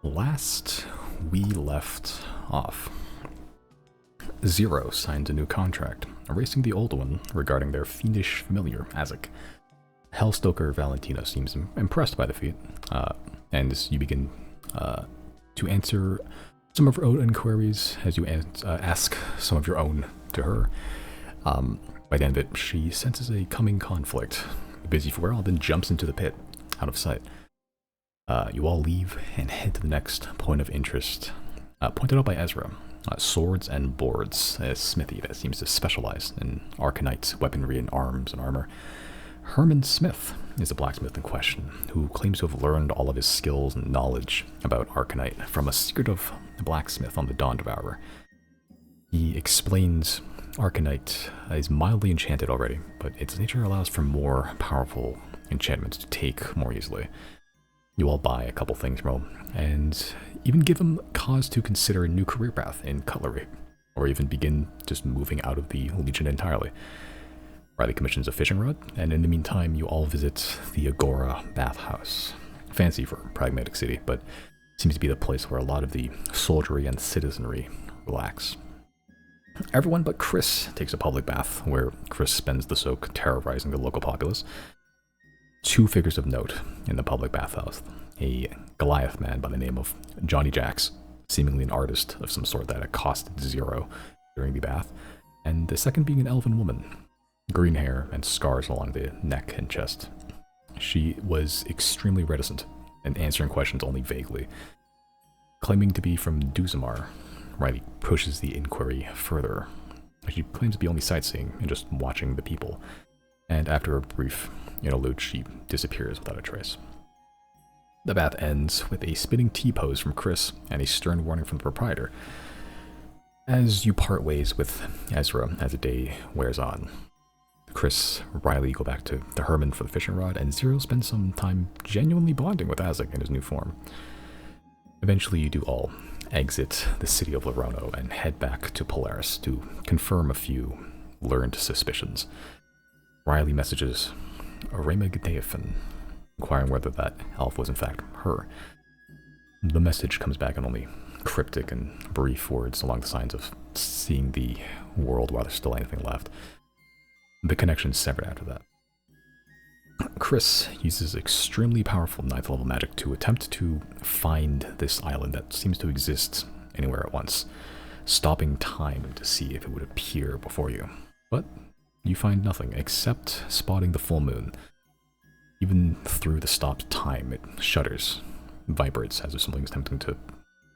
Last we left off, Zero signed a new contract, erasing the old one regarding their fiendish familiar, Azek. Hellstoker Valentino seems impressed by the feat, and as you begin to answer some of her own inquiries, as you ask some of your own to her, by the end of it, she senses a coming conflict. Busy for a while, then jumps into the pit, out of sight. You all leave and head to the next point of interest, pointed out by Ezra. Swords and boards, a smithy that seems to specialize in Arcanite weaponry and arms and armor. Herman Smith is the blacksmith in question, who claims to have learned all of his skills and knowledge about Arcanite from a secretive blacksmith on the Dawn Devourer. He explains Arcanite is mildly enchanted already, but its nature allows for more powerful enchantments to take more easily. You all buy a couple things from him, and even give him cause to consider a new career path in cutlery, or even begin just moving out of the Legion entirely. Riley commissions a fishing rod, and in the meantime you all visit the Agora bathhouse. Fancy for Pragmatic City, but seems to be the place where a lot of the soldiery and citizenry relax. Everyone but Chris takes a public bath, where Chris spends the soak terrorizing the local populace. Two figures of note in the public bathhouse. A Goliath man by the name of Johnny Jacks, seemingly an artist of some sort that accosted Zero during the bath, and the second being an elven woman, green hair and scars along the neck and chest. She was extremely reticent and answering questions only vaguely. Claiming to be from Duzamar, Riley pushes the inquiry further. She claims to be only sightseeing and just watching the people, and after a brief interlude, she disappears without a trace. The bath ends with a spinning T-pose from Chris and a stern warning from the proprietor. As you part ways with Ezra as the day wears on, Chris, Riley go back to the Herman for the fishing rod, and Zero spends some time genuinely bonding with Azek in his new form. Eventually you do all exit the city of Larono and head back to Polaris to confirm a few learned suspicions. Riley messages Arema Gdeafin, inquiring whether that elf was in fact her. The message comes back in only cryptic and brief words along the lines of seeing the world while there's still anything left. The connection's severed after that. Chris uses extremely powerful 9th level magic to attempt to find this island that seems to exist anywhere at once, stopping time to see if it would appear before you. But you find nothing except spotting the full moon. Even through the stopped time, it shudders, vibrates as if something's attempting to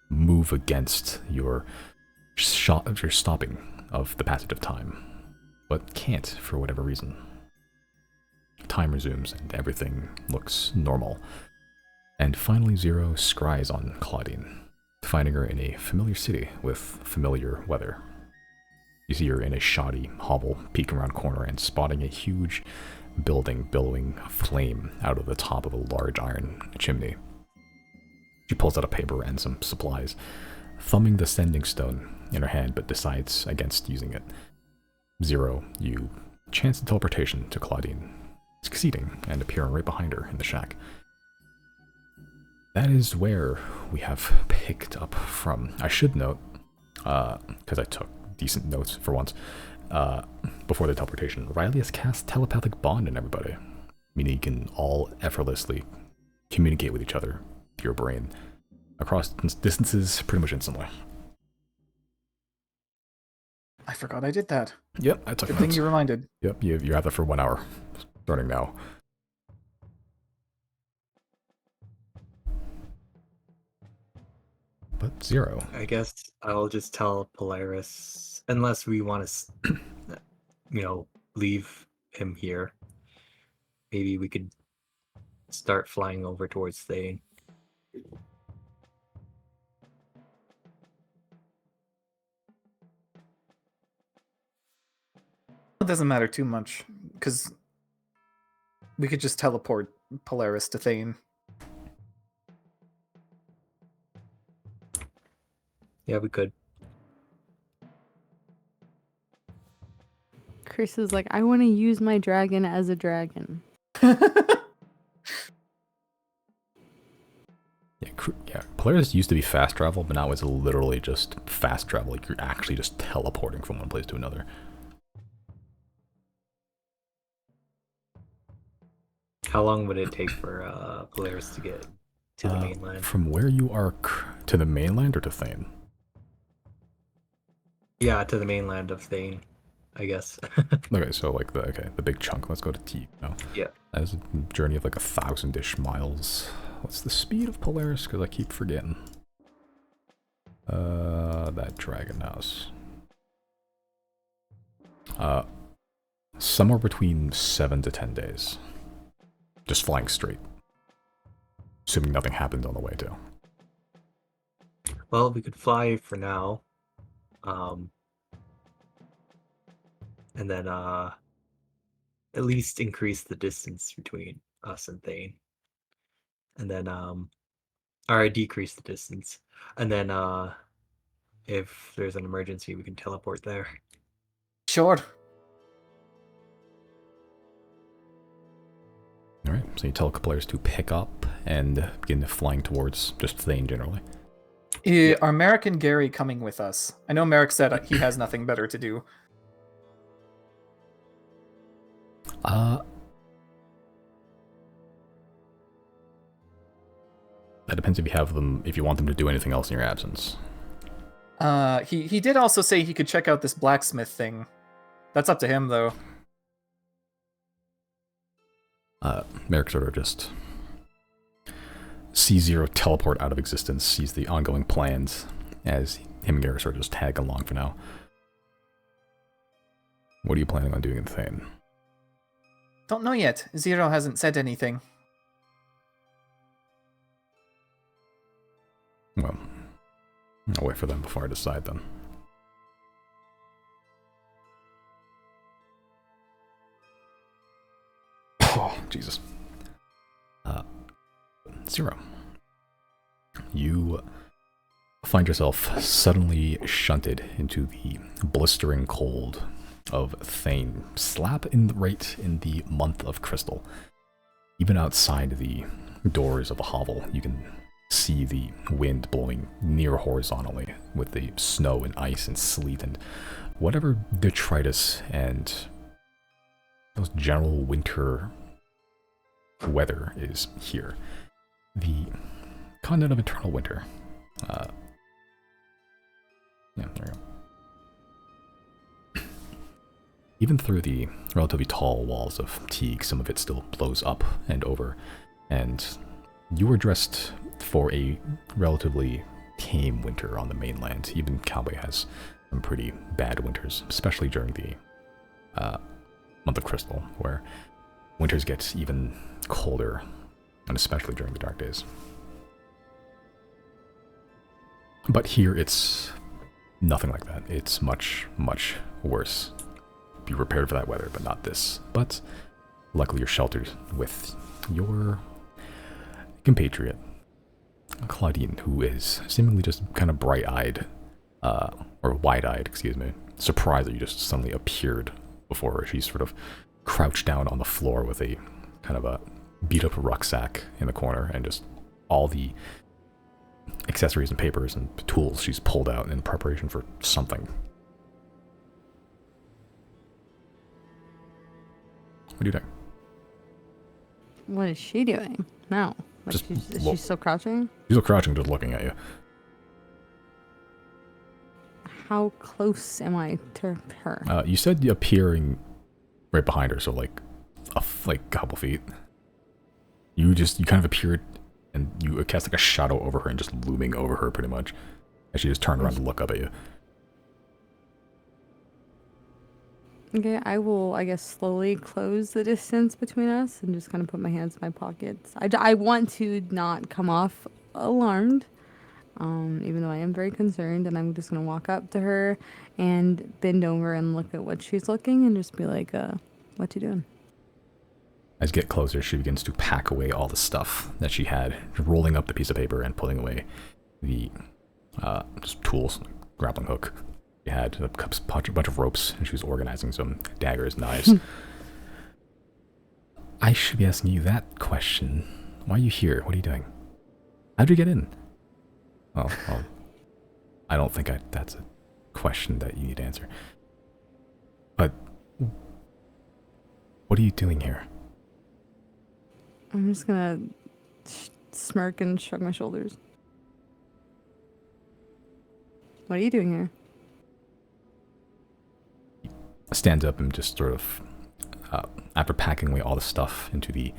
move against your stopping of the passage of time, but can't for whatever reason. Time resumes and everything looks normal. And finally Zero scries on Claudine, finding her in a familiar city with familiar weather. You see her in a shoddy hovel, peeking around a corner and spotting a huge building billowing flame out of the top of a large iron chimney. She pulls out a paper and some supplies, thumbing the sending stone in her hand, but decides against using it. Zero, you chance the teleportation to Claudine, succeeding and appearing right behind her in the shack. That is where we have picked up from. I should note, because I took decent notes for once, before the teleportation, Riley has cast telepathic bond in everybody, meaning you can all effortlessly communicate with each other, your brain, across distances pretty much instantly. I forgot I did that. Yep, I took Good thing you reminded. Yep, you have that for 1 hour, starting now. But Zero. I guess I'll just tell Polaris, unless we want to, leave him here. Maybe we could start flying over towards Thane. It doesn't matter too much, because we could just teleport Polaris to Thane. Yeah, we could. Chris is like, I want to use my dragon as a dragon. Yeah, Polaris used to be fast travel, but now it's literally just fast travel. Like you're actually just teleporting from one place to another. How long would it take for Polaris to get to the mainland? From where you are to the mainland or to Thane? Yeah, to the mainland of Thane, I guess. Okay, so like the big chunk. Let's go to T. No. Yeah. That is a journey of like 1,000-ish miles. What's the speed of Polaris? Because I keep forgetting. That Dragon House. Somewhere between 7 to 10 days. Just flying straight. Assuming nothing happens on the way too. Well, we could fly for now. And then at least increase the distance between us and Thane. And then or decrease the distance. And then if there's an emergency, we can teleport there. Sure. Alright, so you tell players to pick up and begin flying towards just Thane generally. Are Merrick and Gary coming with us? I know Merrick said he has nothing better to do. That depends if you want them to do anything else in your absence. He did also say he could check out this blacksmith thing. That's up to him, though. Merrick sort of just sees Zero teleport out of existence, sees the ongoing plans as him and Gary sort of just tag along for now. What are you planning on doing in Thane? Don't know yet. Zero hasn't said anything. Well, I'll wait for them before I decide then. Oh, Jesus. Zero. You find yourself suddenly shunted into the blistering cold of Thane, right in the month of Crystal. Even outside the doors of the hovel, you can see the wind blowing near horizontally with the snow and ice and sleet and whatever detritus and those general winter weather is here. The continent of eternal winter. Yeah, there you go. Even through the relatively tall walls of teak, some of it still blows up and over, and you were dressed for a relatively tame winter on the mainland. Even Cowboy has some pretty bad winters, especially during the month of Crystal, where winters get even colder, and especially during the dark days. But here it's nothing like that. It's much, much worse. Be prepared for that weather, but not this. But luckily you're sheltered with your compatriot, Claudine, who is seemingly just kind of bright-eyed, or wide-eyed, excuse me, surprised that you just suddenly appeared before her. She's sort of crouched down on the floor with a kind of a beat-up rucksack in the corner, and just all the accessories and papers and tools she's pulled out in preparation for something. What do you think? What is she doing? No. Like Just is she still crouching? She's still crouching, just looking at you. How close am I to her? You said you're appearing right behind her, so like a couple feet. You kind of appeared, and you cast like a shadow over her and just looming over her pretty much, as she just turned around to look up at you. Okay, I will, I guess, slowly close the distance between us and just kind of put my hands in my pockets. I want to not come off alarmed, even though I am very concerned, and I'm just going to walk up to her and bend over and look at what she's looking and just be like, what you doing? As you get closer, she begins to pack away all the stuff that she had, rolling up the piece of paper and putting away the just tools, grappling hook. She had a bunch of ropes, and she was organizing some daggers, knives. I should be asking you that question. Why are you here? What are you doing? How'd you get in? Well, I don't think that's a question that you need to answer. But what are you doing here? I'm just gonna smirk and shrug my shoulders. What are you doing here? Stands up and just sort of, after packing away all the stuff into the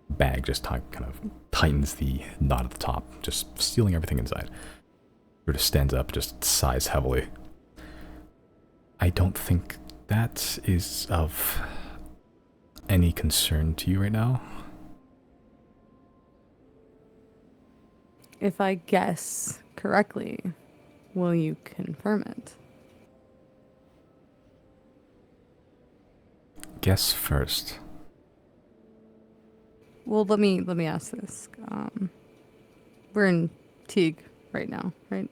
bag, just kind of tightens the knot at the top, just stealing everything inside. Sort of stands up, just sighs heavily. I don't think that is of any concern to you right now. If I guess correctly, will you confirm it? Guess first. Well, let me ask this. We're in Teague right now, right?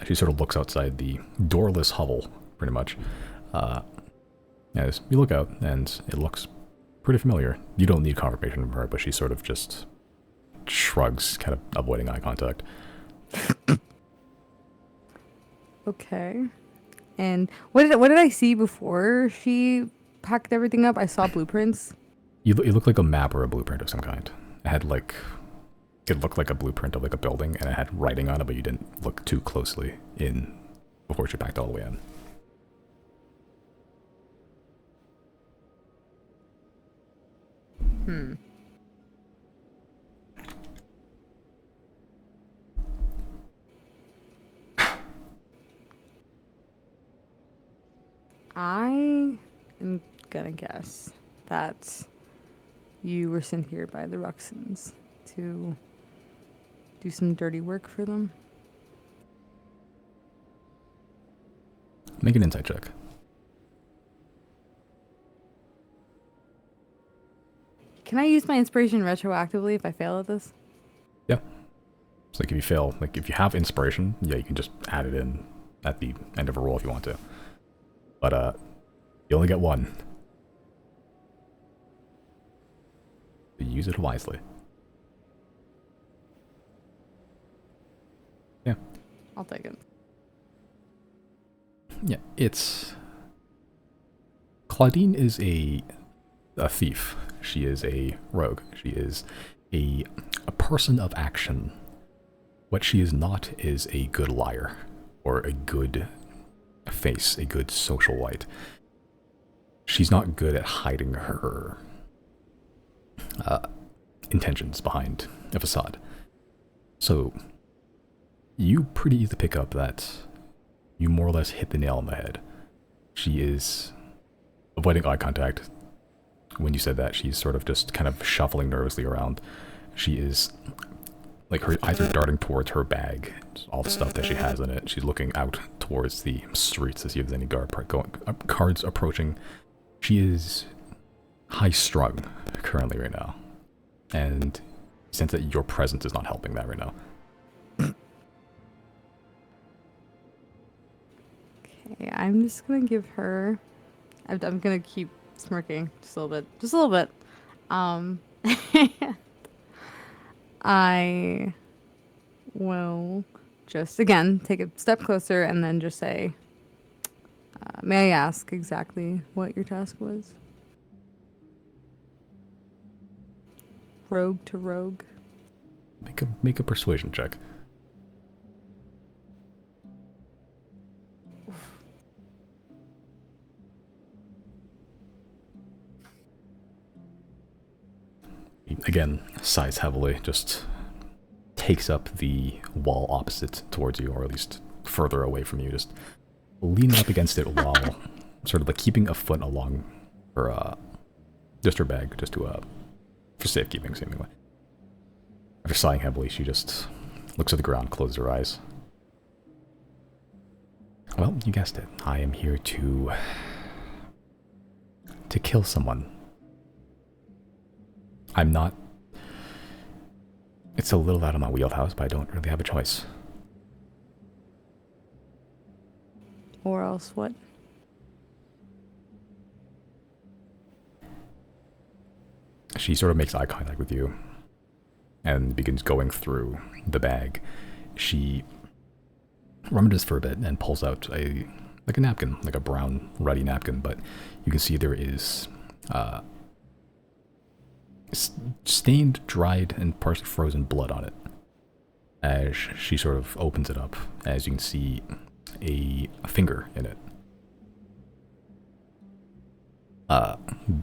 She sort of looks outside the doorless hovel, pretty much. As you look out, and it looks pretty familiar. You don't need confirmation from her, but she sort of just shrugs, kind of avoiding eye contact. Okay. And what did I see before she packed everything up? I saw blueprints. You look like a map or a blueprint of some kind. It had like, it looked like a blueprint of like a building, and it had writing on it, but you didn't look too closely in before she packed all the way in. I am gonna guess that you were sent here by the Ruxins to do some dirty work for them. Make an insight check. Can I use my inspiration retroactively if I fail at this? Yeah. So like if you fail, like if you have inspiration, yeah, you can just add it in at the end of a roll if you want to. But you only get one. So use it wisely. Yeah. I'll take it. Yeah, it's... Claudine is a thief. She is a rogue. She is a person of action. What she is not is a good liar or a good face, a good socialite. She's not good at hiding her intentions behind a facade. So you pretty easily pick up that you more or less hit the nail on the head. She is avoiding eye contact. When you said that, she's sort of just kind of shuffling nervously around. She is, like, her eyes are darting towards her bag, all the stuff that she has in it. She's looking out towards the streets to see if there's any guards approaching. She is high-strung currently right now, and sense that your presence is not helping that right now. Okay, I'm just gonna give her. I'm gonna keep smirking just a little bit, just a little bit. I will just again take a step closer and then just say, "May I ask exactly what your task was?" Rogue to rogue. Make a persuasion check. Again, sighs heavily, just takes up the wall opposite towards you, or at least further away from you, just leaning up against it while sort of like keeping a foot along her, just her bag, just to, for safekeeping, seemingly. After sighing heavily, she just looks at the ground, closes her eyes. Well, you guessed it. I am here to kill someone. I'm not... It's a little out of my wheelhouse, but I don't really have a choice. Or else what? She sort of makes eye contact with you, and begins going through the bag. She rummages for a bit and pulls out a napkin, like a brown, ruddy napkin, but you can see there is stained, dried, and partially frozen blood on it. As she sort of opens it up, as you can see a finger in it.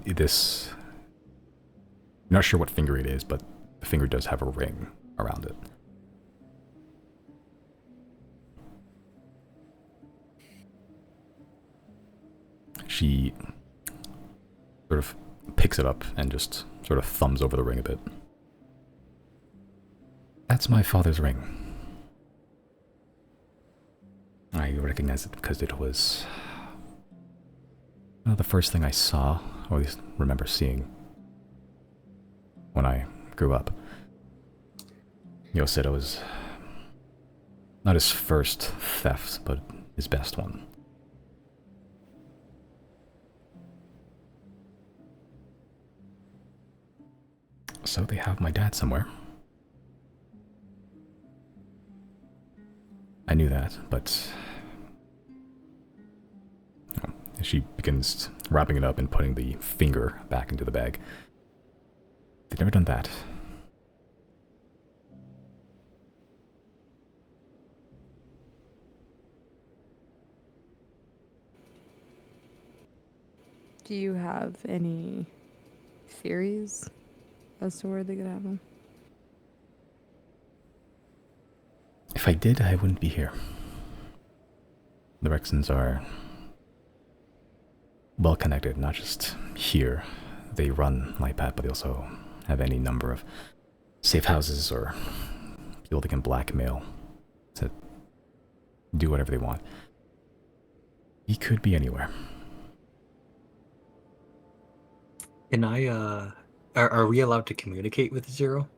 This, I'm not sure what finger it is, but the finger does have a ring around it. She sort of picks it up and just sort of thumbs over the ring a bit. That's my father's ring. I recognize it because it was the first thing I saw, or at least remember seeing, when I grew up. Yo said it was not his first theft, but his best one. So they have my dad somewhere. I knew that, but she begins wrapping it up and putting the finger back into the bag. They'd never done that. Do you have any theories as to where they could have them? If I did, I wouldn't be here. The Rexons are well connected, not just here. They run like that, but they also have any number of safe houses or people they can blackmail to do whatever they want. He could be anywhere. Can I, are we allowed to communicate with Zero?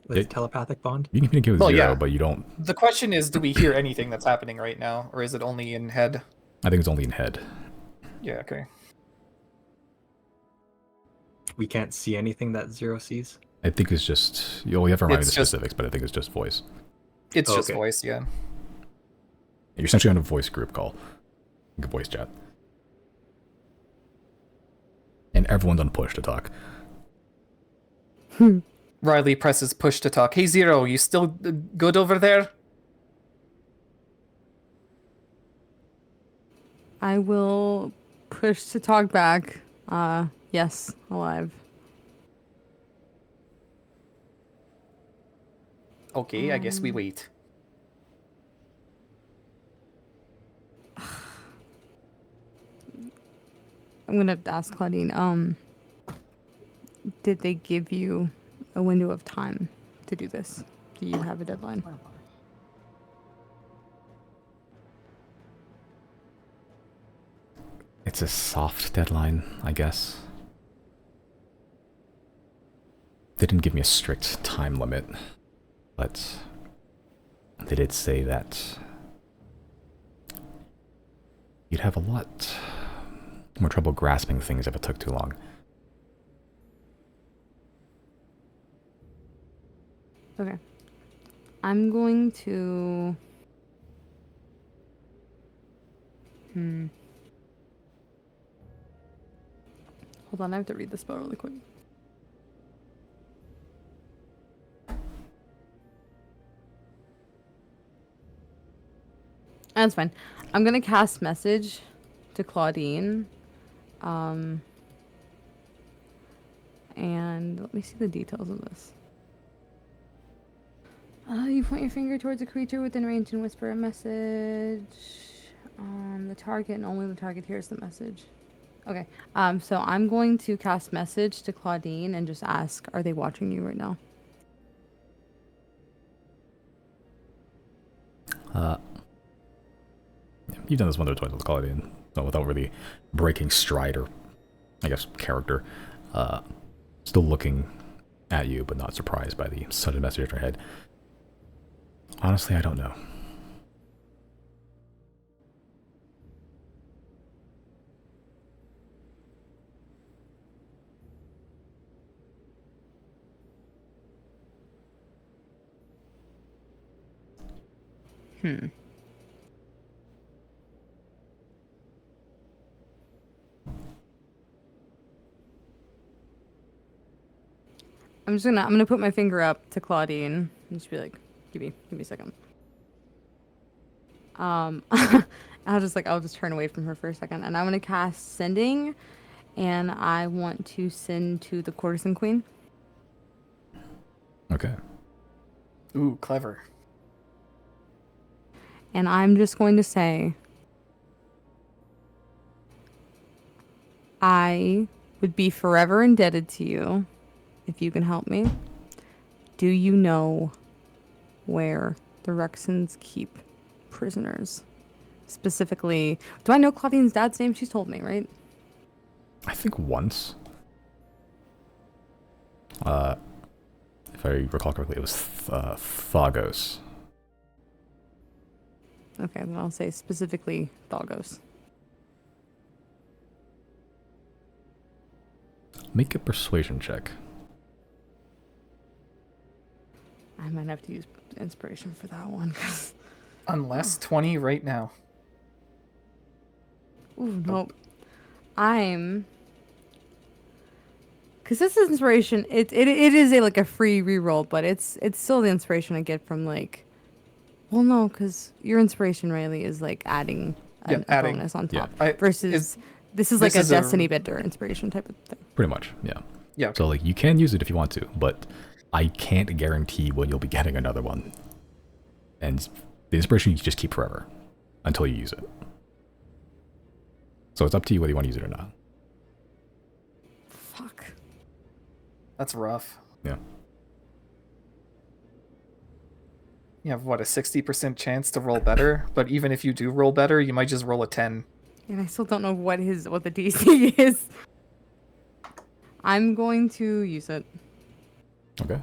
With telepathic bond? You can communicate with Zero, but you don't... The question is, do we hear anything that's happening right now, or is it only in head? I think it's only in head. Yeah, okay. We can't see anything that Zero sees? I think it's just... You have to remind me the It's just- specifics, but I think it's just voice. It's Oh, just okay. voice, yeah. You're essentially on a voice group call. Like a voice chat. And everyone's on push to talk. Riley presses push to talk. Hey, Zero, you still good over there? I will push to talk back. Yes, alive. Okay, I guess we wait. I'm gonna have to ask Claudine. Did they give you a window of time to do this? Do you have a deadline? It's a soft deadline, I guess. They didn't give me a strict time limit, but they did say that you'd have a lot more trouble grasping things if it took too long. Okay. I'm going to... Hold on, I have to read the spell really quick. That's fine. I'm gonna cast message to Claudine. And let me see the details of this. You point your finger towards a creature within range and whisper a message. The target and only the target hears the message. Okay. So I'm going to cast message to Claudine and just ask, are they watching you right now? You've done this one or twice with Claudine, so without really breaking stride or, I guess, character. Still looking at you, but not surprised by the sudden message in her head. Honestly, I don't know. I'm gonna put my finger up to Claudine and just be like, give me a second. I'll just turn away from her for a second, and I'm gonna cast Sending, and I want to send to the Courtesan Queen. Okay. Ooh, clever. And I'm just going to say, I would be forever indebted to you if you can help me. Do you know where the Rexons keep prisoners? Specifically, do I know Claudine's dad's name? She's told me, right? I think once. If I recall correctly, it was Thagos. Okay, then I'll say specifically Thagos. Make a persuasion check. I might have to use inspiration for that one. Unless 20 right now. Ooh, nope. Because this is inspiration. It is like a free reroll, but it's still the inspiration I get from like. Well, no, because your inspiration, Riley, is like adding a adding. bonus on top. Yeah. Versus this is like a Destiny Bender inspiration type of thing. Pretty much, yeah. Yeah. Okay. So like you can use it if you want to, but I can't guarantee when you'll be getting another one. And the inspiration you just keep forever until you use it. So it's up to you whether you want to use it or not. Fuck. That's rough. Yeah. You have, what, a 60% chance to roll better? But even if you do roll better, you might just roll a 10. And I still don't know what the DC is. I'm going to use it. Okay.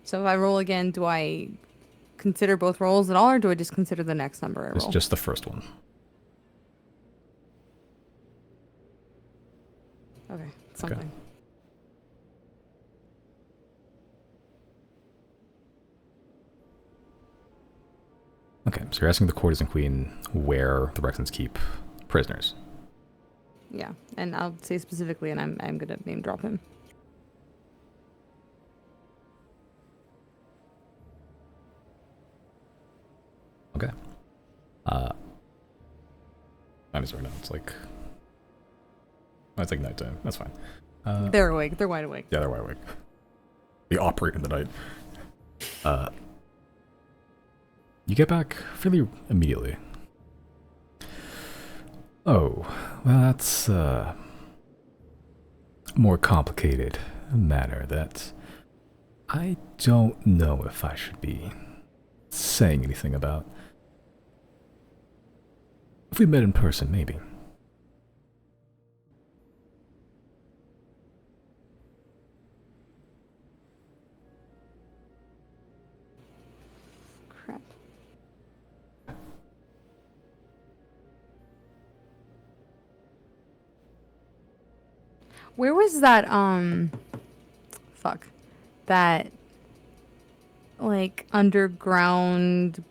So if I roll again, do I consider both rolls at all, or do I just consider the next number I roll? It's just the first one. Okay, something. Okay. Okay, so you're asking the Courtesan Queen where the Rexons keep prisoners. Yeah, and I'll say specifically, and I'm gonna name drop him. Okay. I'm sorry, no, it's like nighttime. That's fine. They're awake. They're wide awake. Yeah, they're wide awake. They operate in the night. You get back fairly immediately. Oh, well, that's a more complicated matter that I don't know if I should be saying anything about. If we met in person, maybe. Crap. Where was that, fuck. That, like, underground,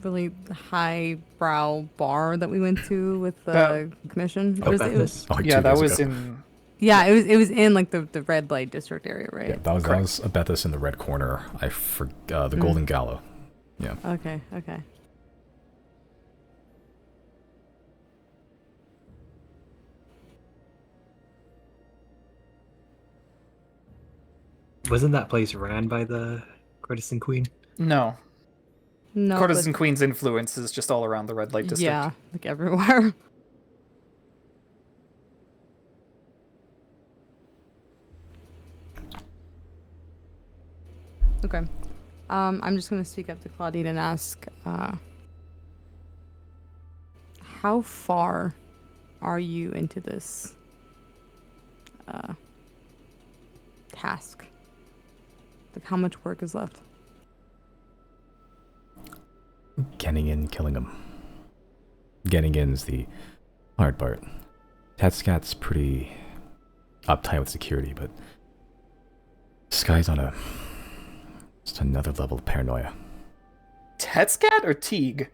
really highbrow bar that we went to with the commission? Oh, It was- Bethis. Like Yeah, 2 that days was ago. in... yeah, it was in, like, the red light district area, right? Yeah, that was a Bethis in the red corner. The Golden Gallow. Yeah. Okay, okay. Wasn't that place ran by the Courtesan Queen? No. No, Courtesan Queen's influence is just all around the red light district. yeah, like everywhere. Okay. I'm just gonna speak up to Claudine and ask, how far are you into this task? Like, how much work is left? Getting in, killing them. Getting in is the hard part. Tatscat's pretty uptight with security, but this guy's on a Just another level of paranoia. Tetscat or Teague?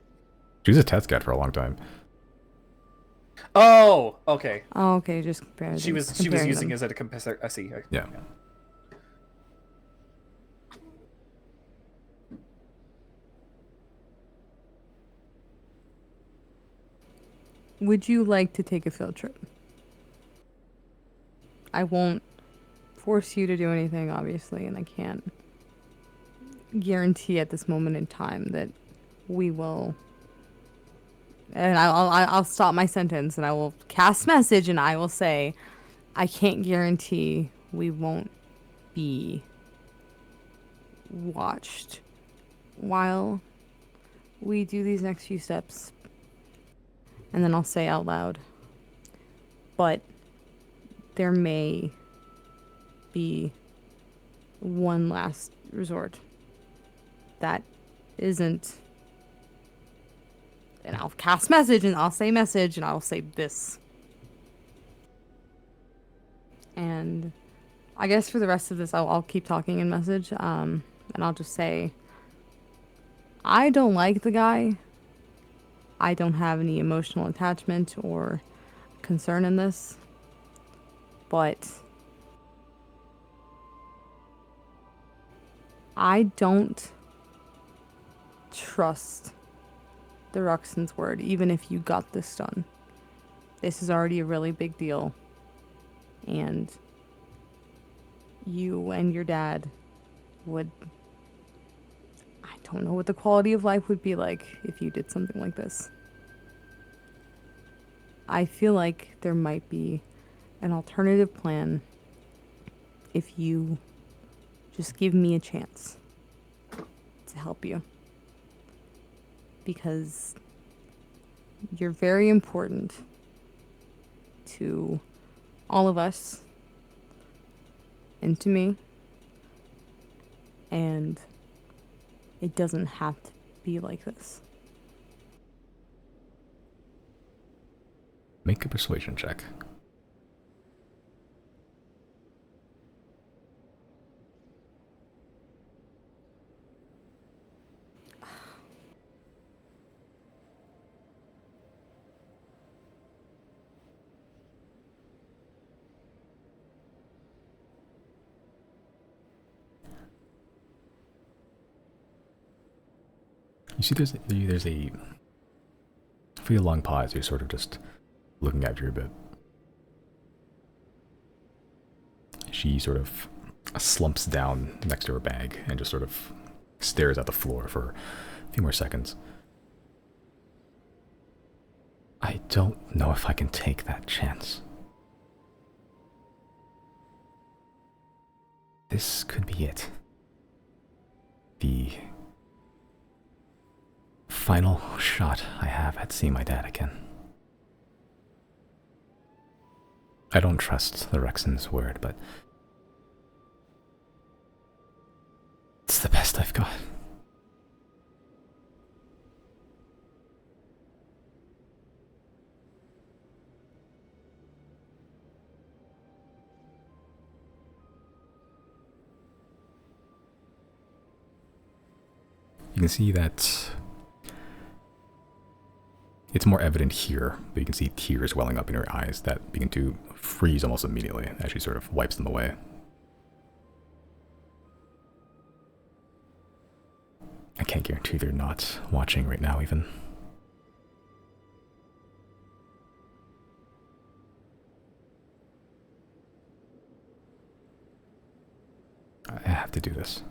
She was a Tetscat for a long time. Oh, okay. Oh, okay, just compare She was comparing using them. it as a comparator. I see. Yeah. Would you like to take a field trip? I won't force you to do anything, obviously, and I can't guarantee at this moment in time that we will. And I'll stop my sentence and I will cast message and I will say, I can't guarantee we won't be watched while we do these next few steps. And then I'll say out loud, but there may be one last resort that isn't. And I'll cast message and I'll say message and I'll say this. And I guess for the rest of this, I'll keep talking in message. And I'll just say, I don't like the guy. I don't have any emotional attachment or concern in this. But I don't trust the Ruxin's word, even if you got this done. This is already a really big deal. And you and your dad would... I don't know what the quality of life would be like if you did something like this. I feel like there might be an alternative plan if you just give me a chance to help you. Because you're very important to all of us and to me. And it doesn't have to be like this. Make a persuasion check. You see, there's a for a long pause. You're sort of just looking at her a bit. She sort of slumps down next to her bag and just sort of stares at the floor for a few more seconds. I don't know if I can take that chance. This could be it. The final shot I have at seeing my dad again. I don't trust the Rexon's word, but it's the best I've got. You can see that it's more evident here, but you can see tears welling up in her eyes that begin to freeze almost immediately as she sort of wipes them away. I can't guarantee they're not watching right now, even. I have to do this.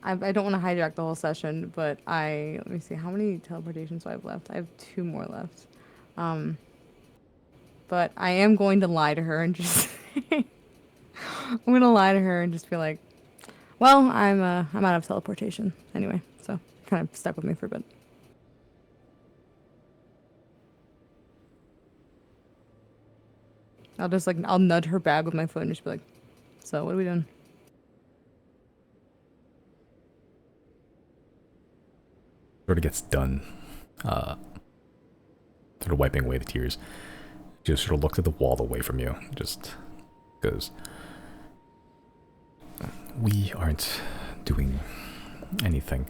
I don't want to hijack the whole session, but let me see, how many teleportations do I have left? I have 2 more left. But I am going to lie to her and just I'm going to lie to her and just be like, Well, I'm out of teleportation anyway, so kind of stuck with me for a bit. I'll nudge her bag with my foot and just be like, so what are we doing? Sort of gets done, sort of wiping away the tears. Just sort of looks at the wall away from you, just goes, we aren't doing anything.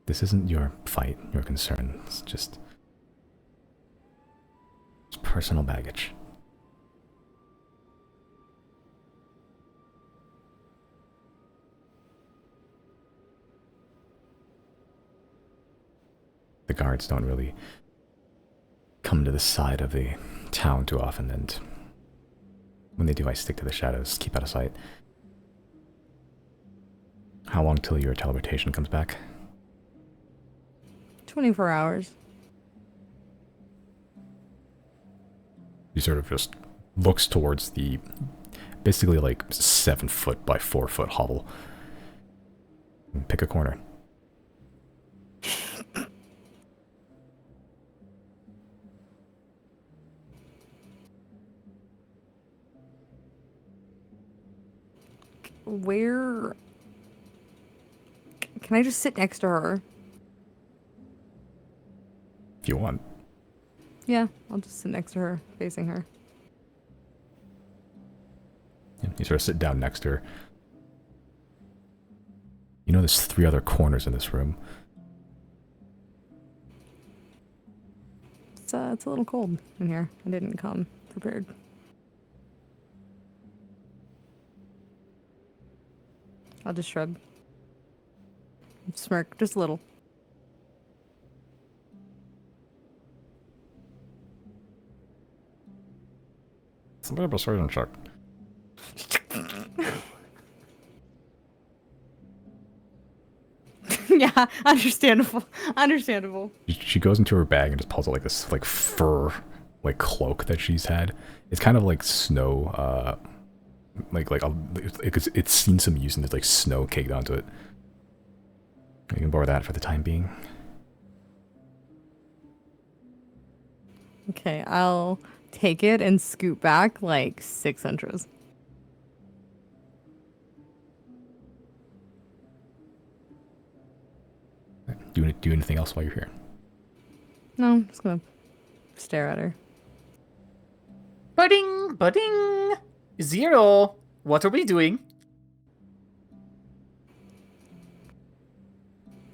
This isn't your fight, your concern. It's just personal baggage. The guards don't really come to the side of the town too often, and when they do, I stick to the shadows, keep out of sight. How long till your teleportation comes back? 24 hours. He sort of just looks towards the basically like 7 foot by 4 foot hovel. Pick a corner. Where... Can I just sit next to her? If you want. Yeah, I'll just sit next to her, facing her. You sort of sit down next to her. You know there's 3 other corners in this room. It's a little cold in here. I didn't come prepared. I'll just shrug. Smirk, just a little. It's a bit of a persuasion check. Yeah, understandable. Understandable. She goes into her bag and just pulls out like this like fur like cloak that she's had. It's kind of like snow. It's seen some use and there's like snow caked onto it. You can borrow that for the time being. Okay, I'll take it and scoot back like 6 inches. Do you want to do anything else while you're here? No, I'm just gonna stare at her. Budding, budding. Zero. What are we doing?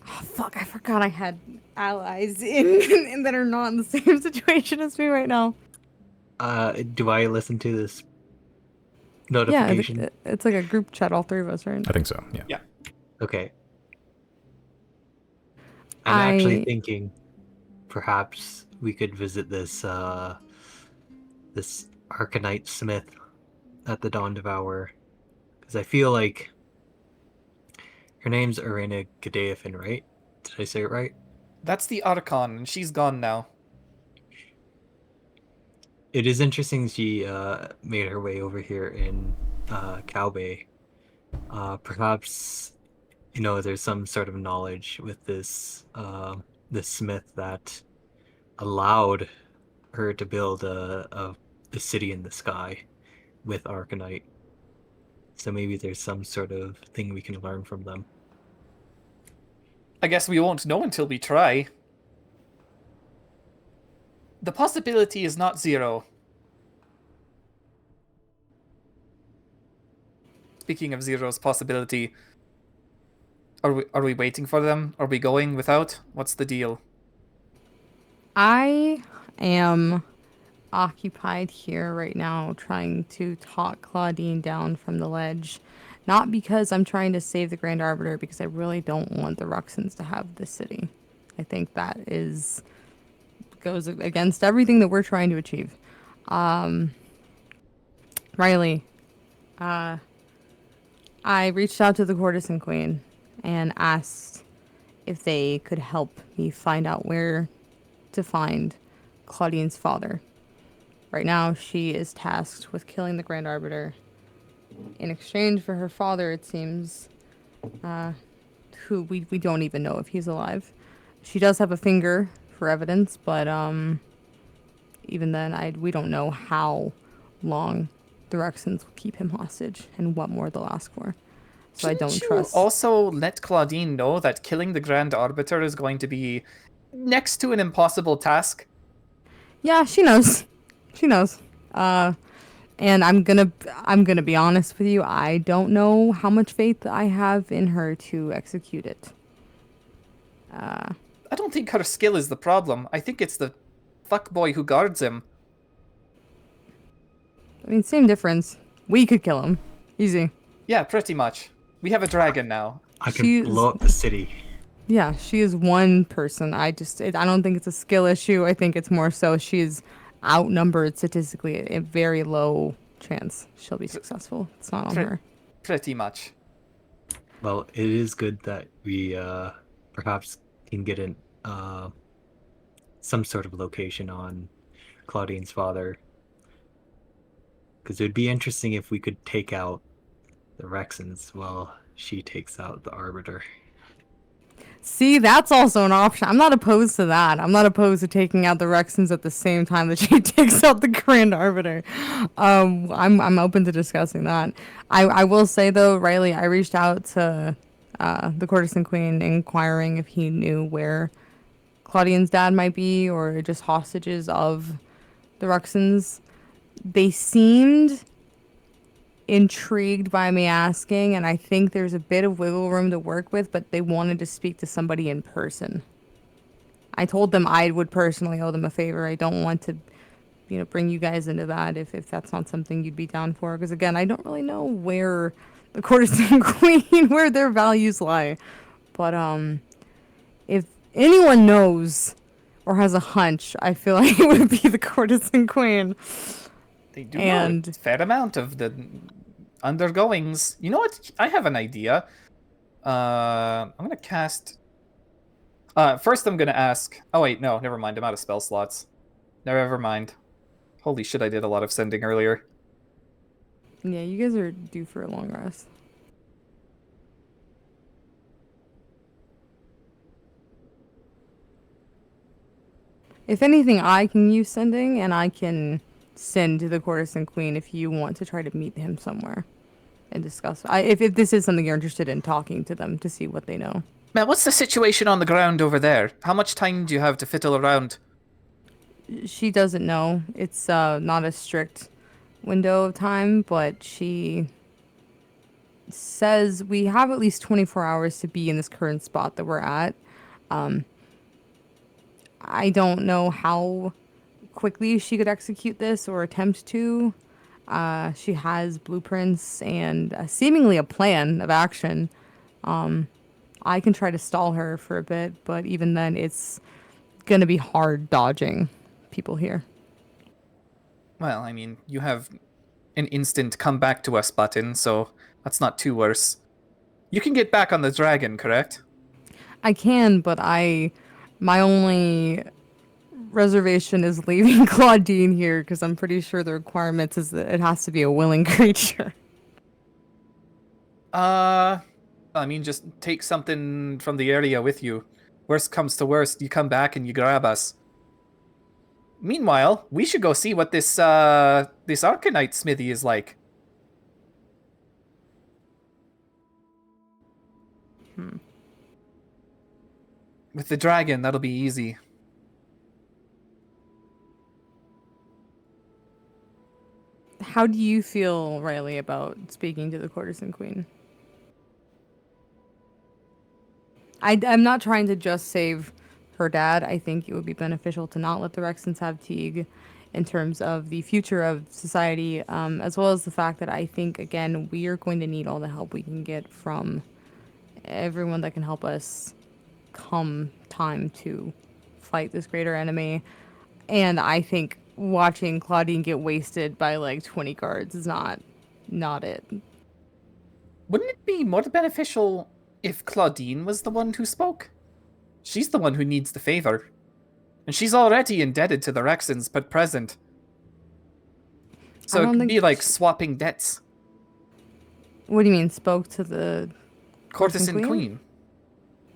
Oh, fuck, I forgot I had allies in that are not in the same situation as me right now. Do I listen to this Yeah, notification? it's like a group chat, all 3 of us, right? I think so, yeah. Yeah. Okay. I'm actually I- thinking perhaps we could visit this this Arcanite Smith at the Dawn Devourer. Because I feel like her name's Irina Gadeafin, right? Did I say it right? That's the Archon, and she's gone now. It is interesting she made her way over here in Cow Bay. Perhaps, you know, there's some sort of knowledge with this this smith that allowed her to build a city in the sky with Arcanite. So maybe there's some sort of thing we can learn from them. I guess we won't know until we try. The possibility is not zero. Speaking of zero's possibility, are we waiting for them? Are we going without? What's the deal? I am occupied here right now trying to talk Claudine down from the ledge. Not because I'm trying to save the Grand Arbiter, because I really don't want the Ruxans to have this city. I think that goes against everything that we're trying to achieve. Riley, I reached out to the Courtesan Queen and asked if they could help me find out where to find Claudine's father. Right now, she is tasked with killing the Grand Arbiter in exchange for her father, it seems, who we don't even know if he's alive. She does have a finger for evidence, but even then, we don't know how long the Rexons will keep him hostage and what more they'll ask for. So I don't Shouldn't you trust. also let Claudine know that killing the Grand Arbiter is going to be next to an impossible task? Yeah, she knows. She knows. And I'm gonna be honest with you. I don't know how much faith I have in her to execute it. I don't think her skill is the problem. I think it's the fuckboy who guards him. I mean, same difference. We could kill him. Easy. Yeah, pretty much. We have a dragon now. I can She's- blow up the city. Yeah, she is one person. I don't think it's a skill issue. I think it's more so she's outnumbered statistically. A very low chance she'll be successful. It's not on Pre- her. Pretty much. Well, it is good that we perhaps can get an some sort of location on Claudine's father. Because it would be interesting if we could take out the Rexons while she takes out the Arbiter. See, that's also an option. I'm not opposed to that. I'm not opposed to taking out the Rexons at the same time that she takes out the Grand Arbiter. I'm open to discussing that. I will say though, Riley, I reached out to the Courtesan Queen inquiring if he knew where Claudine's dad might be or just hostages of the Rexons. They seemed intrigued by me asking, and I think there's a bit of wiggle room to work with, but they wanted to speak to somebody in person. I told them I would personally owe them a favor. I don't want to, bring you guys into that if that's not something you'd be down for. Because again, I don't really know where the Courtesan Queen, where their values lie. But if anyone knows or has a hunch, I feel like it would be the Courtesan Queen. They do know a fair amount of the undergoings. You know what? I have an idea. I'm gonna cast. First I'm gonna ask. Oh wait, no, never mind. I'm out of spell slots. Never mind. Holy shit! I did a lot of sending earlier. Yeah, you guys are due for a long rest. If anything, I can use sending, and I can send to the Courtesan Queen if you want to try to meet him somewhere and discuss. If this is something you're interested in, talking to them to see what they know. Man, what's the situation on the ground over there? How much time do you have to fiddle around? She doesn't know. It's not a strict window of time, but she says we have at least 24 hours to be in this current spot that we're at. I don't know how quickly she could execute this or attempt to. She has blueprints and seemingly a plan of action. I can try to stall her for a bit, but even then it's going to be hard dodging people here. Well, I mean, you have an instant come back to us button, so that's not too worse. You can get back on the dragon, correct? I can, but my only reservation is leaving Claudine here because I'm pretty sure the requirements is that it has to be a willing creature. I mean, just take something from the area with you. Worst comes to worst, you come back and you grab us. Meanwhile, we should go see what this Arcanite smithy is like. With the dragon, that'll be easy. How do you feel, Riley, about speaking to the Courtesan Queen? I'm not trying to just save her dad. I think it would be beneficial to not let the Rexons have Teague in terms of the future of society, as well as the fact that I think, again, we are going to need all the help we can get from everyone that can help us come time to fight this greater enemy. And I think watching Claudine get wasted by like 20 guards is not it. Wouldn't it be more beneficial if Claudine was the one who spoke? She's the one who needs the favor. And she's already indebted to the Rexons, but present. So it could be like swapping debts. What do you mean? Spoke to the Courtesan Queen?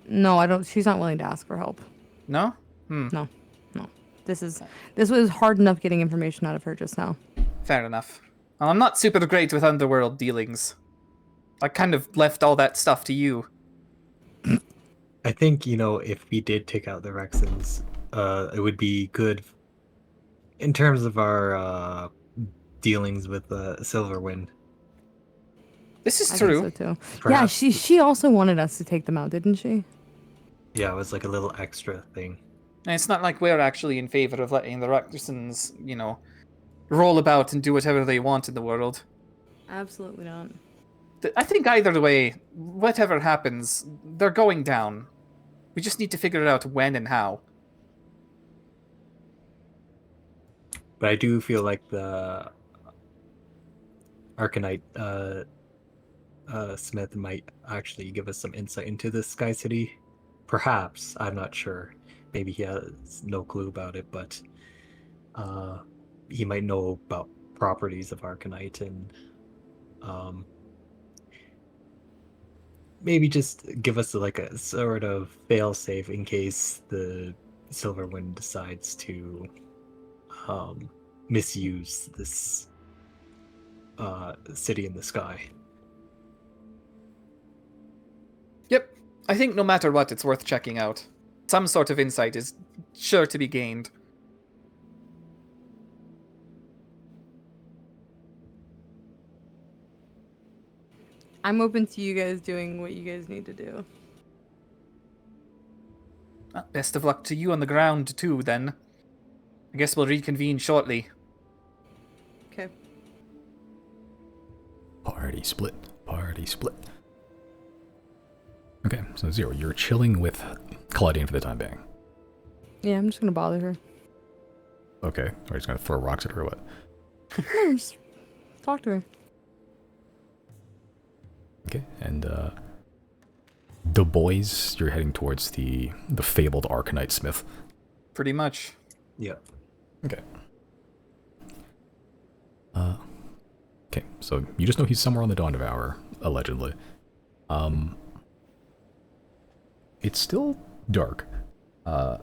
No, I don't. She's not willing to ask for help. No? No. This was hard enough getting information out of her just now. Fair enough. Well, I'm not super great with underworld dealings. I kind of left all that stuff to you. I think, if we did take out the Rexons, it would be good in terms of our dealings with Silverwind. This is I true. think so too. Perhaps- Yeah, she also wanted us to take them out, didn't she? Yeah, it was like a little extra thing. And it's not like we're actually in favor of letting the Rexons, roll about and do whatever they want in the world. Absolutely not. I think either way, whatever happens, they're going down. We just need to figure out when and how. But I do feel like the Arcanite Smith might actually give us some insight into the Sky City. Perhaps, I'm not sure. Maybe he has no clue about it, but he might know about properties of Arcanite and maybe just give us like a sort of fail-safe in case the Silverwind decides to misuse this city in the sky. Yep. I think no matter what, it's worth checking out. Some sort of insight is sure to be gained. I'm open to you guys doing what you guys need to do. Best of luck to you on the ground, too, then. I guess we'll reconvene shortly. Okay. Party split. Okay, so Zero, you're chilling with Claudine for the time being. Yeah, I'm just gonna bother her. Okay, are you just gonna throw rocks at her or what? No, just talk to her. Okay, and the boys, you're heading towards the fabled Arcanite Smith. Pretty much. Yeah. Okay. Okay, so you just know he's somewhere on the Dawn of Hour, allegedly. It's still dark. And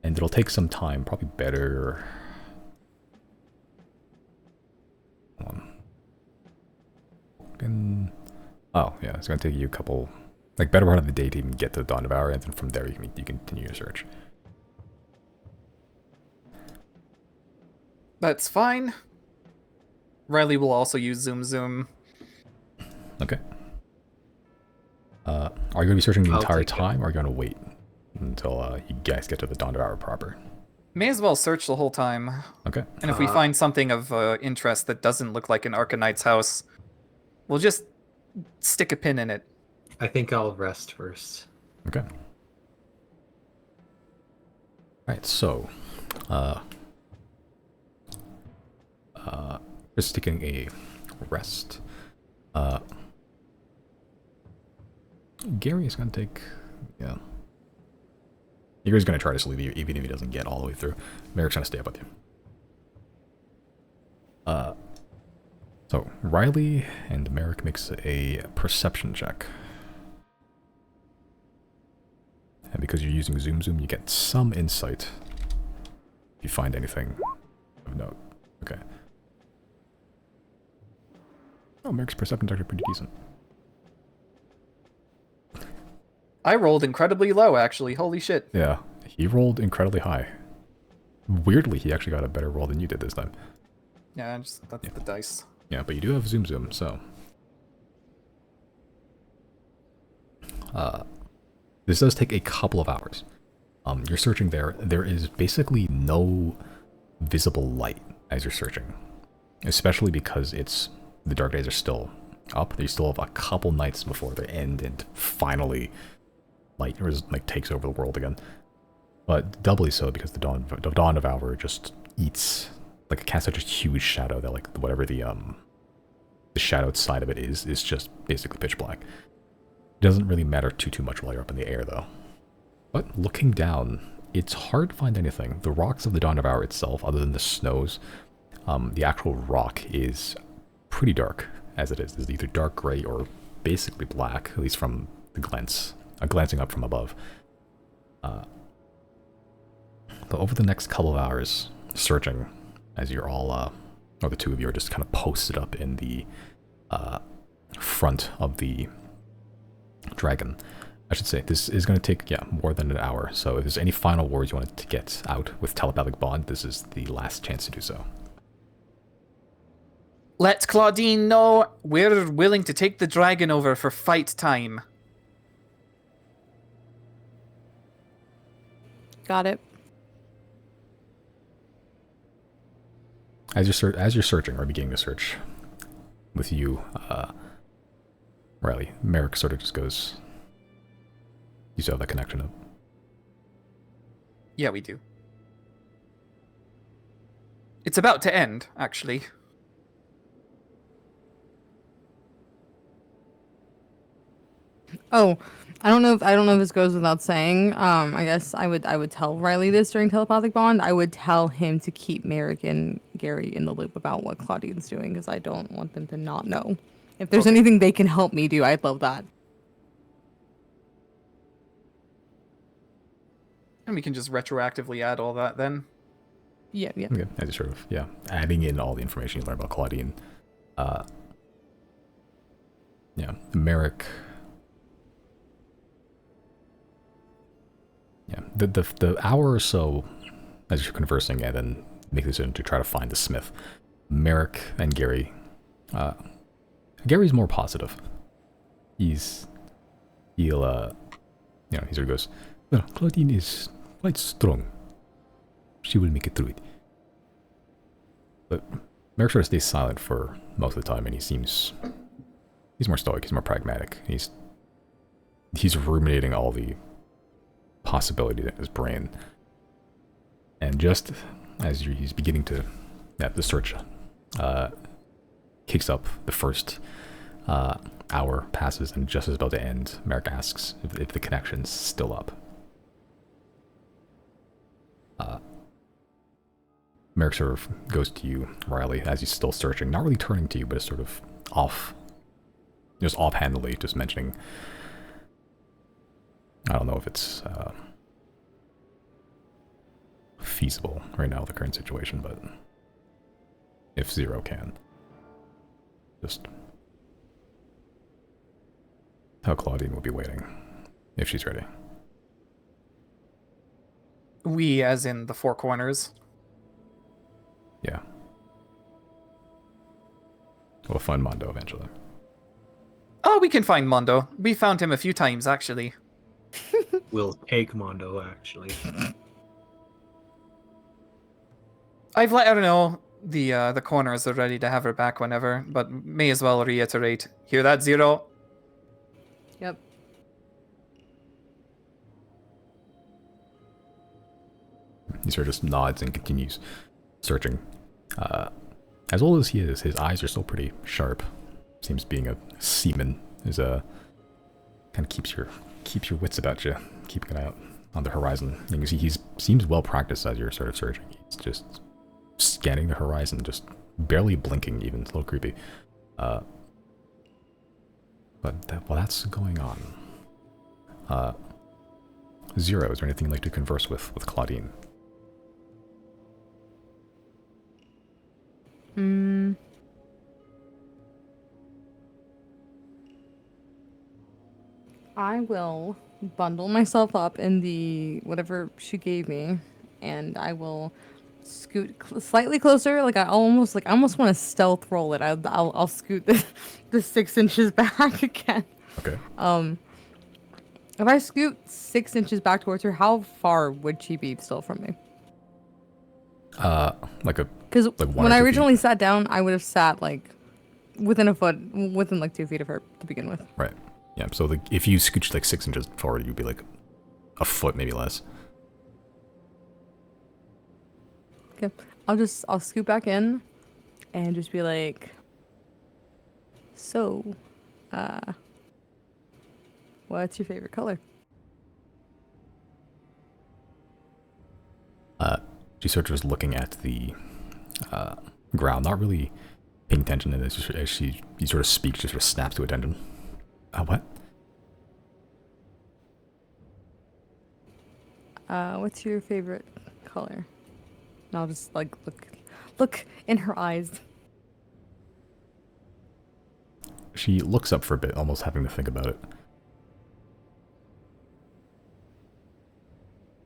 it'll take some time, probably better. Hold on. Oh, yeah, it's gonna take you a couple, like, better part of the day to even get to the Dawn of Hour, and then from there you can continue your search. That's fine. Riley will also use Zoom. Okay. Are you going to be searching the I'll entire take it. time, or are you going to wait until you guys get to the Dawn of Hour proper? May as well search the whole time. Okay. And if we find something of interest that doesn't look like an Arcanite's house, we'll just stick a pin in it. I think I'll rest first. Okay. Alright, so, just taking a rest. Gary is going to take, yeah. Gary's going to try to sleep even if he doesn't get all the way through. Merrick's going to stay up with you. So, Riley and Merrick makes a perception check. And because you're using Zoom, you get some insight. If you find anything of note. Okay. Oh, Merrick's perception's actually pretty decent. I rolled incredibly low, actually. Holy shit. Yeah, he rolled incredibly high. Weirdly, he actually got a better roll than you did this time. Yeah, that's the dice. Yeah, but you do have Zoom, so... this does take a couple of hours. You're searching there. There is basically no visible light as you're searching. Especially because the dark days are still up. They still have a couple nights before they end and finally light takes over the world again. But doubly so because the Dawn of Hour just eats, like, it casts such a huge shadow that, like, whatever the shadowed side of it is just basically pitch black. It doesn't really matter too much while you're up in the air, though. But looking down, it's hard to find anything. The rocks of the Dawn of Hour itself, other than the snows, the actual rock is pretty dark as it is. It's either dark gray or basically black, at least from the glancing up from above. But over the next couple of hours, searching, as you're all, or the two of you are just kind of posted up in the front of the dragon. I should say, this is going to take, more than an hour. So if there's any final words you wanted to get out with telepathic bond, this is the last chance to do so. Let Claudine know we're willing to take the dragon over for fight time. Got it. As you're searching, or beginning to search, with you, Riley, Merrick sort of just goes, you still have that connection up? Yeah, we do. It's about to end, actually. Oh, I don't know if this goes without saying. I guess I would tell Riley this during telepathic bond. I would tell him to keep Merrick and Gary in the loop about what Claudine's doing, because I don't want them to not know. If there's anything they can help me do, I'd love that. And we can just retroactively add all that then. Yeah. Okay, as you sort of, adding in all the information you learn about Claudine. Merrick. Yeah, the hour or so as you're conversing and then make the decision to try to find the smith, Merrick and Gary, Gary's more positive. He sort of goes, well, Claudine is quite strong. She will make it through it. But Merrick sort of stays silent for most of the time, and he's more stoic, he's more pragmatic. He's ruminating all the possibilities in his brain. And just as he's beginning to, the search kicks up, the first hour passes, and just as about to end, Merrick asks if the connection's still up. Merrick sort of goes to you, Riley, as he's still searching, not really turning to you, but is sort of offhandedly, just mentioning, I don't know if it's feasible right now, the current situation, but if Zero can, just how Claudine will be waiting, if she's ready. We, as in the Four Corners. Yeah. We'll find Mondo eventually. Oh, we can find Mondo. We found him a few times, actually. We'll take Mondo, actually. I've let her know the corners are ready to have her back whenever, but may as well reiterate. Hear that, Zero? Yep. He sort of just nods and continues searching. As old as he is, his eyes are still pretty sharp. Seems being a seaman is kind of keeps your wits about you, keeping an eye out on the horizon. You can see he seems well practiced as you're sort of searching. He's just scanning the horizon, just barely blinking, even. It's a little creepy. But while that's going on, Zero, is there anything you'd like to converse with Claudine? I will bundle myself up in the whatever she gave me, and I will scoot slightly closer. Like I almost want to stealth roll it. I'll scoot the 6 inches back again. Okay. If I scoot 6 inches back towards her, how far would she be still from me? Because when I originally sat down, I would have sat like within like 2 feet of her to begin with. Right. Yeah. So if you scooch like 6 inches forward, you'd be like a foot, maybe less. Okay. I'll scoot back in, and just be like, so, what's your favorite color? She sort of was looking at the ground, not really paying attention, and as he sort of speaks, just sort of snaps to attention. What? What's your favorite color? And I'll just like look in her eyes. She looks up for a bit, almost having to think about it.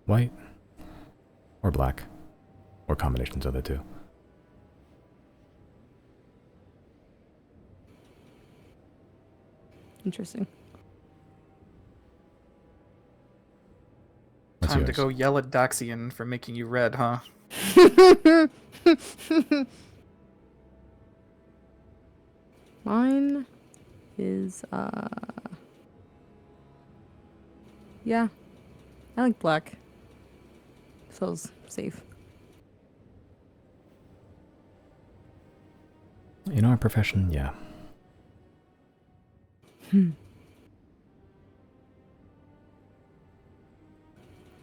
White or black, or combinations of the two. Interesting. What's Time to yours? go yell at Daxian for making you red, huh? Mine is yeah. I like black. Feels safe. In our profession, yeah.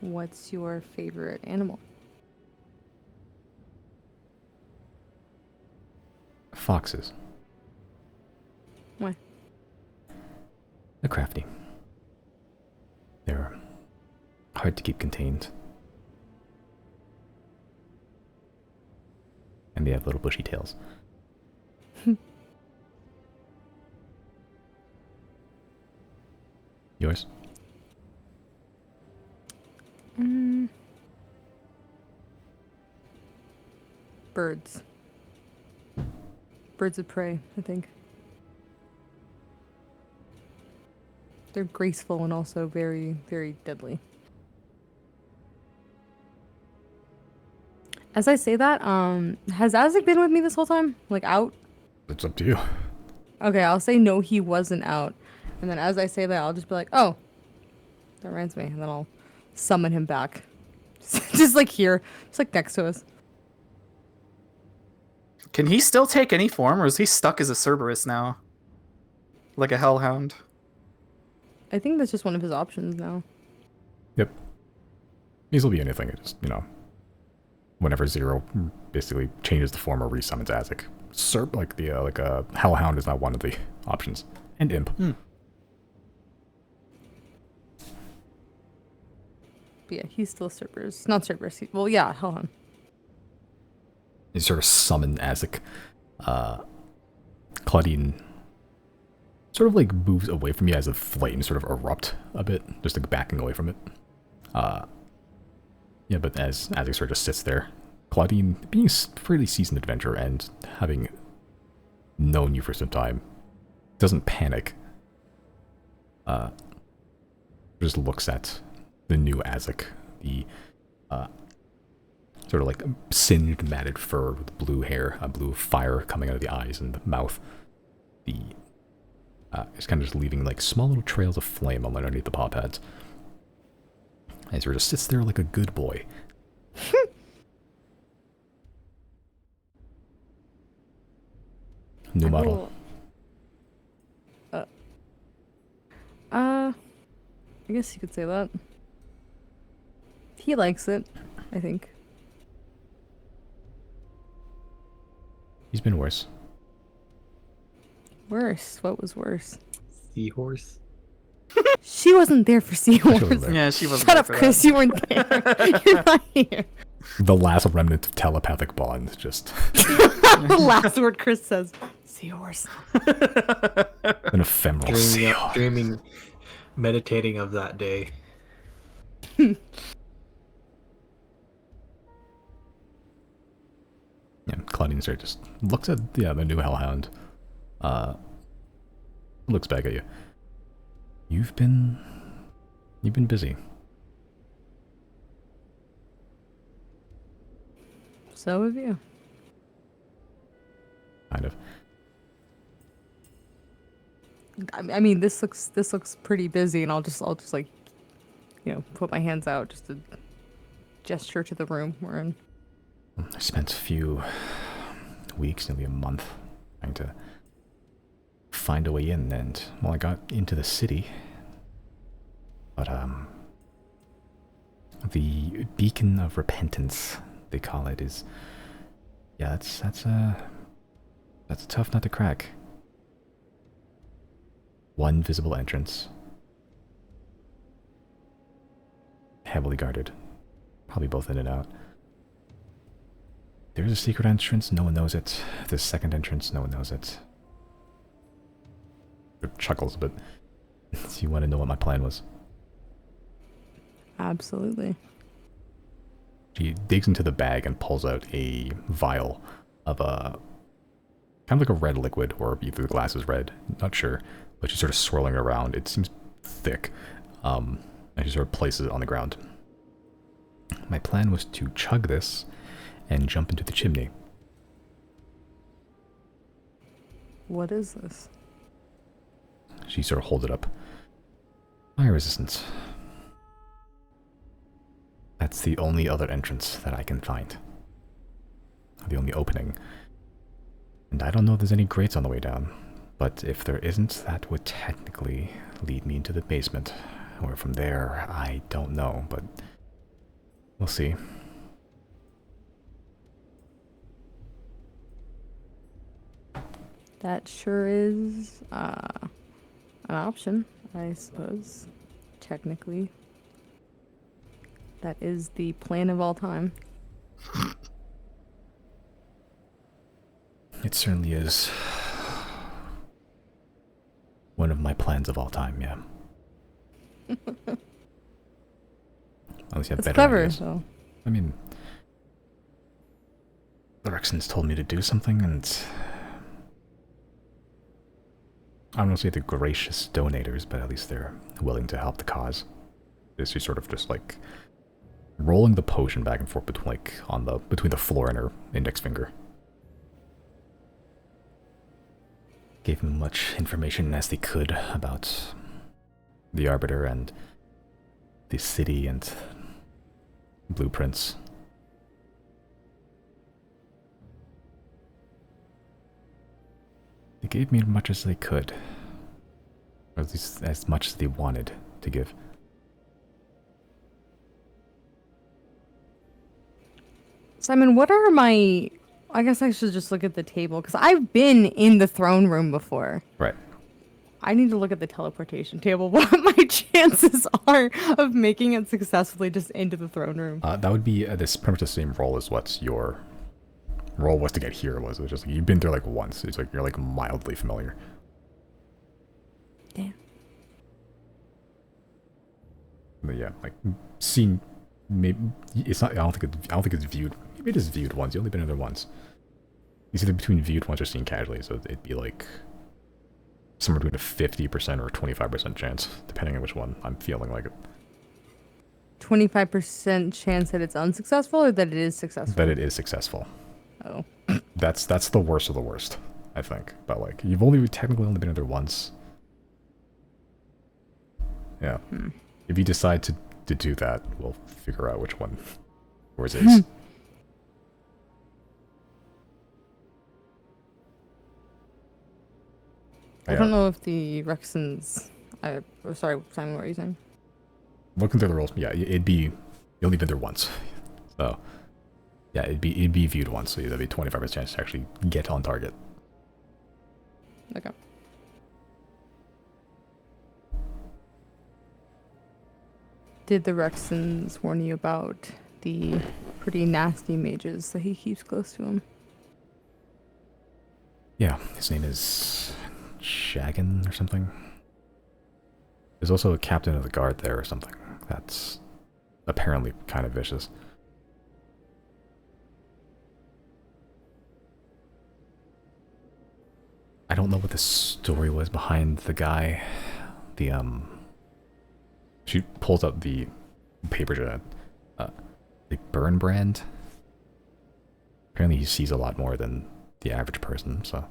What's your favorite animal? Foxes. Why? They're crafty. They're hard to keep contained. And they have little bushy tails. Yours? Birds. Birds of prey, I think. They're graceful and also very, very deadly. As I say that, has Azek been with me this whole time? Like out? It's up to you. Okay, I'll say no, he wasn't out. And then as I say that, I'll just be like, oh, that reminds me. And then I'll summon him back. Just like here, just like next to us. Can he still take any form, or is he stuck as a Cerberus now? Like a Hellhound? I think that's just one of his options now. Yep. These will be anything. It's, whenever Zero basically changes the form or resummons Azek. Like a Hellhound is not one of the options. And Imp. But yeah, he's still Cerberus. Not Cerberus. Well, yeah, Hellhound. You sort of summon Azek. Claudine sort of like moves away from you as the flames sort of erupt a bit, just like backing away from it. Yeah, but as Azek sort of just sits there, Claudine, being a pretty seasoned adventurer and having known you for some time, doesn't panic. Just looks at the new Azek, the sort of like singed, matted fur with blue hair, blue fire coming out of the eyes and the mouth. It's kind of just leaving like small little trails of flame on underneath the paw pads. And he sort of sits there like a good boy. New model. I guess you could say that. He likes it, I think. He's been worse. Worse? What was worse? Seahorse. She wasn't there for Seahorse. there. Yeah, she wasn't. Shut there up, for Chris. that. You weren't there. You're not here. The last remnant of telepathic bond, just The last word Chris says, Seahorse. an ephemeral seal. Dreaming, meditating of that day. Yeah, Claudine sort of just looks at the new Hellhound. Looks back at you. You've been busy. So have you. Kind of. I mean, this looks pretty busy, and I'll just like, put my hands out just to gesture to the room we're in. I spent a few weeks, nearly a month, trying to find a way in, and I got into the city. But the beacon of repentance, they call it, is Yeah, that's a tough nut to crack. One visible entrance. Heavily guarded. Probably both in and out. There's a secret entrance, no one knows it. There's a second entrance, no one knows it. It chuckles a bit. So you want to know what my plan was? Absolutely. She digs into the bag and pulls out a vial of a kind of like a red liquid, or either the glass is red, not sure. But she's sort of swirling it around. It seems thick, and she sort of places it on the ground. My plan was to chug this and jump into the chimney. What is this? She sort of holds it up. Fire resistance. That's the only other entrance that I can find. The only opening. And I don't know if there's any grates on the way down. But if there isn't, that would technically lead me into the basement. Or from there, I don't know, but we'll see. That sure is an option, I suppose. Technically. That is the plan of all time. It certainly is one of my plans of all time, yeah. Unless you have That's better clever, ideas. though. I mean, the Rexons told me to do something, and I don't want to say they're gracious donators, but at least they're willing to help the cause. Is she sort of just like rolling the potion back and forth between the floor and her index finger. Gave him much information as they could about the Arbiter and the city and blueprints. They gave me as much as they could. Or at least as much as they wanted to give. Simon, what are my... I guess I should just look at the table, because I've been in the throne room before. Right. I need to look at the teleportation table, what my chances are of making it successfully just into the throne room. That would be this pretty much the same roll as what your roll was to get here was. It was just like, you've been there like once. It's like you're like mildly familiar. Damn. But yeah, like seen. Maybe it's not. I don't think it's viewed. Maybe it is viewed once. You've only been in there once. It's either between viewed once or seen casually. So it'd be like somewhere between a 50% or a 25% chance, depending on which one I'm feeling like it. 25% chance that it's unsuccessful or that it is successful? That it is successful. Oh. That's the worst of the worst, I think. But like, you've technically only been in there once. Yeah. If you decide to do that, we'll figure out which one yours is. I don't know if the Rexons... sorry, Simon, what were you saying? Looking through the rules, yeah, you've only been there once. So, yeah, it'd be viewed once, so there'd be 25% chance to actually get on target. Okay. Did the Rexons warn you about the pretty nasty mages that he keeps close to him? Yeah, his name is Shagan or something. There's also a captain of the guard there or something. That's apparently kind of vicious. I don't know what the story was behind the guy. She pulls up the paper to the burn brand. Apparently he sees a lot more than the average person, so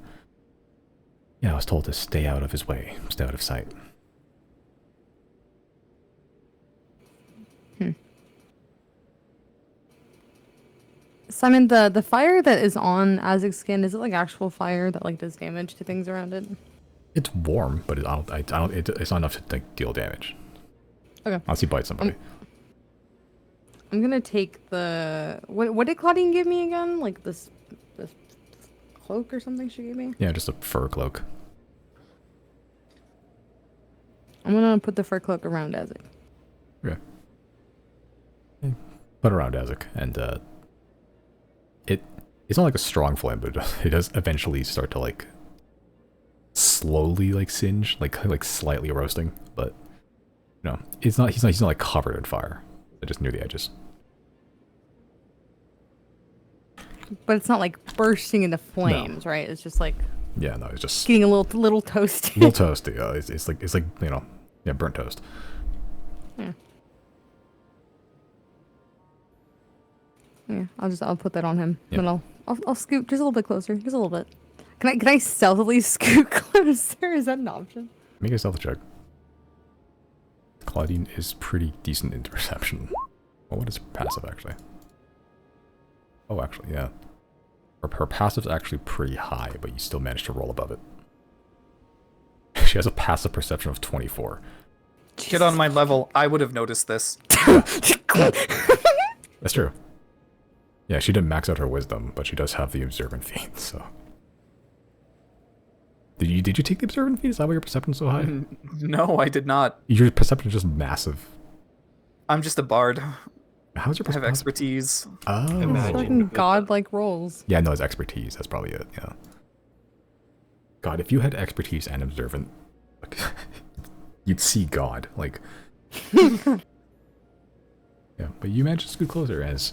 yeah, I was told to stay out of his way, stay out of sight. Simon, the fire that is on Azek's skin, is it like actual fire that like does damage to things around it? It's warm, but it's not enough to like, deal damage. Okay. Unless you bite somebody. I'm gonna take the... What did Claudine give me again? Like this cloak or something she gave me? Yeah, just a fur cloak. I'm gonna put the fur cloak around Ezek. Okay. Put around Ezek, and it's not like a strong flame, but it does eventually start to like slowly like singe, like slightly roasting, but you know, he's not like covered in fire. Just near the edges. But it's not like bursting into flames, right? It's just like yeah, no, it's just getting a little toasty. A little toasty. It's like you know, yeah, burnt toast. Yeah. Yeah, I'll put that on him. Yeah. Then I'll scoot just a little bit closer, just a little bit. Can I stealthily scoot closer? Is that an option? Make a stealth check. Claudine is pretty decent in perception. Well, what is her passive actually? Oh, actually, yeah. Her passive's actually pretty high, but you still managed to roll above it. She has a passive perception of 24. Get on my level. I would have noticed this. That's true. Yeah, she didn't max out her wisdom, but she does have the observant feat, so. Did you take the observant feat? Is that why your perception's so high? No, I did not. Your perception is just massive. I'm just a bard. How's your I have perception? expertise. Oh. Imagine. Fucking godlike rolls. Yeah, no, it's expertise. That's probably it, yeah. God, if you had expertise and observant, like, you'd see God, like. Yeah, but you managed to scoot closer as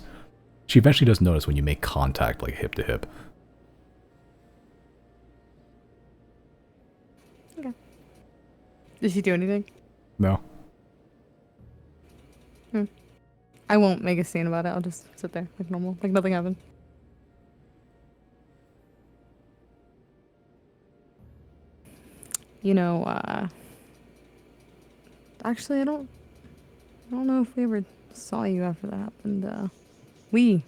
she eventually does notice when you make contact, like hip to hip. Okay. Did she do anything? No. I won't make a scene about it. I'll just sit there like normal, like nothing happened. You know, actually, I don't know if we ever saw you after that happened. We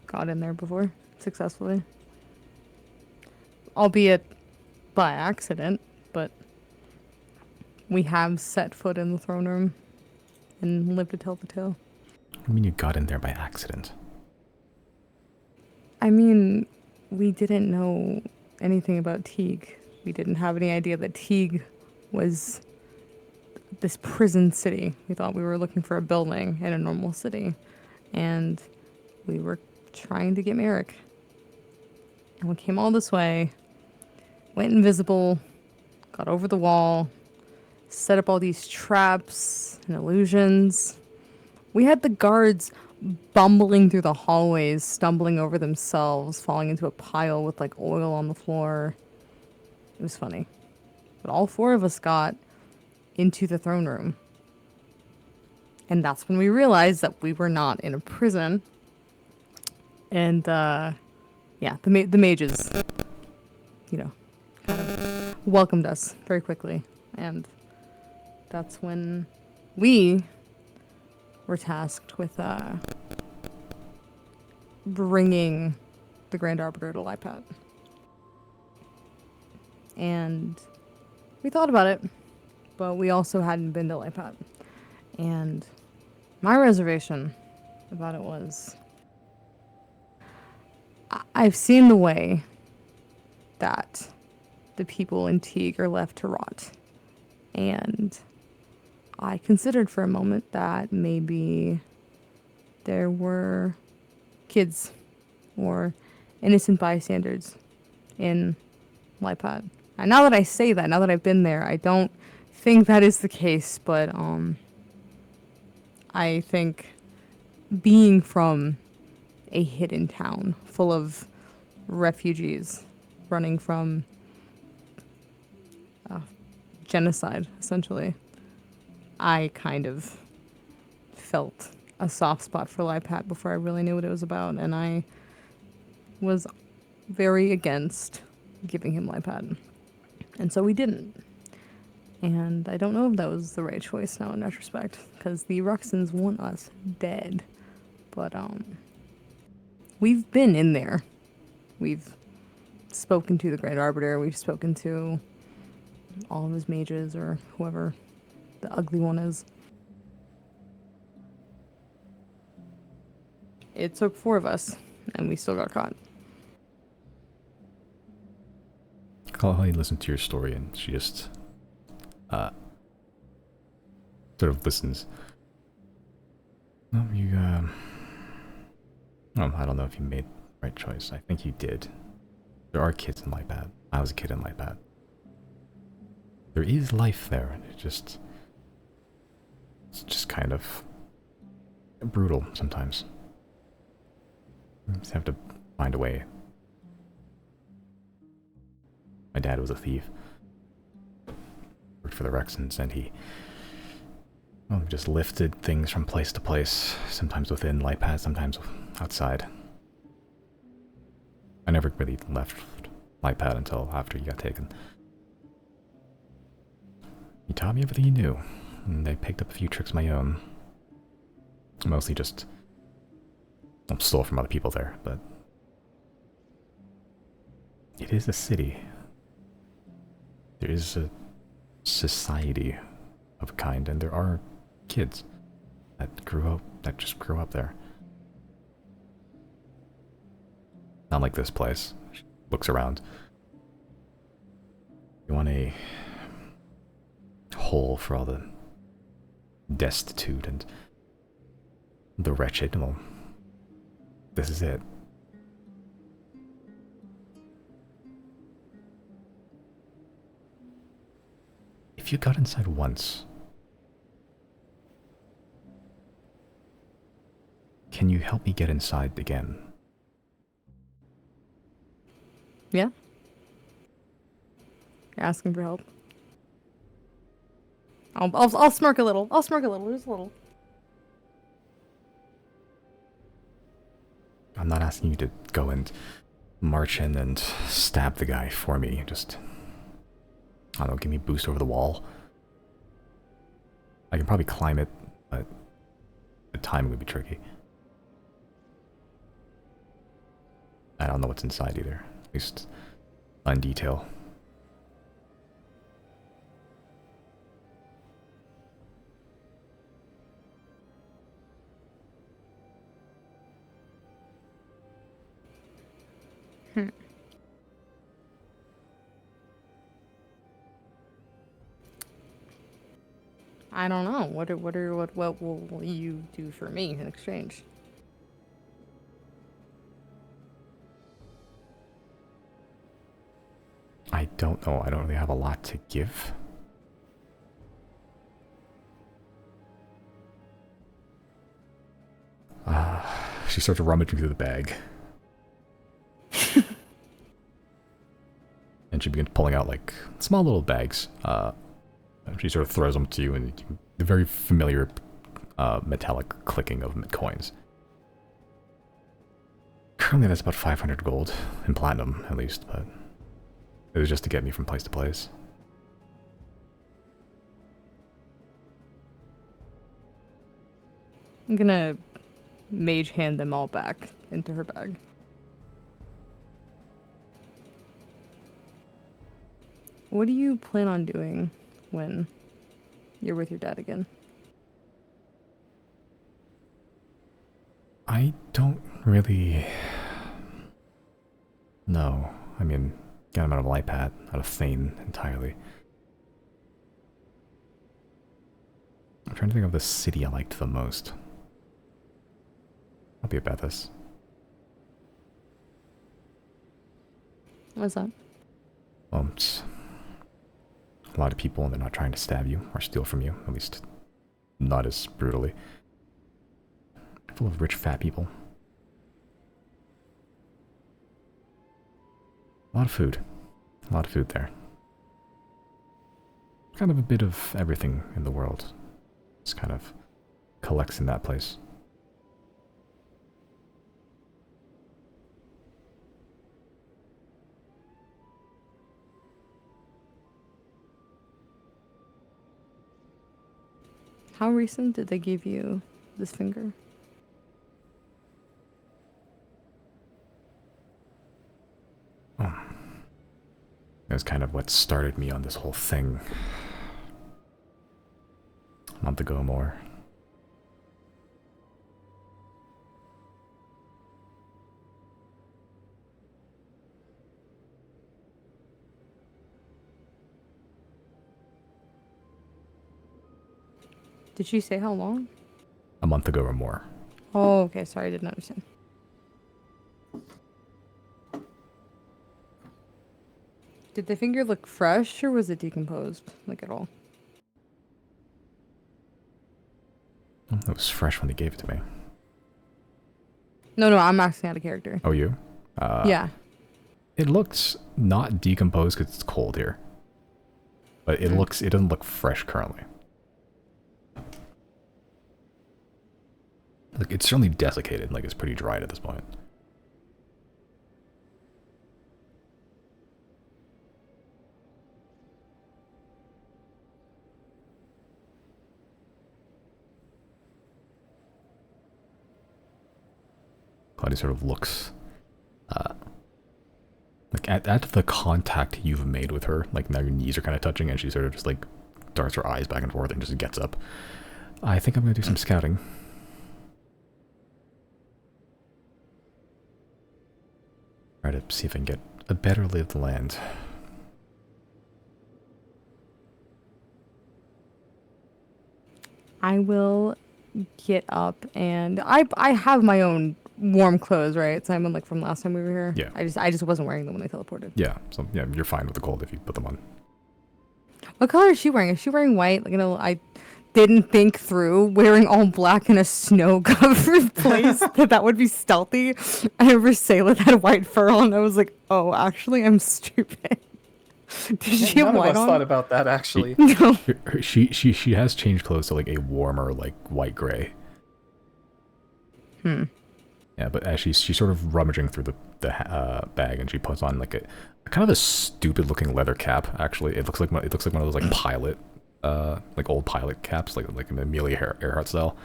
got in there before successfully, albeit by accident, but we have set foot in the throne room and lived to tell the tale. I mean, you got in there by accident. I mean, we didn't know anything about Teague. We didn't have any idea that Teague was this prison city. We thought we were looking for a building in a normal city. And we were trying to get Merrick. And we came all this way, went invisible, got over the wall, set up all these traps and illusions. We had the guards bumbling through the hallways, stumbling over themselves, falling into a pile with like oil on the floor. It was funny. But all four of us got into the throne room. And that's when we realized that we were not in a prison. And, yeah, the mages, you know, kind of welcomed us very quickly. And that's when we were tasked with bringing the Grand Arbiter to Lipat. And we thought about it, but we also hadn't been to Lipat. And my reservation about it was, I've seen the way that the people in Teague are left to rot. And I considered for a moment that maybe there were kids or innocent bystanders in Lipat. And now that I say that, now that I've been there, I don't think that is the case, but I think being from a hidden town full of refugees running from genocide, essentially, I kind of felt a soft spot for Lipat before I really knew what it was about, and I was very against giving him Lipat. And so we didn't. And I don't know if that was the right choice now in retrospect, because the Ruxins want us dead. But we've been in there. We've spoken to the Great Arbiter, we've spoken to all of his mages, or whoever the ugly one is. It took 4 of us, and we still got caught. I'll listen to your story, and she just sort of listens. Well, I don't know if you made the right choice. I think you did. There are kids in Lightpad. I was a kid in Lightpad. There is life there, and it's just kind of brutal sometimes. You just have to find a way. My dad was a thief. Worked for the Rexons, and he just lifted things from place to place, sometimes within Lightpad, sometimes outside. I never really left Lightpad until after he got taken. He taught me everything he knew, and I picked up a few tricks of my own. Mostly just stole from other people there, but it is a city. There is a society of a kind, and there are kids that just grew up there. Not like this place. Looks around. You want a hole for all the destitute and the wretched? Well, this is it. If you got inside once, can you help me get inside again? Yeah. You're asking for help. I'll smirk a little. I'll smirk a little, just a little. I'm not asking you to go and march in and stab the guy for me. Just, I don't know, give me a boost over the wall. I can probably climb it, but the timing would be tricky. I don't know what's inside either. At least on detail. I don't know. What will you do for me in exchange? I don't know. I don't really have a lot to give. She starts rummaging through the bag. And she begins pulling out like small little bags. She sort of throws them to you, and the very familiar metallic clicking of coins. Currently that's about 500 gold, in platinum at least, but it was just to get me from place to place. I'm gonna mage hand them all back into her bag. What do you plan on doing when you're with your dad again? I don't really know. I mean, got him out of Lightpad, out of Thane entirely. I'm trying to think of the city I liked the most. I'll be about this. What's that? It's a lot of people, and they're not trying to stab you or steal from you, at least not as brutally. Full of rich, fat people. A lot of food. A lot of food there. Kind of a bit of everything in the world. Just kind of collects in that place. How recent did they give you this finger? Oh. It was kind of what started me on this whole thing. A month ago or more. Did she say how long? A month ago or more. Oh, okay. Sorry, I didn't understand. Did the finger look fresh or was it decomposed? Like at all? It was fresh when they gave it to me. No, I'm asking out of character. Oh, you? Yeah. It looks not decomposed because it's cold here. But it doesn't look fresh currently. Like, it's certainly desiccated, like it's pretty dried at this point. Claudia sort of looks like at the contact you've made with her, like now your knees are kind of touching, and she sort of just like darts her eyes back and forth and just gets up. I think I'm gonna do some scouting. Try to see if I can get a better lay of the land. I will get up and I have my own warm clothes, right? Simon, like from last time we were here. Yeah. I just wasn't wearing them when I teleported. Yeah, so yeah, you're fine with the cold if you put them on. What color is she wearing? Is she wearing white? Like, I didn't think through wearing all black in a snow-covered place that would be stealthy. I remember Sayla had white fur on. I was like, oh, actually, I'm stupid. Did she have None of white us on? thought about that actually. No. She has changed clothes to like a warmer like white gray. Yeah, but as she's sort of rummaging through the bag, and she puts on like a kind of a stupid looking leather cap. Actually, it looks like one of those like pilot, like old pilot caps, like an Amelia Earhart style,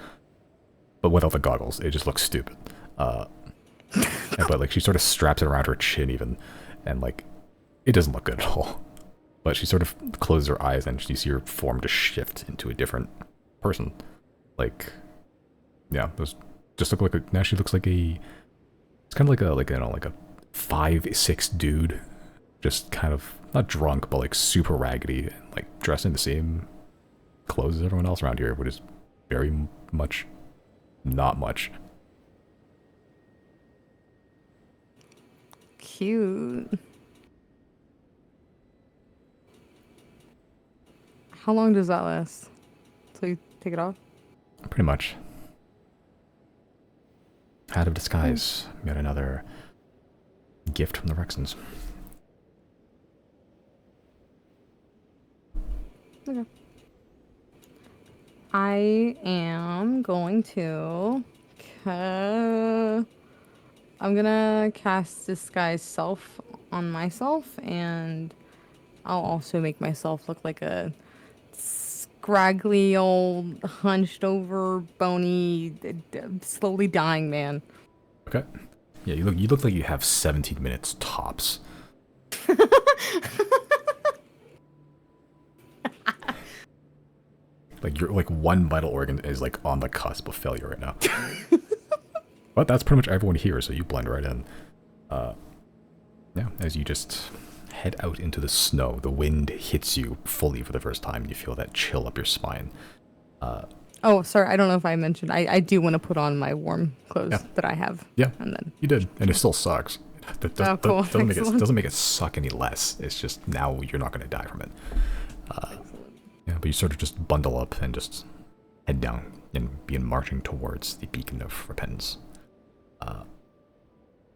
but without the goggles. It just looks stupid. Yeah, but like she sort of straps it around her chin even, and like it doesn't look good at all. But she sort of closes her eyes, and you see her form to shift into a different person. Like, yeah, those just look like a. Now she looks like a. It's kind of like a 5'6" dude, just kind of not drunk, but like super raggedy, and like dressed in the same clothes as everyone else around here, which is very much not much. Cute. How long does that last? Till you take it off? Pretty much. Out of disguise. Got another gift from the Rexons. Okay. I am going to. I'm gonna cast Disguise Self on myself, and I'll also make myself look like a scraggly old, hunched over, bony, slowly dying man. Okay. Yeah, you look like you have 17 minutes tops. Like you're like one vital organ is like on the cusp of failure right now. But that's pretty much everyone here, so you blend right in. Yeah, as you just head out into the snow, the wind hits you fully for the first time. You feel that chill up your spine. Oh, sorry, I don't know if I mentioned. I do want to put on my warm clothes that I have. Yeah, and then you did, and it still sucks. Oh, cool. Doesn't make it suck any less. It's just now you're not going to die from it. Yeah, but you sort of just bundle up and just head down and begin marching towards the beacon of repentance. But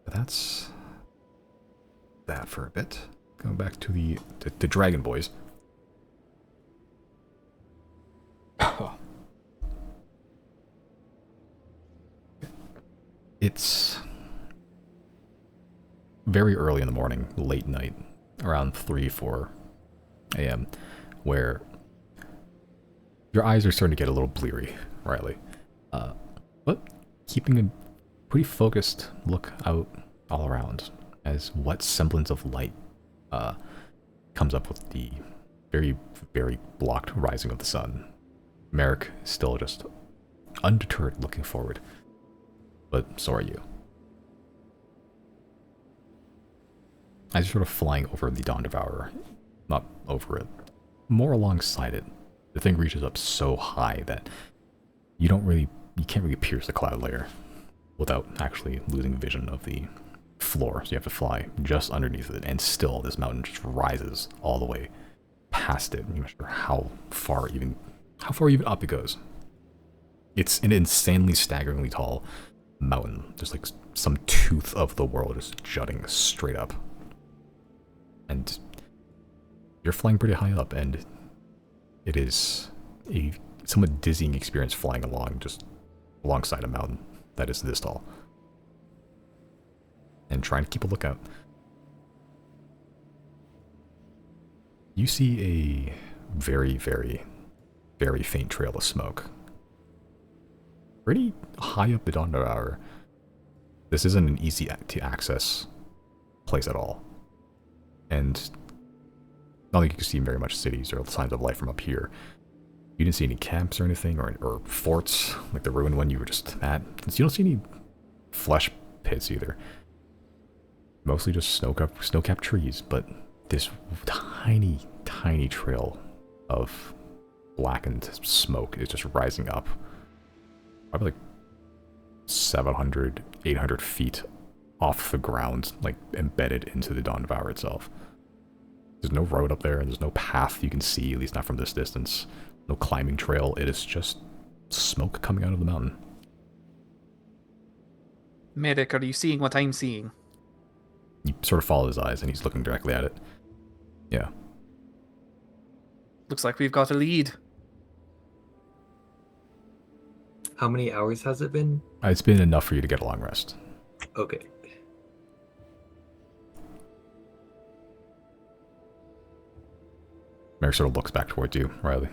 that's that for a bit. Going back to the Dragon Boys. It's very early in the morning, late night, around 3-4 a.m., where your eyes are starting to get a little bleary, Riley. But keeping a pretty focused look out all around as what semblance of light comes up with the very, very blocked rising of the sun. Merrick is still just undeterred looking forward. But so are you. As you're sort of flying over the Dawn Devourer, not over it, more alongside it, The thing reaches up so high that you can't really pierce the cloud layer without actually losing vision of the floor. So you have to fly just underneath it, and still this mountain just rises all the way past it. I'm not sure how far even up it goes. It's an insanely, staggeringly tall mountain, just like some tooth of the world just jutting straight up. And you're flying pretty high up, and it is a somewhat dizzying experience flying alongside a mountain that is this tall. And trying to keep a lookout. You see a very, very, very faint trail of smoke. Pretty high up the Donderauer. This isn't an easy to access place at all. And not like you can see very much cities or signs of life from up here. You didn't see any camps or anything, or forts, like the ruined one you were just at. You don't see any flesh pits either. Mostly just snow-capped trees, but this tiny, tiny trail of blackened smoke is just rising up. Probably like 700, 800 feet off the ground, like embedded into the Donderauer itself. There's no road up there, and there's no path you can see, at least not from this distance. No climbing trail. It is just smoke coming out of the mountain. Medic, are you seeing what I'm seeing? You sort of follow his eyes, and he's looking directly at it. Yeah. Looks like we've got a lead. How many hours has it been? It's been enough for you to get a long rest. Okay. Merrick sort of looks back towards you, Riley.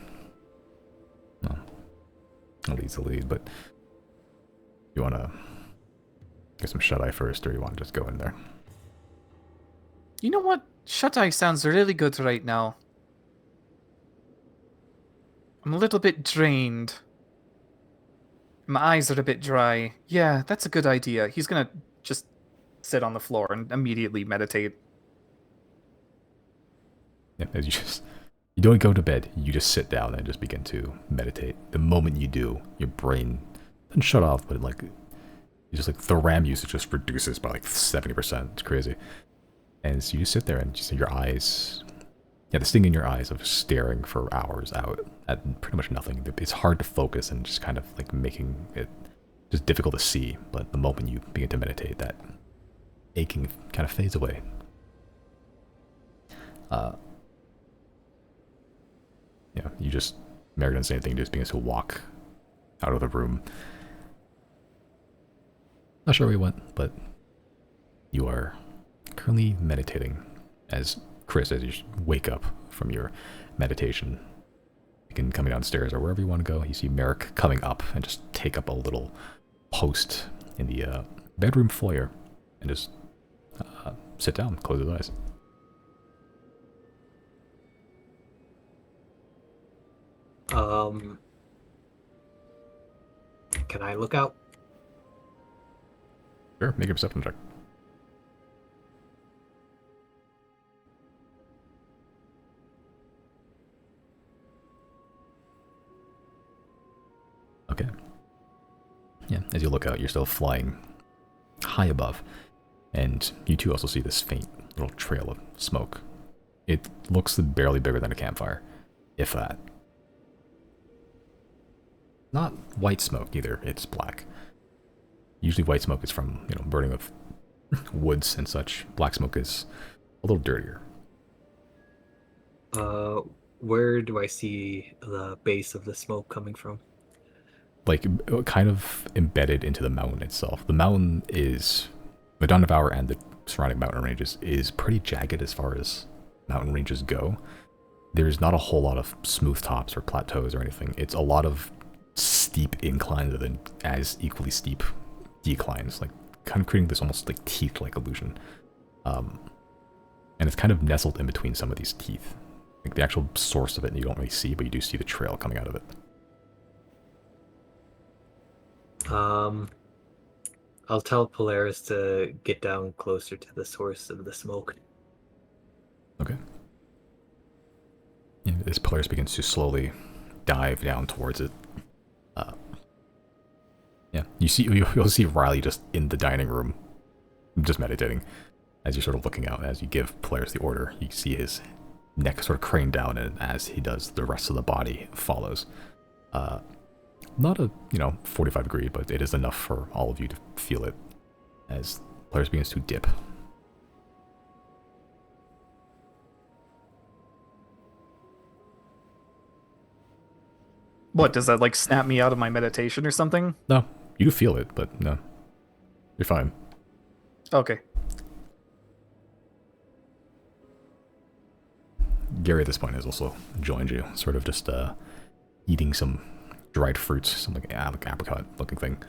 No. I'll lead the lead, but you want to get some shut-eye first, or you want to just go in there? You know what? Shut-eye sounds really good right now. I'm a little bit drained. My eyes are a bit dry. Yeah, that's a good idea. He's gonna just sit on the floor and immediately meditate. Yeah, as you don't go to bed, you just sit down and just begin to meditate. The moment you do, your brain doesn't shut off, but the RAM usage just reduces by like 70%. It's crazy. And so you just sit there and just your eyes, the sting in your eyes of staring for hours out at pretty much nothing. It's hard to focus and just kind of like making it just difficult to see. But the moment you begin to meditate, that aching kind of fades away. Mary doesn't say anything, you just begins to walk out of the room. Not sure where you went, but you are currently meditating as Chris, as you wake up from your meditation, begin coming downstairs or wherever you want to go. You see Merrick coming up and just take up a little post in the bedroom foyer and just sit down, close his eyes. Can I look out? Sure, make a perception check. Okay. Yeah, as you look out, you're still flying high above, and you too also see this faint little trail of smoke. It looks barely bigger than a campfire, if that. Not white smoke either, it's black. Usually white smoke is from, burning of woods and such. Black smoke is a little dirtier. Where do I see the base of the smoke coming from? Like, kind of embedded into the mountain itself. The mountain is, the Donderauer and the surrounding mountain ranges is pretty jagged as far as mountain ranges go. There's not a whole lot of smooth tops or plateaus or anything. It's a lot of steep inclines and as equally steep declines, like kind of creating this almost like teeth-like illusion. And it's kind of nestled in between some of these teeth. Like the actual source of it you don't really see, but you do see the trail coming out of it. I'll tell Polaris to get down closer to the source of the smoke. Okay. Yeah, as Polaris begins to slowly dive down towards it. Yeah, you'll see Riley just in the dining room, just meditating. As you're sort of looking out, as you give players the order, you see his neck sort of crane down, and as he does, the rest of the body follows. Not a 45 degree, but it is enough for all of you to feel it as players begins to dip. What, does that like snap me out of my meditation or something? No, you do feel it, but no, you're fine. Okay. Gary at this point has also joined you, sort of just eating some dried fruits, some like apricot looking thing.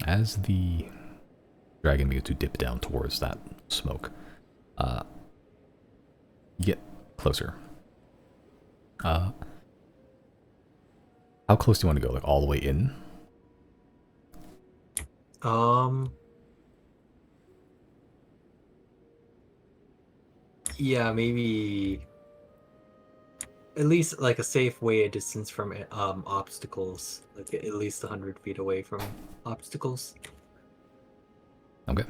As the dragon begins to dip down towards that smoke, you get closer. How close do you want to go? Like all the way in? Yeah, maybe at least like a safe way a distance from obstacles, like at least 100 feet away from obstacles. Okay.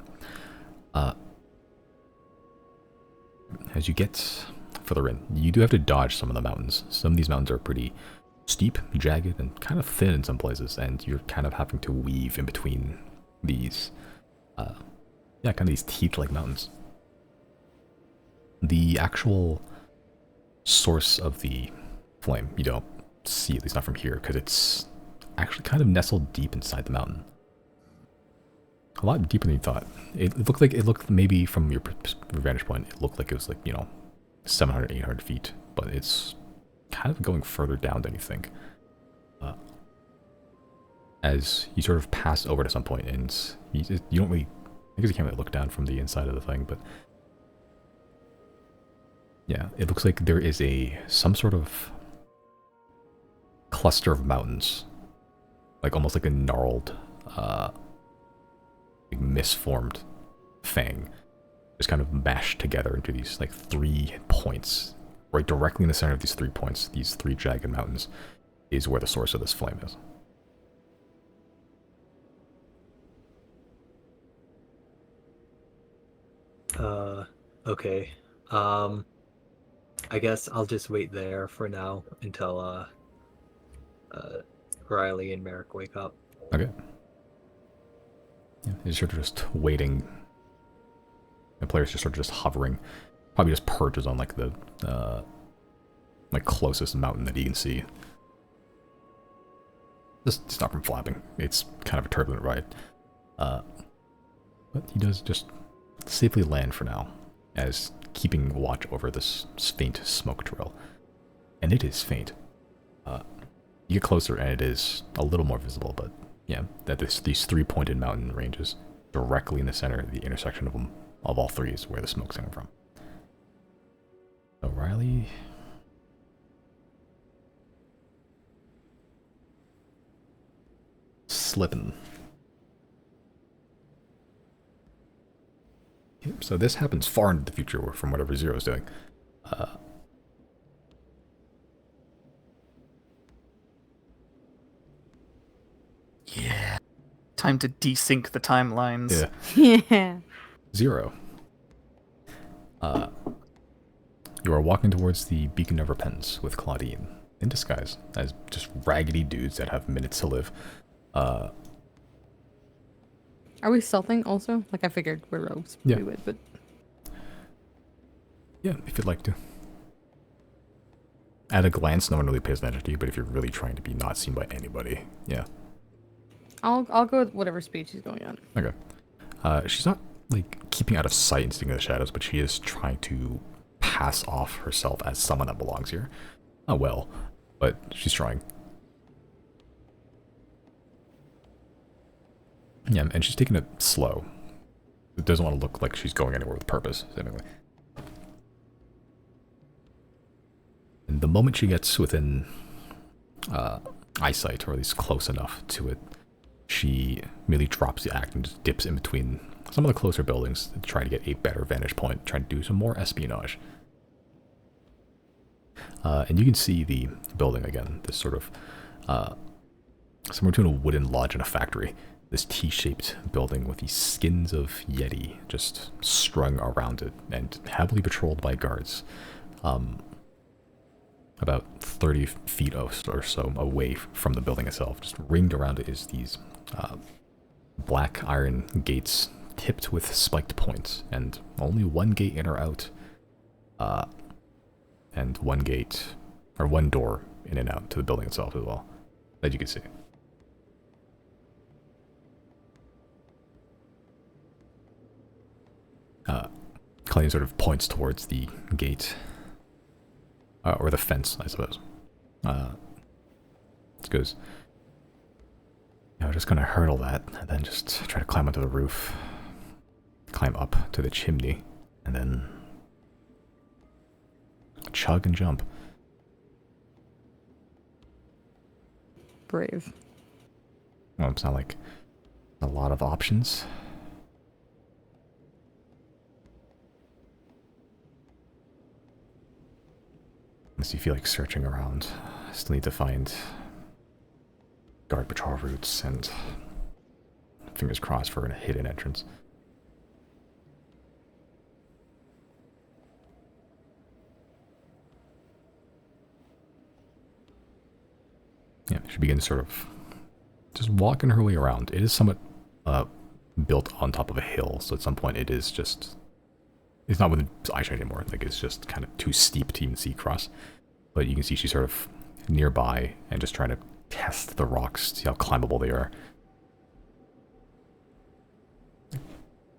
As you get further in, you do have to dodge some of the mountains. Some of these mountains are pretty steep, jagged, and kind of thin in some places, and you're kind of having to weave in between these, kind of these teeth-like mountains. The actual source of the flame, you don't see, at least not from here, because it's actually kind of nestled deep inside the mountain. A lot deeper than you thought. It looked maybe from your vantage point, it looked like it was like, 700, 800 feet, but it's kind of going further down than you think. As you sort of pass over to some point, and you don't really, I guess you can't really look down from the inside of the thing, but yeah, it looks like there is some sort of cluster of mountains, like almost like a gnarled, misformed fang, just kind of mashed together into these like 3 points. Right directly in the center of these 3 points, these 3 jagged mountains, is where the source of this flame is. Okay. I guess I'll just wait there for now until Riley and Merrick wake up. Okay. Yeah, you're sort of just waiting. The player's just sort of just hovering. Probably just perches on like the closest mountain that he can see. Just stop from flapping. It's kind of a turbulent ride. But he does just safely land for now, as keeping watch over this faint smoke trail. And it is faint. You get closer and it is a little more visible, but yeah, that these 3 pointed mountain ranges directly in the center, the intersection of them, of all 3 is where the smoke's coming from. So Riley, slipping. Yep, so this happens far into the future from whatever Zero's doing. Yeah. Time to desync the timelines. Yeah. Yeah. Zero. You are walking towards the Beacon of Repentance with Claudine, in disguise, as just raggedy dudes that have minutes to live. Are we stealthing also? Like I figured we're rogues. Yeah. We would, but Yeah, if you'd like to. At a glance, no one really pays attention to you, but if you're really trying to be not seen by anybody, yeah. I'll go with whatever speed she's going on. Okay. She's not like keeping out of sight and sticking in the shadows, but she is trying to pass off herself as someone that belongs here. Not well, but she's trying. Yeah, and she's taking it slow. It doesn't want to look like she's going anywhere with purpose, seemingly. And the moment she gets within eyesight, or at least close enough to it, she merely drops the act and just dips in between some of the closer buildings to try to get a better vantage point, trying to do some more espionage. And you can see the building again, this sort of, somewhere between a wooden lodge and a factory. This T-shaped building with the skins of Yeti just strung around it and heavily patrolled by guards. About 30 feet or so away from the building itself, just ringed around it is these black iron gates tipped with spiked points, and only one gate in or out, and one door in and out to the building itself as well, that you can see. Colleen sort of points towards the gate, or the fence, I suppose. It goes, yeah, we're just gonna hurdle that, and then just try to climb onto the roof, climb up to the chimney, and then chug and jump. Brave. Well, it's not like a lot of options. Unless you feel like searching around. I still need to find guard patrol routes and fingers crossed for a hidden entrance. Yeah, she begins sort of just walking her way around. It is somewhat built on top of a hill, so at some point it is just... It's not within eyesight anymore. Like, it's just kind of too steep to even see across. But you can see she's sort of nearby and just trying to test the rocks, see how climbable they are.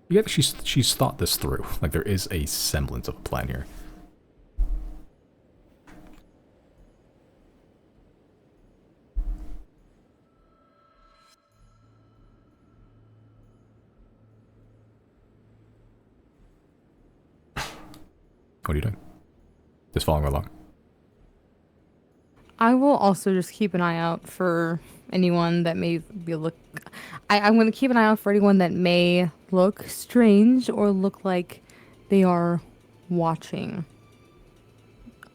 Yeah, she's thought this through. Like, there is a semblance of a plan here. What are you doing? Just following along? I will also just keep an eye out for anyone that may be I'm going to keep an eye out for anyone that may look strange or look like they are watching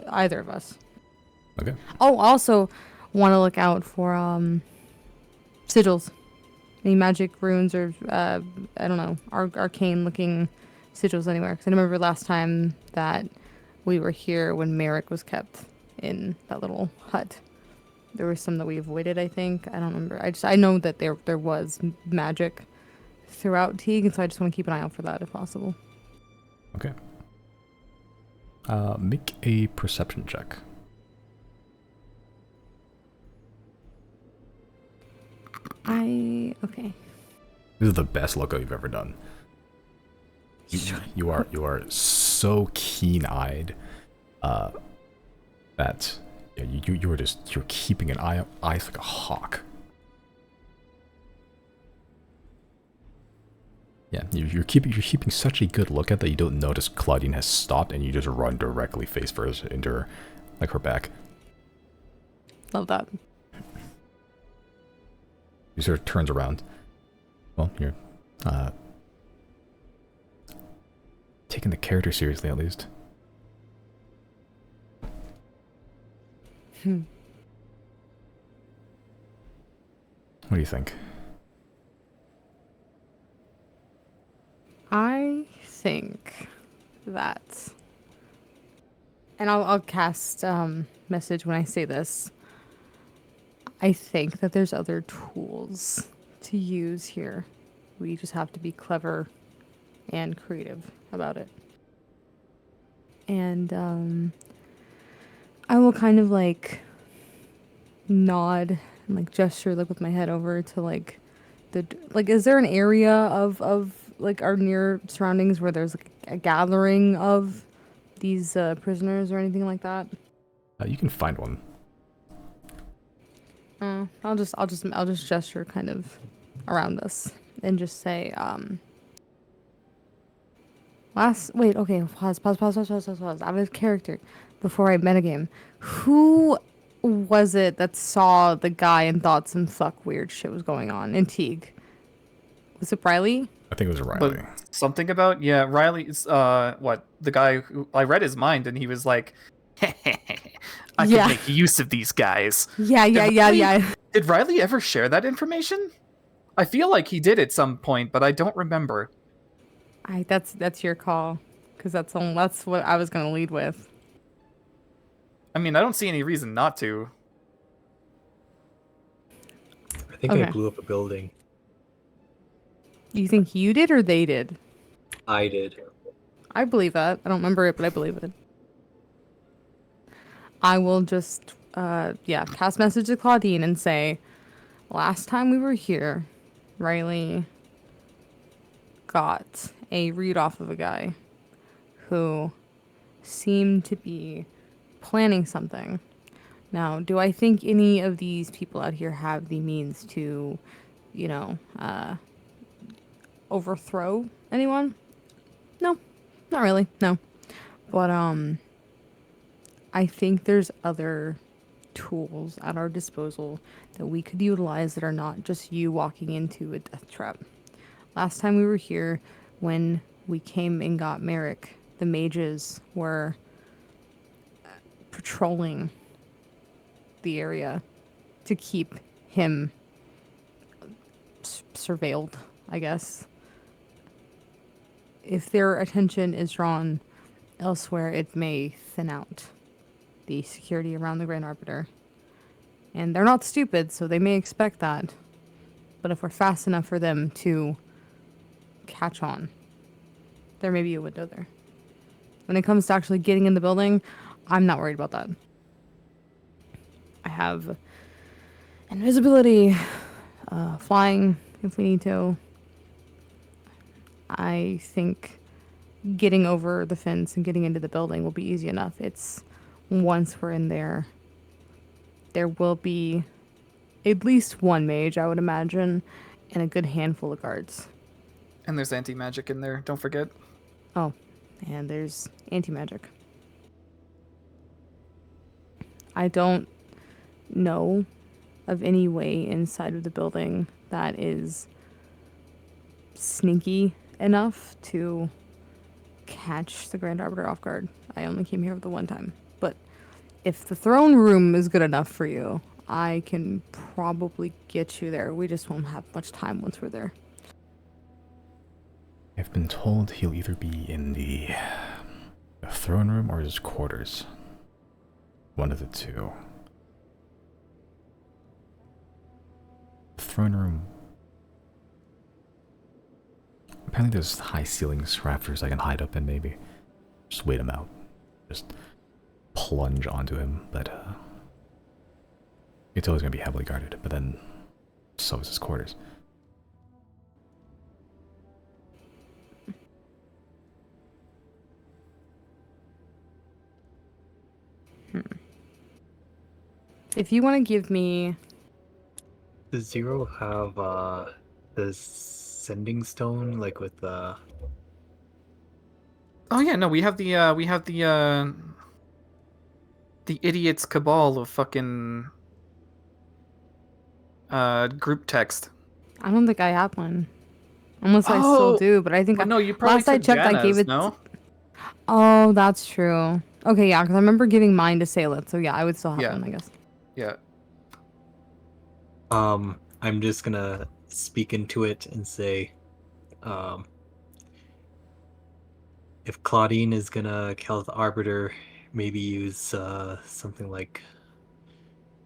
either of us. Okay. Oh, also want to look out for sigils. Any magic runes or, I don't know, arcane looking sigils anywhere. Because I remember last time that we were here when Merrick was kept in that little hut. There were some that we avoided, I think. I don't remember. I know that there was magic throughout Teague, and so I just want to keep an eye out for that if possible. Okay. Make a perception check. Okay. This is the best logo you've ever done. You are so keen-eyed that you're keeping an eye like a hawk. Yeah, you're keeping such a good look at that you don't notice Claudine has stopped and you just run directly face first into her, like her back. Love that. He sort of turns around. Well, you're taking the character seriously, at least. What do you think? I think that, and I'll cast message when I say this. I think that there's other tools to use here. We just have to be clever and creative about it. And I will kind of like nod and like gesture like with my head over to like is there an area of like our near surroundings where there's like a gathering of these prisoners or anything like that? You can find one. I'll just gesture kind of around us and just say, okay, pause. I have a character before I metagame. Who was it that saw the guy and thought some weird shit was going on in Teague? Was it Riley? I think it was Riley. But something about, Riley's, the guy who, I read his mind and he was like, I Yeah. could make use of these guys. Yeah. Did Riley ever share that information? I feel like he did at some point, but I don't remember. That's your call, because that's what I was gonna lead with. I mean, I don't see any reason not to. I think I blew up a building. You think you did or they did? I did. I believe that. I don't remember it, but I believe it. I will just, pass message to Claudine and say, last time we were here, Riley got a read off of a guy who seemed to be planning something. Now, do I think any of these people out here have the means to, overthrow anyone? No, not really. No. But, I think there's other tools at our disposal that we could utilize that are not just you walking into a death trap. Last time we were here, when we came and got Merrick, the mages were patrolling the area to keep him surveilled, I guess. If their attention is drawn elsewhere, it may thin out the security around the Grand Arbiter. And they're not stupid, so they may expect that. But if we're fast enough for them to catch on, there may be a window there. When it comes to actually getting in the building, I'm not worried about that. I have invisibility, flying if we need to. I think getting over the fence and getting into the building will be easy enough. It's once we're in there, there will be at least one mage, I would imagine, and a good handful of guards. And there's anti-magic in there, don't forget. Oh, and there's anti-magic. I don't know of any way inside of the building that is sneaky enough to catch the Grand Arbiter off guard. I only came here the one time. But if the throne room is good enough for you, I can probably get you there. We just won't have much time once we're there. I've been told he'll either be in the throne room or his quarters. One of the two. Throne room. Apparently there's high ceilings, rafters I can hide up in maybe. Just wait him out. Just plunge onto him, but it's always going to be heavily guarded, but then so is his quarters. If you want to give me... Does Zero have the sending stone, like with the... Oh yeah, no, we have the idiot's cabal of fucking group text. I don't think I have one. Unless I still do, but I think no, you probably last I checked, I gave it. No? Oh, that's true. Okay, yeah, because I remember giving mine to Salet, so yeah, I would still have one, I guess. Yeah. I'm just gonna speak into it and say, if Claudine is gonna kill the Arbiter, maybe use something like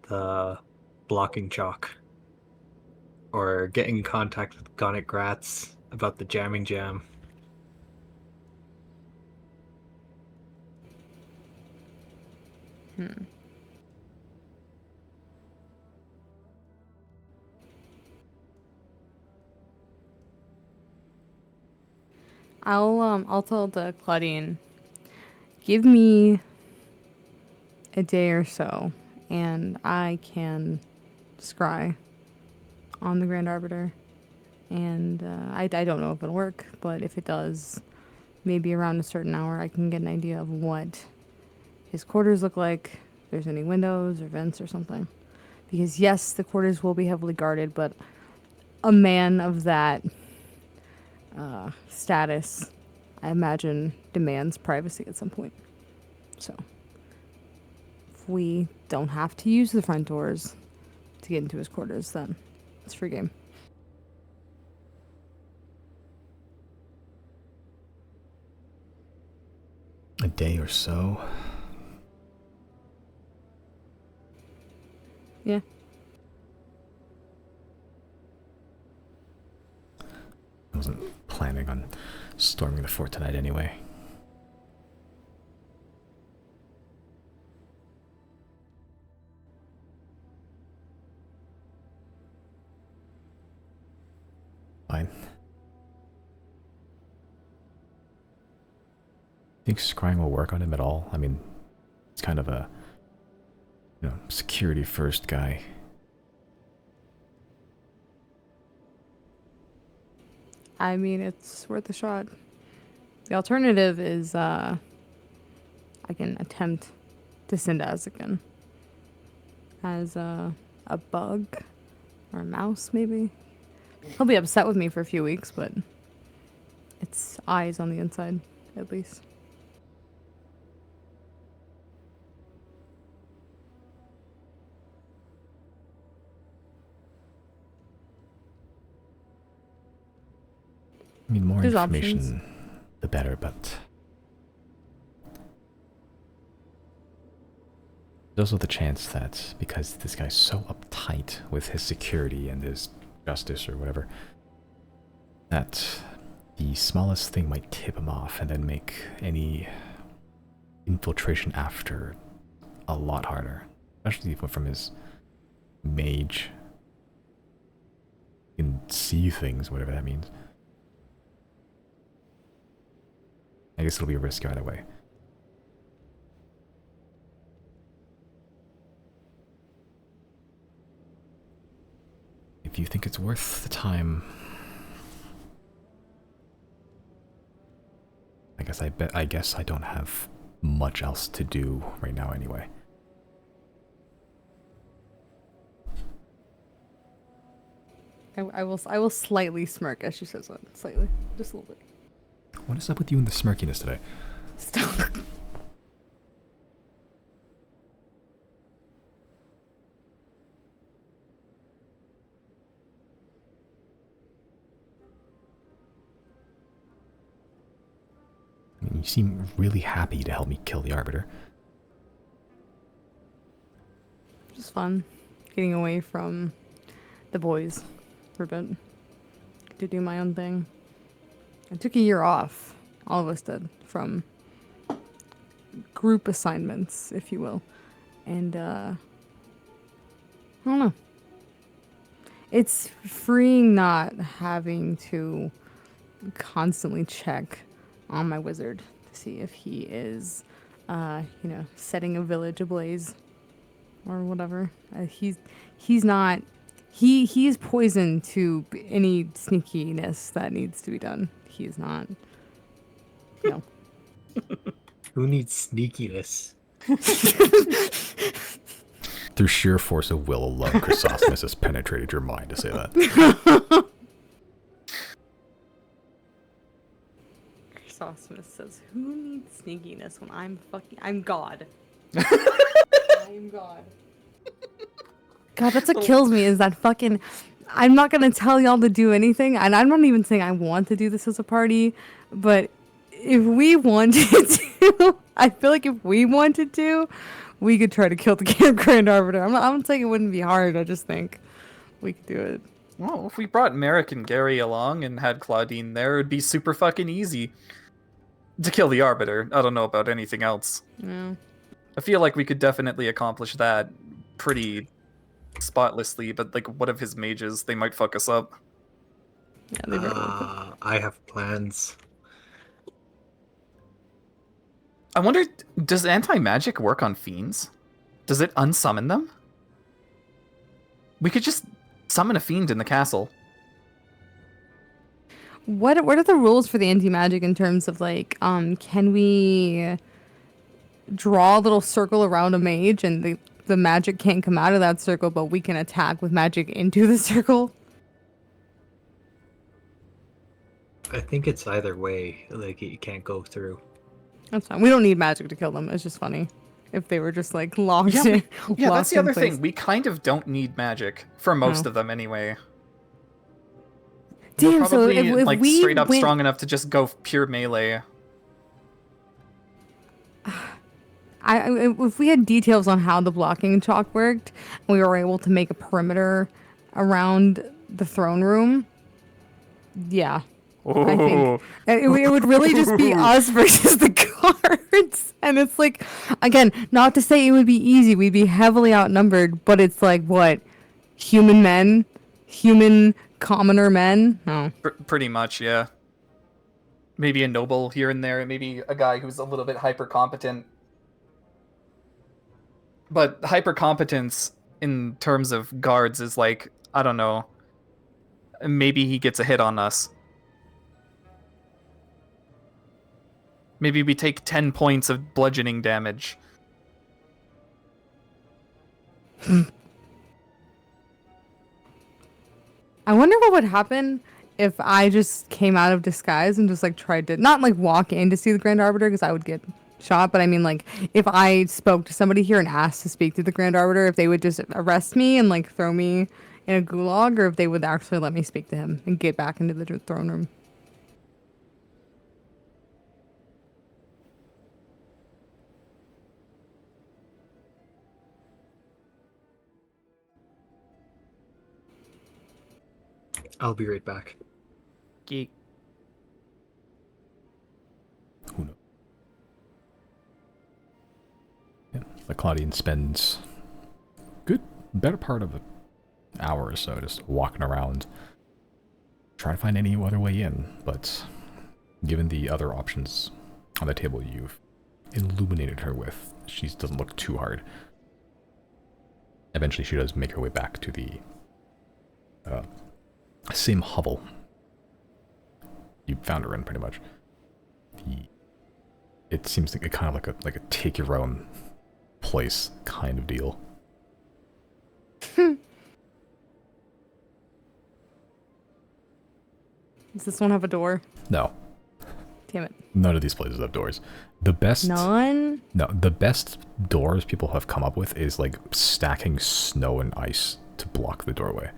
the blocking chalk. Or get in contact with Gonnet Gratz about the jamming jam. I'll tell the Claudine, give me a day or so, and I can scry on the Grand Arbiter. And I don't know if it'll work, but if it does, maybe around a certain hour I can get an idea of what his quarters look like, if there's any windows or vents or something. Because yes, the quarters will be heavily guarded, but a man of that status, I imagine, demands privacy at some point. So, we don't have to use the front doors to get into his quarters, then it's free game. A day or so. Yeah. I wasn't planning on storming the fort tonight anyway. Fine. Think scrying will work on him at all? I mean, it's kind of a, security first guy. I mean, it's worth a shot. The alternative is I can attempt to send Azakin as a bug or a mouse, maybe. He'll be upset with me for a few weeks, but it's eyes on the inside, at least. I mean, more There's information, options. The better, but there's also the chance that because this guy's so uptight with his security and his justice or whatever, that the smallest thing might tip him off and then make any infiltration after a lot harder, especially from his mage. He can see things, whatever that means. I guess it'll be a risk either way. If you think it's worth the time, I guess I don't have much else to do right now anyway. I will slightly smirk as she says that. Slightly. Just a little bit. What is up with you and the smirkiness today? Stop. I mean, you seem really happy to help me kill the Arbiter. Just fun. Getting away from the boys for a bit. To do my own thing. I took a year off. All of us did. From group assignments, if you will. And, I don't know. It's freeing not having to constantly check on my wizard to see if he is, setting a village ablaze or whatever. He's not. He is poison to any sneakiness that needs to be done. He is not. No. Who needs sneakiness? Through sheer force of will alone, Chrysostom has penetrated your mind to say that. Chrysostom says, "Who needs sneakiness when I'm God." I'm God. God, that's what kills me is that fucking. I'm not gonna tell y'all to do anything, and I'm not even saying I want to do this as a party, but if we wanted to, I feel like if we wanted to, we could try to kill the Grand Arbiter. I'm not saying it wouldn't be hard. I just think we could do it. Well, if we brought Merrick and Gary along and had Claudine there, it'd be super fucking easy to kill the Arbiter. I don't know about anything else. Yeah. I feel like we could definitely accomplish that pretty spotlessly, but like, what if his mages? They might fuck us up. Yeah, they very well could. I have plans. I wonder, does anti-magic work on fiends? Does it unsummon them? We could just summon a fiend in the castle. What are the rules for the anti-magic in terms of like, can we draw a little circle around a mage and the magic can't come out of that circle, but we can attack with magic into the circle? I think it's either way. Like, you can't go through. That's fine. We don't need magic to kill them. It's just funny. if they were just like locked Yeah, in. yeah, locked that's the in other place. thing. We kind of don't need magic for most No. of them anyway. Damn, We're so probably if like we straight up went, strong enough to just go pure melee. if we had details on how the blocking chalk worked, and we were able to make a perimeter around the throne room, yeah, I think it would really just be us versus the guards. And it's like, again, not to say it would be easy. We'd be heavily outnumbered, but it's like, what? Human commoner men? No. Pretty much, yeah. Maybe a noble here and there, maybe a guy who's a little bit hyper competent. But hyper competence in terms of guards is like, I don't know. Maybe he gets a hit on us. Maybe we take 10 points of bludgeoning damage. I wonder what would happen if I just came out of disguise and just like tried to not like walk in to see the Grand Arbiter because I would get shot, but I mean like if I spoke to somebody here and asked to speak to the Grand Arbiter, if they would just arrest me and like throw me in a gulag, or if they would actually let me speak to him and get back into the throne room. I'll be right back. Geek. Who knows? Yeah, the Claudian spends good better part of an hour or so just walking around trying to find any other way in, but given the other options on the table you've illuminated her with, she doesn't look too hard. Eventually she does make her way back to the same hovel you found her in, pretty much. It seems like kind of like a take your own place kind of deal. Does this one have a door? No. Damn it. None of these places have doors. The best... None? No, the best doors people have come up with is like stacking snow and ice to block the doorway.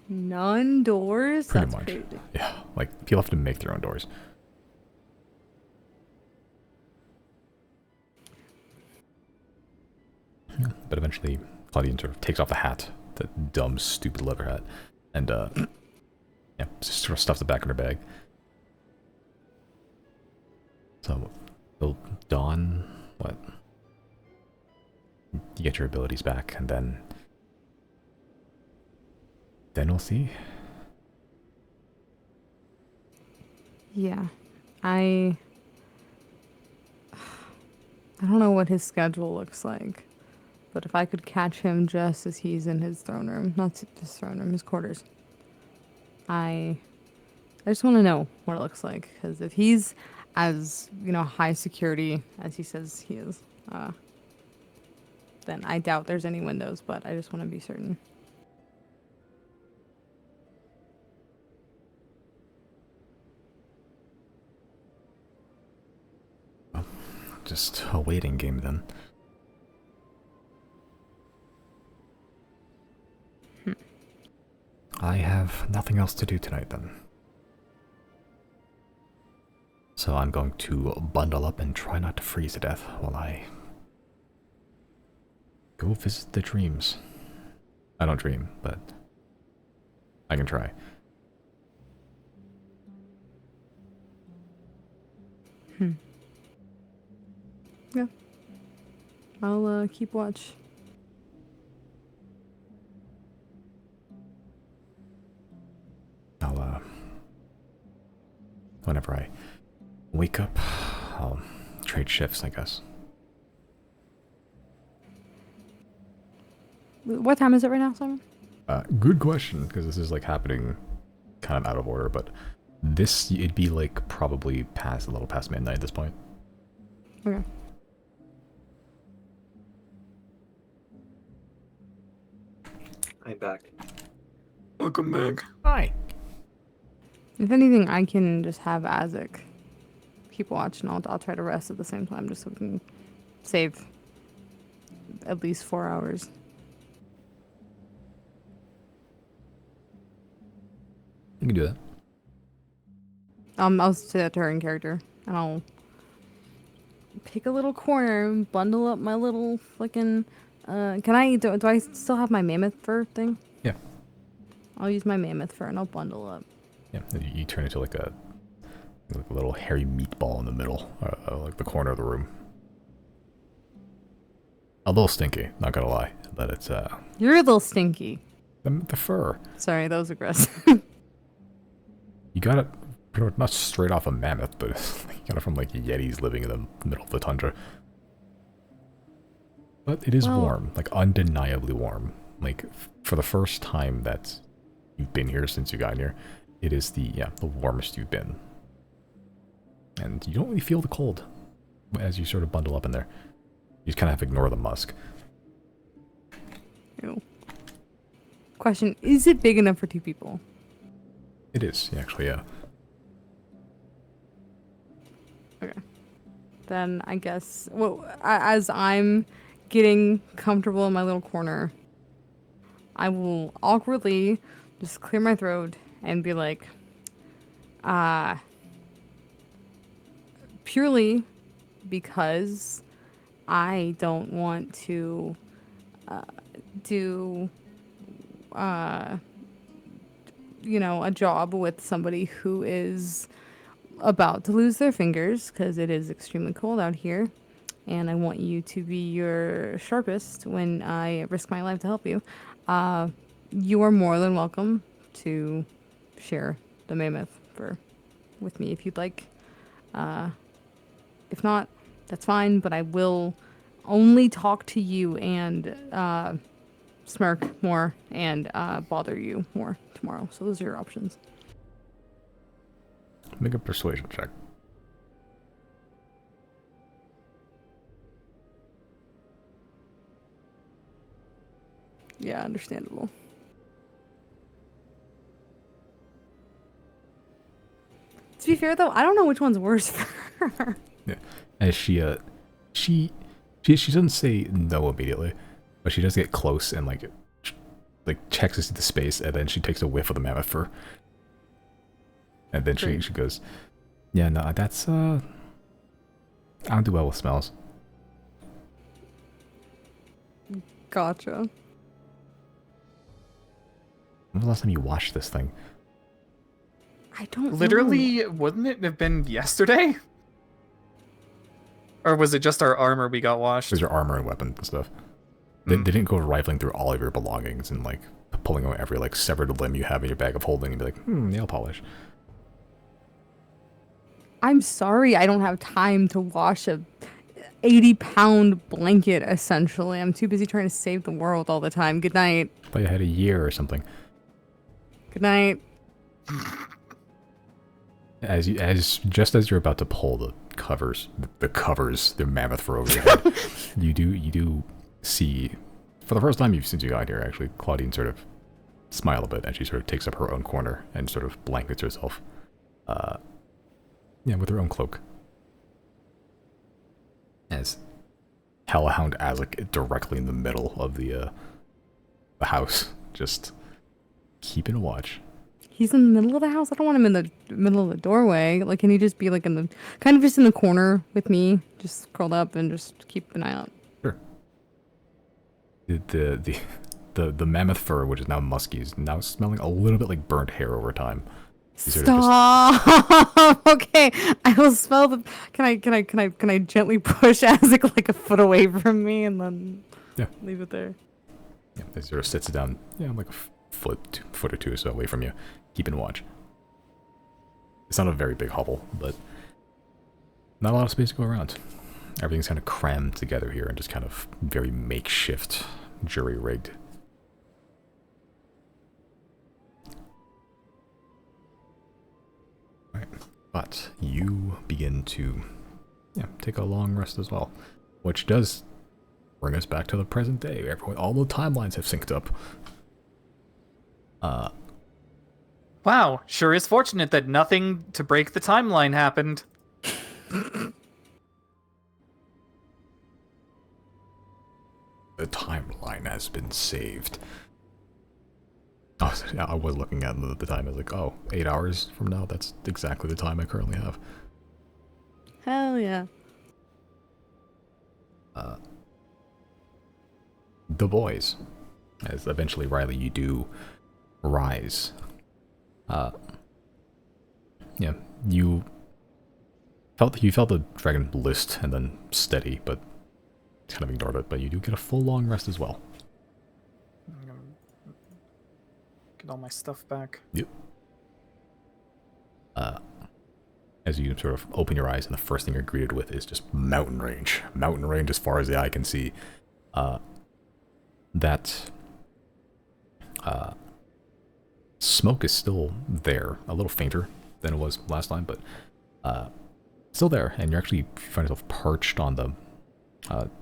None doors? Pretty That's much. crazy. Yeah, like people have to make their own doors. Yeah, but eventually, Claudian sort of takes off the hat, the dumb, stupid leather hat, and yeah, just sort of stuffs it back in her bag. So, they'll don what? You get your abilities back, and then we'll see. Yeah. I don't know what his schedule looks like, but if I could catch him just as he's in his throne room, not his throne room, his quarters, I just want to know what it looks like, because if he's as, high security as he says he is, then I doubt there's any windows, but I just want to be certain. Just a waiting game then. I have nothing else to do tonight then. So I'm going to bundle up and try not to freeze to death while I go visit the dreams. I don't dream, but I can try. Yeah. I'll keep watch. I'll, whenever I wake up, I'll trade shifts, I guess. What time is it right now, Simon? Good question, because this is like happening kind of out of order, but it'd be like probably a little past midnight at this point. Okay. I'm back. Welcome back. Hi. If anything, I can just have Azek keep watch, and I'll try to rest at the same time, just so we can save at least 4 hours. You can do that. I'll say that to her in character, and I'll pick a little corner and bundle up my little fucking. Can I? Do I still have my mammoth fur thing? Yeah. I'll use my mammoth fur and I'll bundle up. Yeah. You turn into like a little hairy meatball in the middle, like the corner of the room. A little stinky, not gonna lie, but it's You're a little stinky. the fur. Sorry, that was aggressive. You got it, not straight off a mammoth, but you got it from like yetis living in the middle of the tundra. But it is warm, like undeniably warm. Like for the first time that you've been here since you got here, it is the warmest you've been. And you don't really feel the cold as you sort of bundle up in there. You just kind of have to ignore the musk. Ew. Question, is it big enough for 2 people? It is, actually, yeah. Okay. Then I guess, well, as I'm getting comfortable in my little corner, I will awkwardly just clear my throat and be like, purely because I don't want to do a job with somebody who is about to lose their fingers, because it is extremely cold out here, and I want you to be your sharpest when I risk my life to help you. You are more than welcome to share the mammoth fur with me if you'd like. If not, that's fine, but I will only talk to you and smirk more and bother you more tomorrow. So those are your options. Make a persuasion check. Yeah, understandable. To be fair, though, I don't know which one's worse for her. Yeah, as she doesn't say no immediately, but she does get close and like checks to see the space, and then she takes a whiff of the mammoth fur, and then she goes, "Yeah, no, that's I don't do well with smells." Gotcha. When was the last time you washed this thing? I don't Literally, know. wouldn't it have been yesterday? Or was it just our armor we got washed? There's your armor and weapon and stuff. They didn't go rifling through all of your belongings and like pulling out every like severed limb you have in your bag of holding and be like, nail polish. I'm sorry, I don't have time to wash a 80-pound blanket, essentially. I'm too busy trying to save the world all the time. Good night. I thought you had a year or something. Good night. Just as you're about to pull the mammoth fur over your head, you do see, for the first time since you got here, actually, Claudine sort of smile a bit, and she sort of takes up her own corner and sort of blankets herself, with her own cloak. As Hellhound Azek directly in the middle of the house, just keeping a watch. He's in the middle of the house? I don't want him in the middle of the doorway. Like, can he just be like in the, kind of just in the corner with me, just curled up and just keep an eye out? Sure. The mammoth fur, which is now musky, is now smelling a little bit like burnt hair over time. Stop. Okay, I will smell the. Can I gently push Azek like a foot away from me and then leave it there? Yeah, it sort of sits down, like a foot or two or so away from you, keeping watch. It's not a very big hovel, but not a lot of space to go around. Everything's kind of crammed together here and just kind of very makeshift, jury-rigged. Alright, but you begin to take a long rest as well, which does bring us back to the present day. All the timelines have synced up. Wow, sure is fortunate that nothing to break the timeline happened. The timeline has been saved. Oh, yeah, I was looking at the time. I was like, oh, 8 hours from now? That's exactly the time I currently have. Hell yeah. The boys. As eventually, Riley, you do rise. Yeah, you felt the dragon list and then steady, but kind of ignored it. But you do get a full long rest as well. I'm gonna get all my stuff back. Yep. As you sort of open your eyes, and the first thing you're greeted with is just mountain range. Mountain range as far as the eye can see. That smoke is still there, a little fainter than it was last time, but still there, and you actually find yourself perched on the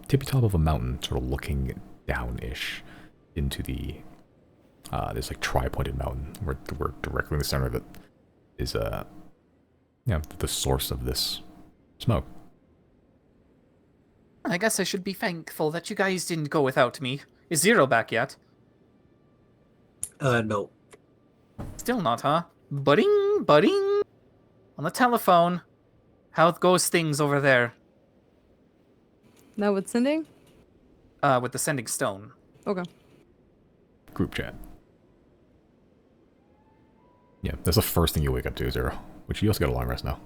tippy top of a mountain, sort of looking down-ish into the this like tri-pointed mountain, where directly in the center of it is the source of this smoke. I guess I should be thankful that you guys didn't go without me. Is Zero back yet? No. Still not, huh? Budding. On the telephone. How goes things over there? Now with sending? With the sending stone. Okay. Group chat. Yeah, that's the first thing you wake up to, Zero. Which you also got a long rest now.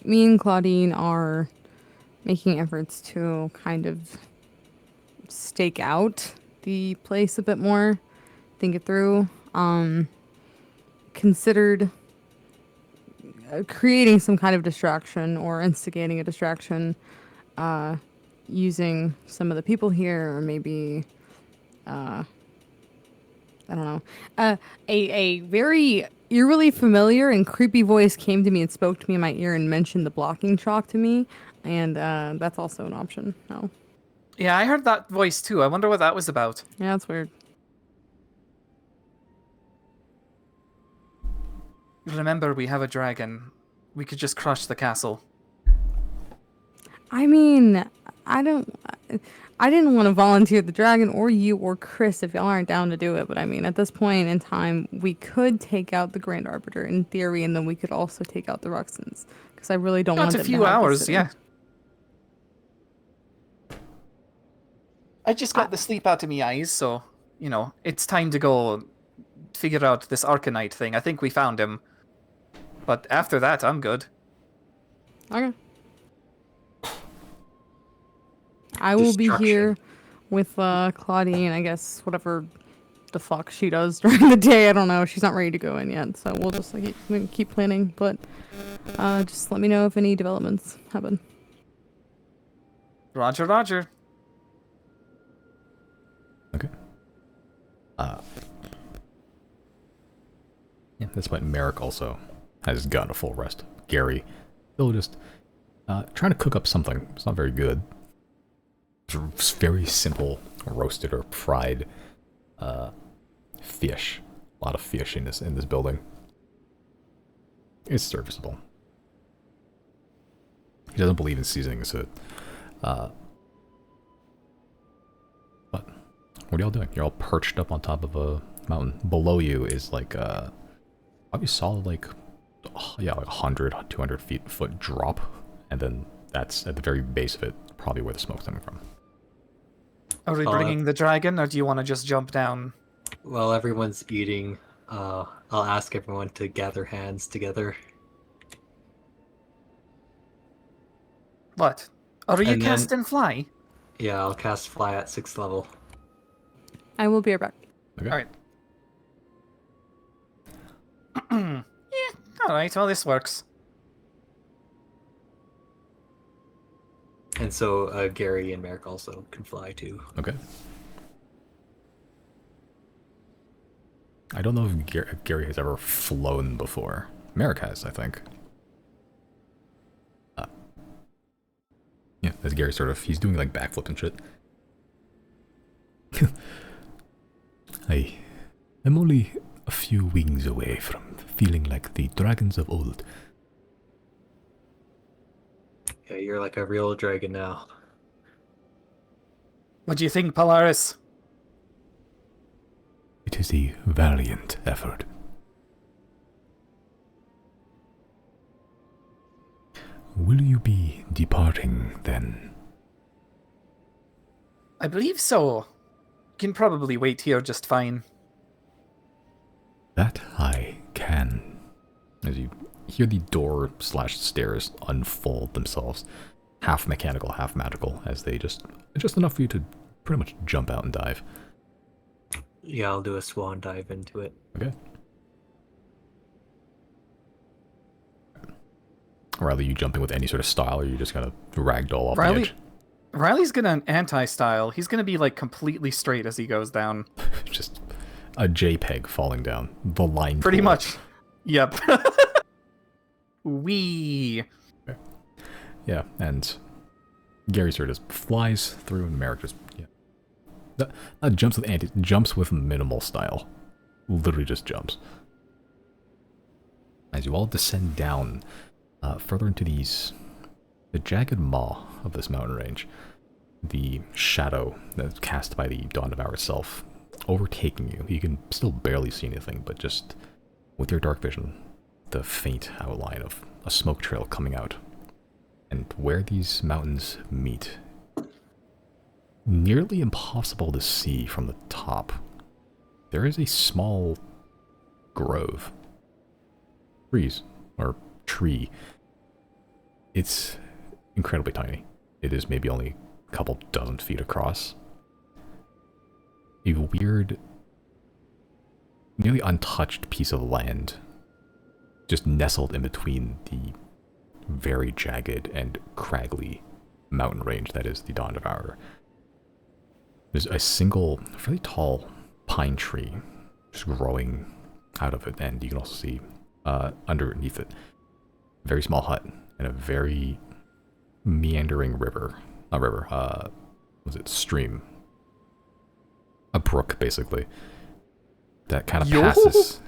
Me and Claudine are making efforts to kind of stake out the place a bit more, think it through. Considered creating some kind of distraction or instigating a distraction, using some of the people here, or maybe, I don't know. A very eerily familiar and creepy voice came to me and spoke to me in my ear and mentioned the blocking chalk to me, and that's also an option. No. Yeah, I heard that voice too. I wonder what that was about. Yeah, that's weird. Remember, we have a dragon. We could just crush the castle. I mean, I didn't want to volunteer the dragon or you or Chris if y'all aren't down to do it. But I mean, at this point in time, we could take out the Grand Arbiter in theory, and then we could also take out the Ruxins. Because I really don't want Not them a few to have the hours, city. yeah. I just got the sleep out of me eyes, so, you know, it's time to go figure out this Arcanite thing. I think we found him. But after that, I'm good. Okay. I will be here with Claudine, I guess, whatever the fuck she does during the day. I don't know. She's not ready to go in yet, so we'll just keep planning. But just let me know if any developments happen. Roger, roger. Okay. Yeah, at this point, Merrick also has gotten a full rest. Gary, still just trying to cook up something. It's not very good. It's very simple roasted or fried fish. A lot of fish in this building. It's serviceable. He doesn't believe in seasoning, so but what are y'all doing? You're all perched up on top of a mountain. Below you is like probably solid like 100, 200 foot drop, and then that's at the very base of it, probably where the smoke's coming from. Are we bringing the dragon, or do you want to just jump down? While everyone's eating, I'll ask everyone to gather hands together. What? Are you And then- casting fly? Yeah, I'll cast Fly at 6th level. I will be right back. Okay. Alright. Yeah, alright, well, this works. And so Gary and Merrick also can fly too. Okay. I don't know if Gary has ever flown before. Merrick has, I think. Yeah, as Gary he's doing like backflips and shit. I'm only a few wings away from feeling like the dragons of old. Yeah, you're like a real dragon now. What do you think, Polaris? It is a valiant effort. Will you be departing then? I believe so. Can probably wait here just fine. That I can. As you hear the door / stairs unfold themselves, half mechanical, half magical, as they just enough for you to pretty much jump out and dive. Yeah, I'll do a swan dive into it. Okay. Or are you jumping with any sort of style, or are you just gonna ragdoll off the edge? Riley's gonna anti-style. He's gonna be like completely straight as he goes down. Just a JPEG falling down. The line. Pretty pool. much. Yep. Wee. Okay. Yeah, and Gary sort of just flies through, and Merrick just jumps with minimal style. Literally just jumps. As you all descend down further into the jagged maw of this mountain range, the shadow that's cast by the Dawn of Hour itself overtaking you. You can still barely see anything, but just with your dark vision, the faint outline of a smoke trail coming out. And where these mountains meet, nearly impossible to see from the top, there is a small grove. Tree. It's incredibly tiny. It is maybe only a couple dozen feet across. A weird, nearly untouched piece of land just nestled in between the very jagged and craggly mountain range that is the Dawn of Hour. There's a single, fairly tall pine tree just growing out of it, and you can also see underneath it a very small hut and a very meandering stream. A brook, basically, that kind of passes,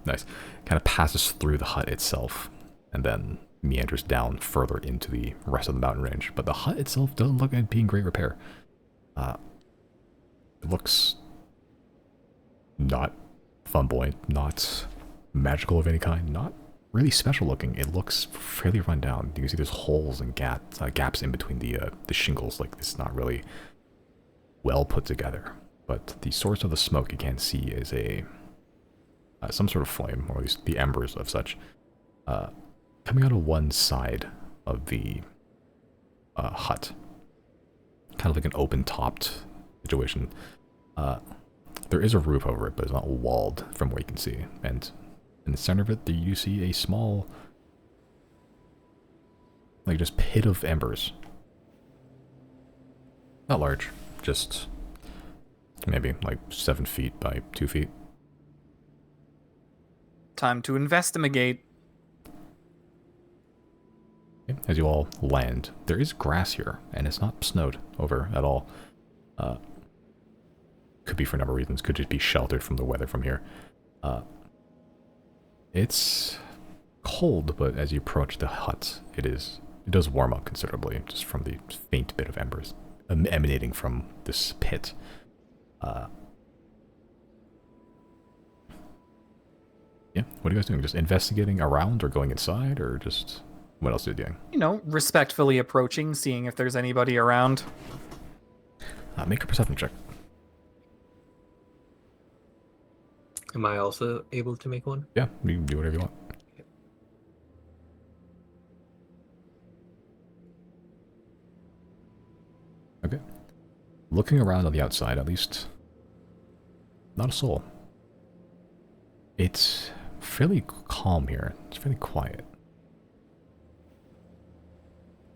kind of passes through the hut itself, and then meanders down further into the rest of the mountain range. But the hut itself doesn't look like being in great repair. It looks not flamboyant, not magical of any kind, not really special looking. It looks fairly run down. You can see there's holes and gaps in between the shingles. Like, it's not really well put together. But the source of the smoke you can see is some sort of flame, or at least the embers of such, coming out of one side of the hut. Kind of like an open-topped situation. There is a roof over it, but it's not walled from what you can see. And in the center of it, you see a small, like, just pit of embers. Not large, just maybe like 7 feet by 2 feet. Time to investigate. As you all land, there is grass here, and it's not snowed over at all. Could be for a number of reasons. Could just be sheltered from the weather from here. It's cold, but as you approach the hut, it does warm up considerably, just from the faint bit of embers emanating from this pit. Yeah, what are you guys doing? Just investigating around, or going inside, or just what else are you doing? You know, respectfully approaching, seeing if there's anybody around. Make a perception check. Am I also able to make one? Yeah, you can do whatever you want. Okay. Looking around on the outside, at least, not a soul. It's fairly calm here. It's fairly quiet.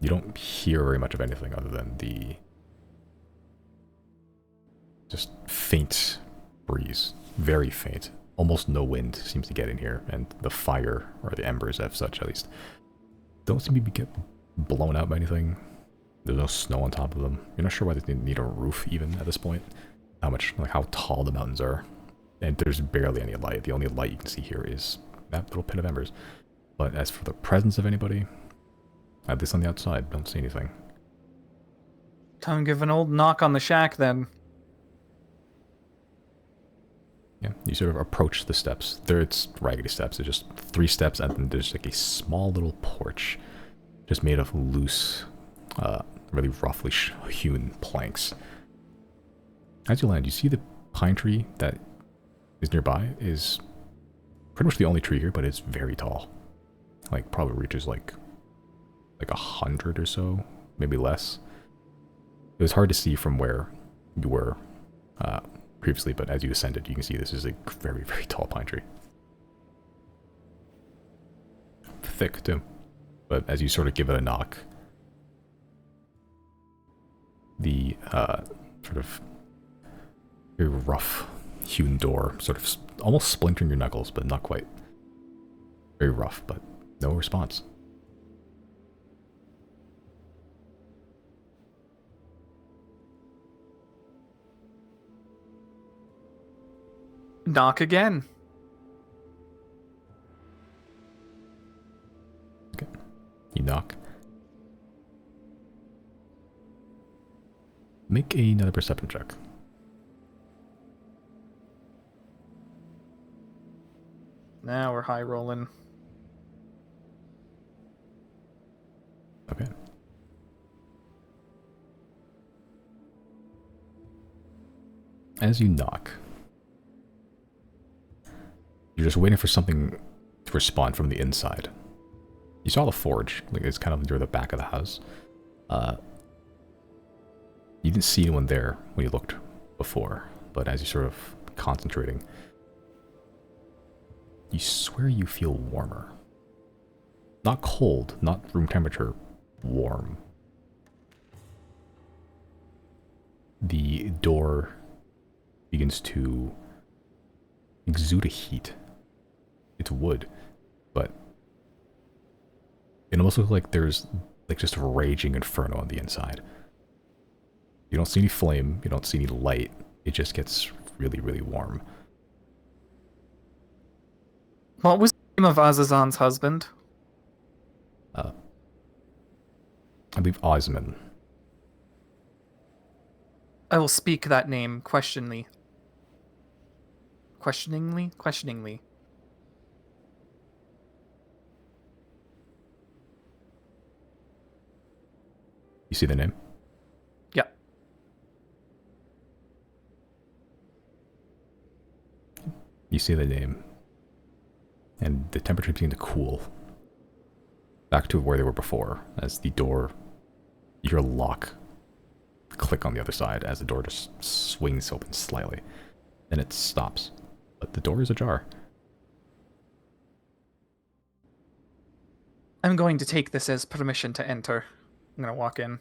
You don't hear very much of anything other than the just faint breeze. Very faint. Almost no wind seems to get in here, and the fire, or the embers as such at least, don't seem to get blown out by anything. There's no snow on top of them. You're not sure why they need a roof even at this point. How tall the mountains are. And there's barely any light. The only light you can see here is that little pit of embers. But as for the presence of anybody, At least on the outside, don't see anything. Time to give an old knock on the shack then. Yeah, you sort of approach the steps. It's raggedy steps. It's just 3 steps, and then there's like a small little porch, just made of loose, really roughly hewn planks. As you land, you see the pine tree that is nearby is pretty much the only tree here, but it's very tall. Like, probably reaches like 100 or so, maybe less. It was hard to see from where you were previously, but as you ascended, you can see this is a very, very tall pine tree. Thick, too. But as you sort of give it a knock, the sort of very rough hewn door sort of almost splintering your knuckles, but not quite. Very rough, but no response. Knock again. Okay. You knock. Make another perception check. Now we're high rolling. Okay. As you knock, you're just waiting for something to respond from the inside. You saw the forge, like it's kind of near the back of the house. You didn't see anyone there when you looked before, but as you're sort of concentrating, you swear you feel warmer. Not cold, not room temperature, warm. The door begins to exude a heat. It's wood, but it almost looks like there's like just a raging inferno on the inside. You don't see any flame, you don't see any light, it just gets really, really warm. What was the name of Azazan's husband? I believe Osman. I will speak that name questioningly. Questioningly. You see the name? Yeah. You see the name. And the temperature begins to cool. Back to where they were before, as the door, you hear a lock click on the other side as the door just swings open slightly. Then it stops. But the door is ajar. I'm going to take this as permission to enter. I'm going to walk in.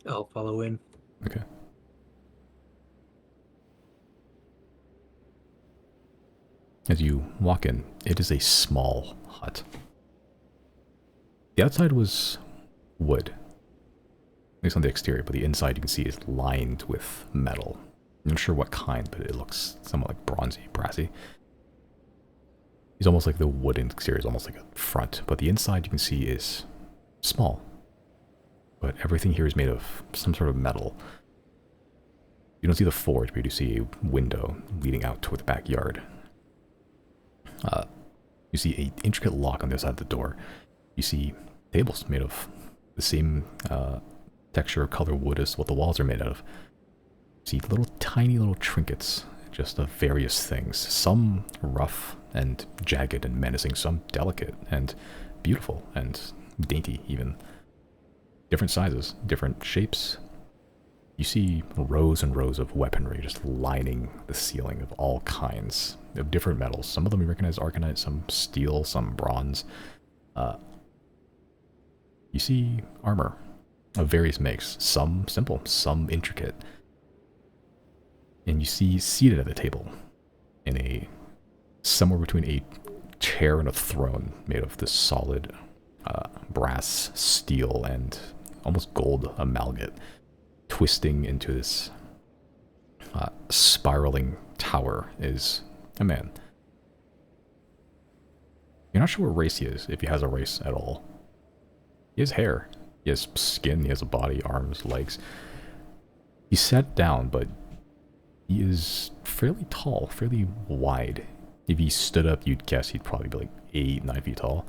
I'll follow in. Okay. As you walk in, it is a small hut. The outside was wood, at least on the exterior, but the inside you can see is lined with metal. I'm not sure what kind, but it looks somewhat like bronzy, brassy. It's almost like the wooden exterior is almost like a front, but the inside you can see is small. But everything here is made of some sort of metal. You don't see the forge, but you do see a window leading out toward the backyard. You see an intricate lock on the other side of the door. You see tables made of the same texture, color, wood as what the walls are made out of. You see tiny little trinkets, just of various things. Some rough and jagged and menacing, some delicate and beautiful and dainty even. Different sizes, different shapes. You see rows and rows of weaponry just lining the ceiling of all kinds of different metals. Some of them you recognize arcanite, some steel, some bronze. You see armor of various makes, some simple, some intricate. And you see seated at the table in somewhere between a chair and a throne made of this solid brass, steel, and almost gold amalgam, twisting into this spiraling tower is a man. You You're not sure what race he is, if he has a race at all. He has hair. He has skin. He has a body, arms, legs. He's sat down, but he is fairly tall, fairly wide. If he stood up, you'd guess he'd probably be like 8, 9 feet tall.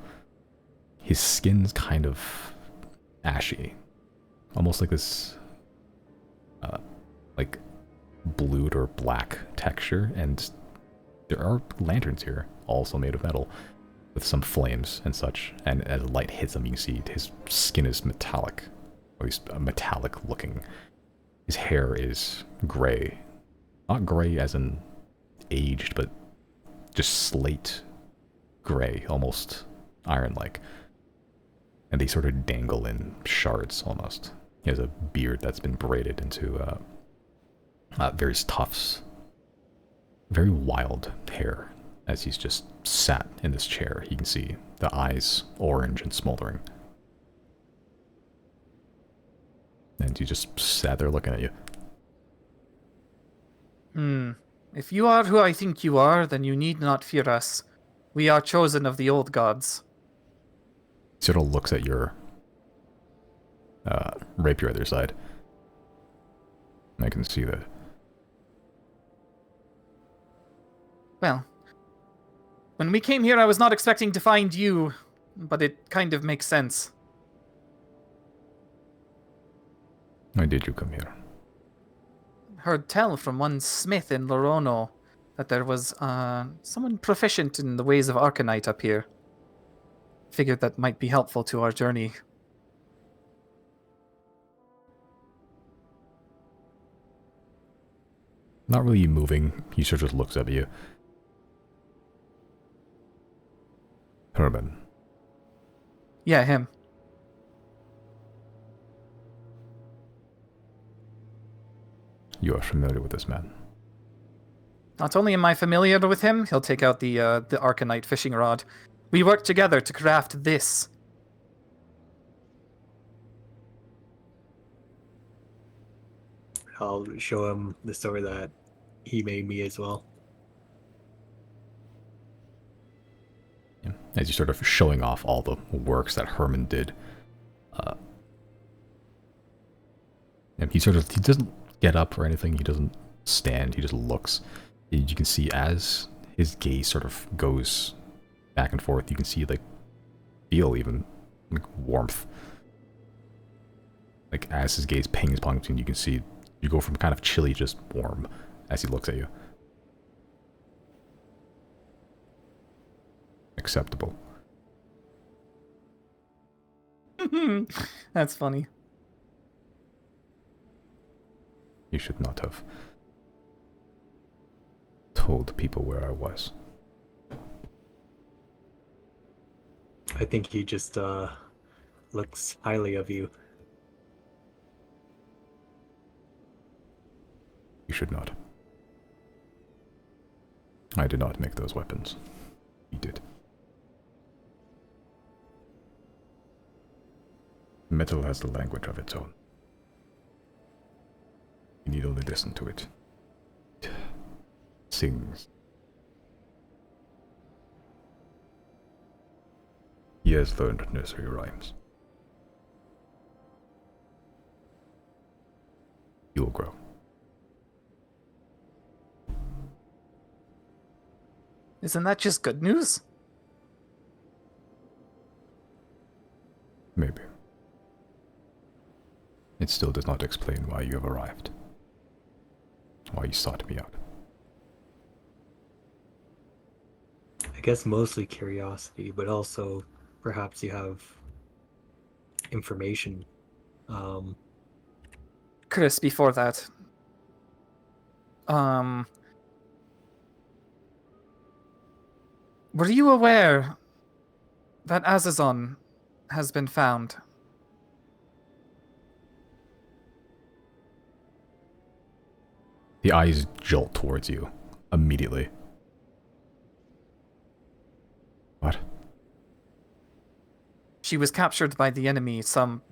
His skin's kind of ashy. Almost like this, like blued or black texture. And there are lanterns here, also made of metal, with some flames and such. And as light hits him, you can see his skin is metallic, or at least metallic looking. His hair is gray. Not gray as in aged, but just slate gray, almost iron-like. And they sort of dangle in shards, almost. He has a beard that's been braided into various tufts. Very wild hair, as he's just sat in this chair. You can see the eyes orange and smoldering. And he just sat there looking at you. If you are who I think you are, then you need not fear us. We are chosen of the old gods. He sort of looks at your rapier at their side. I can see that. Well, when we came here, I was not expecting to find you, but it kind of makes sense. Why did you come here? Heard tell from one smith in Lorono that there was someone proficient in the ways of Arcanite up here. Figured that might be helpful to our journey. Not really moving. He sort of just looks at you. Herman. Yeah, him. You are familiar with this man. Not only am I familiar with him, he'll take out the Arcanite fishing rod. We worked together to craft this. I'll show him the sword that he made me as well. Yeah. As you're sort of showing off all the works that Herman did. And he doesn't get up or anything. He doesn't stand. He just looks. You can see as his gaze sort of goes back and forth, you can see, like, feel even like warmth. Like, as his gaze pings upon you, you can see you go from kind of chilly, just warm, as he looks at you. Acceptable. That's funny. You should not have told people where I was. I think he just looks highly of you. You should not. I did not make those weapons. He did. Metal has the language of its own. You need only listen to it. It sings. He has learned nursery rhymes. You will grow. Isn't that just good news? Maybe. It still does not explain why you have arrived. Why you sought me out. I guess mostly curiosity, but also perhaps you have information. Chris, before that. Were you aware that Azazon has been found? The eyes jolt towards you immediately. What? She was captured by the enemy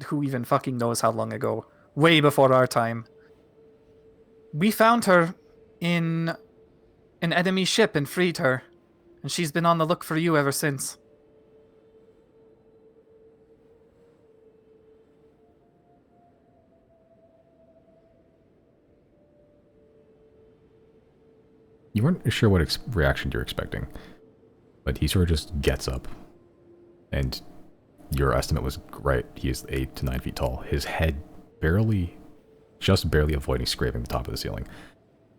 who even fucking knows how long ago. Way before our time. We found her in an enemy ship and freed her. And she's been on the look for you ever since. You weren't sure what reaction you're expecting, but he sort of just gets up, and your estimate was right. He is 8 to 9 feet tall. His head just barely avoiding scraping the top of the ceiling.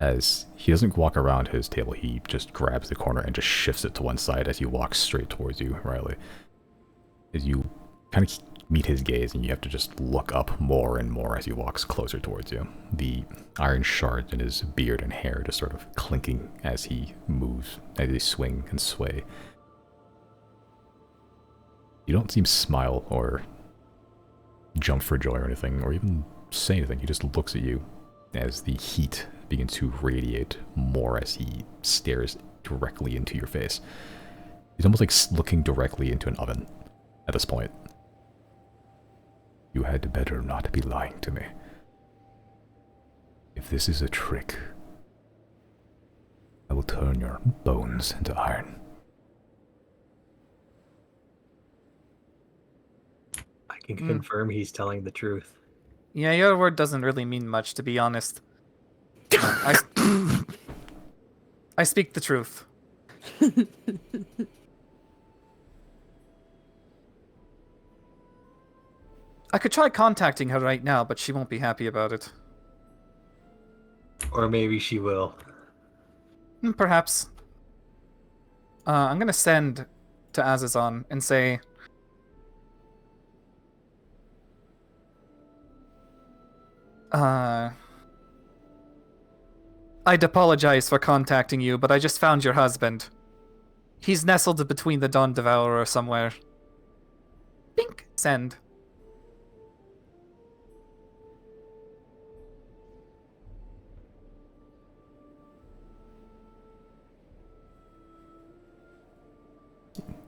As he doesn't walk around his table, he just grabs the corner and just shifts it to one side as he walks straight towards you, Riley. As you kind of meet his gaze, and you have to just look up more and more as he walks closer towards you. The iron shards in his beard and hair just sort of clinking as he moves, as they swing and sway. You don't seem to smile or jump for joy or anything, or even say anything. He just looks at you as the heat begins to radiate more as he stares directly into your face. He's almost like looking directly into an oven at this point. You had better not be lying to me. If this is a trick, I will turn your bones into iron. I can confirm he's telling the truth. Yeah, your word doesn't really mean much, to be honest. I speak the truth. I could try contacting her right now, but she won't be happy about it. Or maybe she will. Perhaps. I'm gonna send to Azazon and say... I'd apologize for contacting you, but I just found your husband. He's nestled between the Dawn Devourer somewhere. Bink! Send.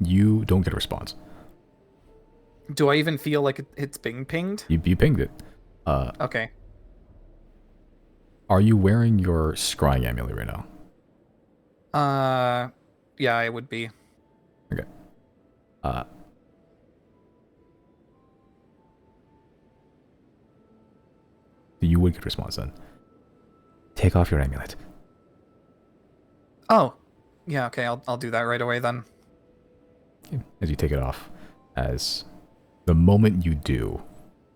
You don't get a response. Do I even feel like it's being pinged? You pinged it. Okay. Are you wearing your scrying amulet right now? Yeah, I would be. Okay. You would get a response then. Take off your amulet. Oh. Yeah, okay, I'll do that right away then. As you take it off, as the moment you do,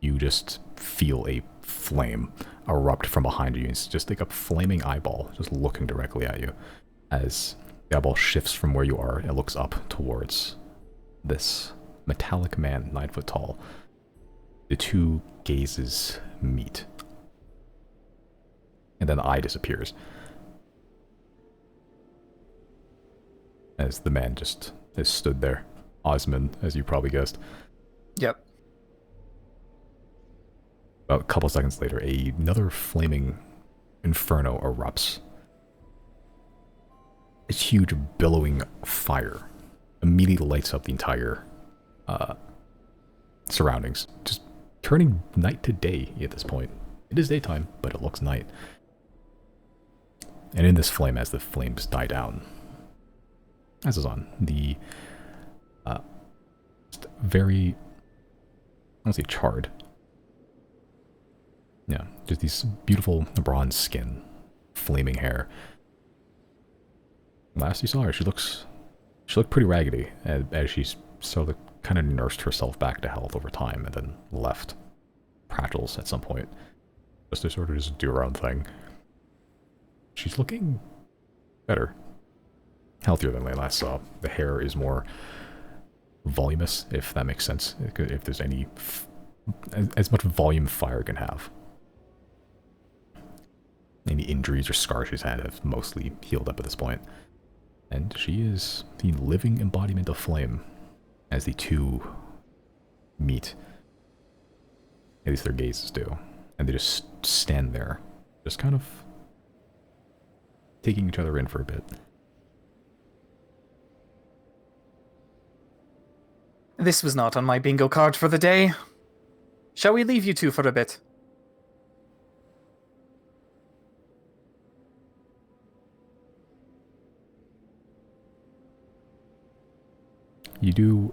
you just feel a flame erupt from behind you. It's just like a flaming eyeball just looking directly at you. As the eyeball shifts from where you are, it looks up towards this metallic man, 9 foot tall. The two gazes meet. And then the eye disappears. As the man just has stood there. Osmond, as you probably guessed. Yep. About a couple seconds later, another flaming inferno erupts. A huge billowing fire immediately lights up the entire surroundings, just turning night to day at this point. It is daytime, but it looks night. And in this flame, as the flames die down, as is on the just very, I don't say charred. Yeah, just these beautiful bronze skin, flaming hair. Last you saw her, she looked pretty raggedy as she's sort of kind of nursed herself back to health over time and then left Pratchels at some point just to sort of just do her own thing. She's looking better, healthier than I last saw. The hair is more voluminous, if that makes sense. If there's any as much volume fire can have. Any injuries or scars she's had have mostly healed up at this point. And she is the living embodiment of flame as the two meet. At least their gazes do. And they just stand there, just kind of taking each other in for a bit. This was not on my bingo card for the day. Shall we leave you two for a bit? You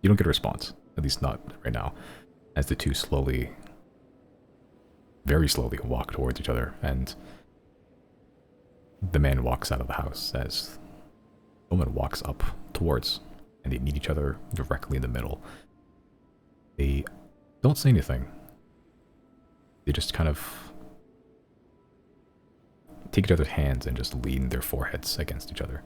don't get a response, at least not right now, as the two slowly, very slowly walk towards each other, and The man walks out of the house as the woman walks up towards, and they meet each other directly in the middle. They don't say anything. They just kind of take each other's hands and just lean their foreheads against each other.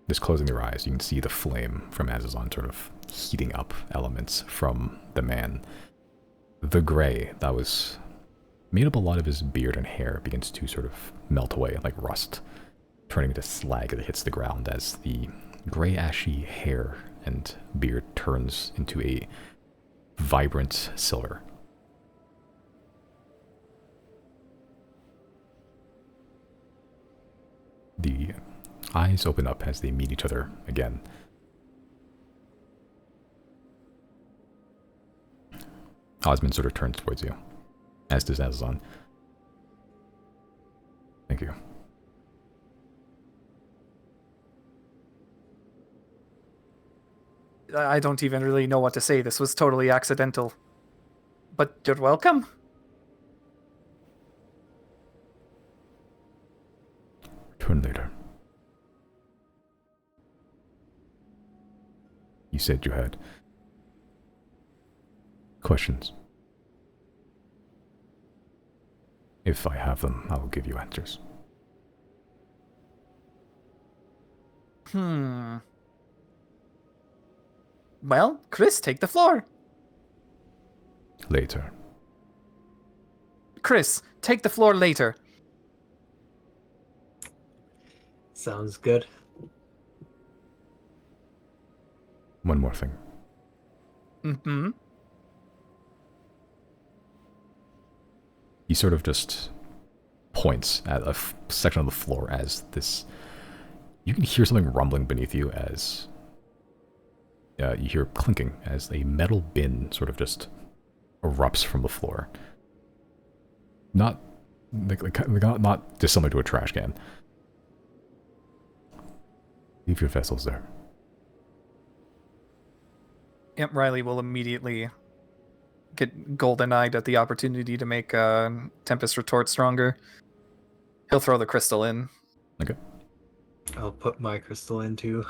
Just closing their eyes, you can see the flame from Azazon sort of heating up elements from the man. The gray that was made up a lot of his beard and hair begins to sort of melt away like rust, turning into slag that hits the ground as the gray ashy hair and beard turns into a vibrant silver. The eyes open up as they meet each other again. Osmond sort of turns towards you, as does Azazon. Thank you. I don't even really know what to say. This was totally accidental. But you're welcome. Return later. You said you had questions. If I have them, I will give you answers. Well, Chris, take the floor. Later. Chris, take the floor later. Sounds good. One more thing. Mm-hmm. He sort of just points at a section of the floor as this... You can hear something rumbling beneath you as... you hear clinking as a metal bin sort of just erupts from the floor. Not dissimilar to a trash can. Leave your vessels there. Aunt Riley will immediately get golden-eyed at the opportunity to make Tempest retort stronger. He'll throw the crystal in. Okay. I'll put my crystal in too.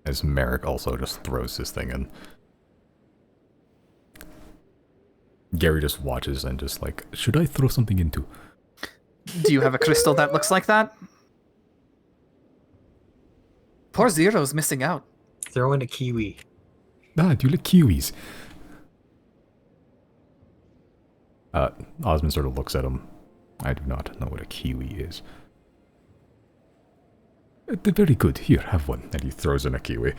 As Merrick also just throws his thing in. Gary just watches and just like, should I throw something into? Do you have a crystal that looks like that? Poor Zero's missing out. Throw in a kiwi. Ah, do you like kiwis? Osmond sort of looks at him. I do not know what a kiwi is. They're very good. Here, have one. And he throws in a kiwi.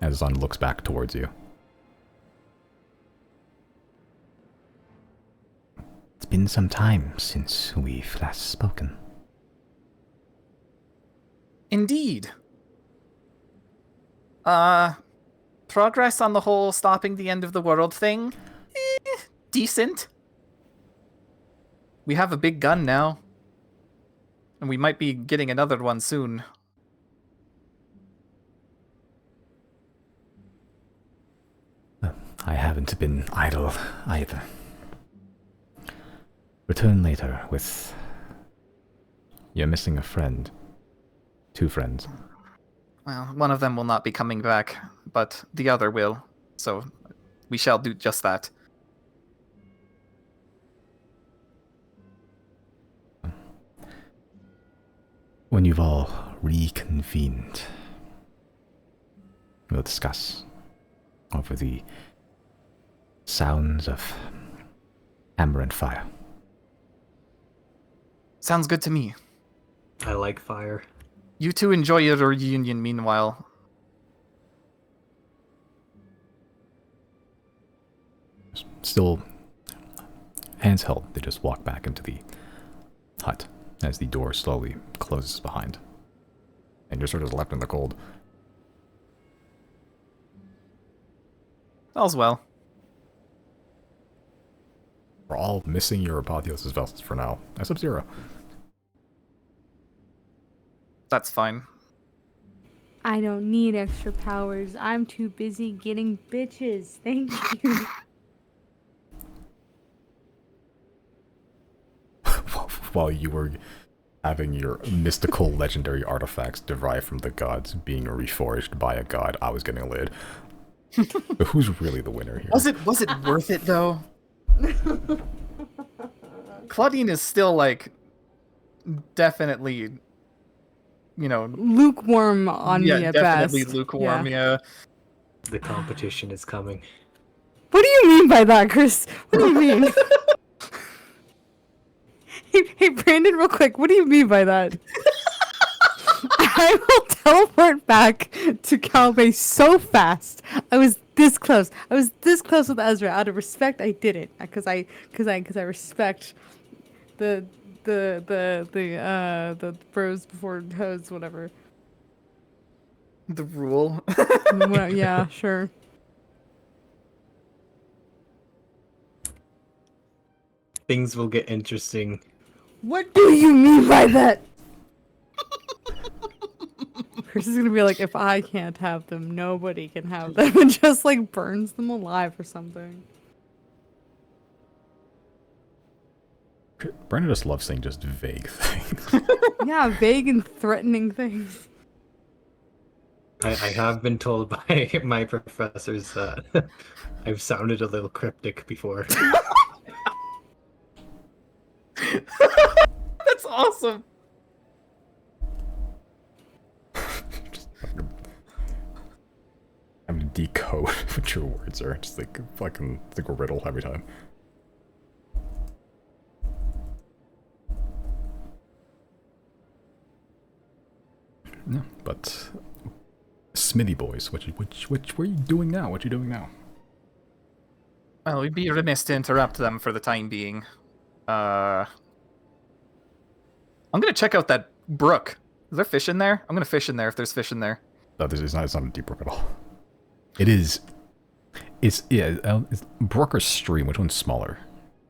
Azazon looks back towards you. It's been some time since we've last spoken. Indeed. Progress on the whole stopping the end of the world thing? Decent. We have a big gun now. And we might be getting another one soon. I haven't been idle either. Return later with... You're missing a friend. 2 friends. Well, one of them will not be coming back, but the other will. So we shall do just that. When you've all reconvened, we'll discuss over the sounds of hammer and fire. Sounds good to me. I like fire. You two enjoy your reunion meanwhile. Still, hands held, they just walk back into the hut as the door slowly closes behind. And you're sort of left in the cold. All's well. We're all missing your Apotheosis vessels for now. Sub-Zero. That's fine. I don't need extra powers. I'm too busy getting bitches. Thank you. While you were having your mystical legendary artifacts derived from the gods being reforged by a god, I was getting laid. But who's really the winner here? Was it worth it though? Claudine is still like definitely, you know, lukewarm on me at definitely best. lukewarm. Yeah. The competition is coming. What do you mean by that, Chris? What do you mean? Hey, Brandon, real quick. What do you mean by that? I will teleport back to Calbay so fast. I was this close. I was this close with Ezra. Out of respect, I did it because I respect the bros before hoes, whatever. The rule. Well, yeah, sure. Things will get interesting. What do you mean by that? Chris is gonna be like, if I can't have them, nobody can have them, and just like burns them alive or something. Brandon just loves saying just vague things. Yeah, vague and threatening things. I have been told by my professors that I've sounded a little cryptic before. That's awesome. I'm gonna decode what your words are. Just like fucking like a riddle every time. No, but Smithy boys, what are you doing now? What you doing now? Well, we'd be remiss to interrupt them for the time being. I'm gonna check out that brook. Is there fish in there? I'm gonna fish in there if there's fish in there. No, it's not a deep brook at all. It is. It's brook or stream. Which one's smaller?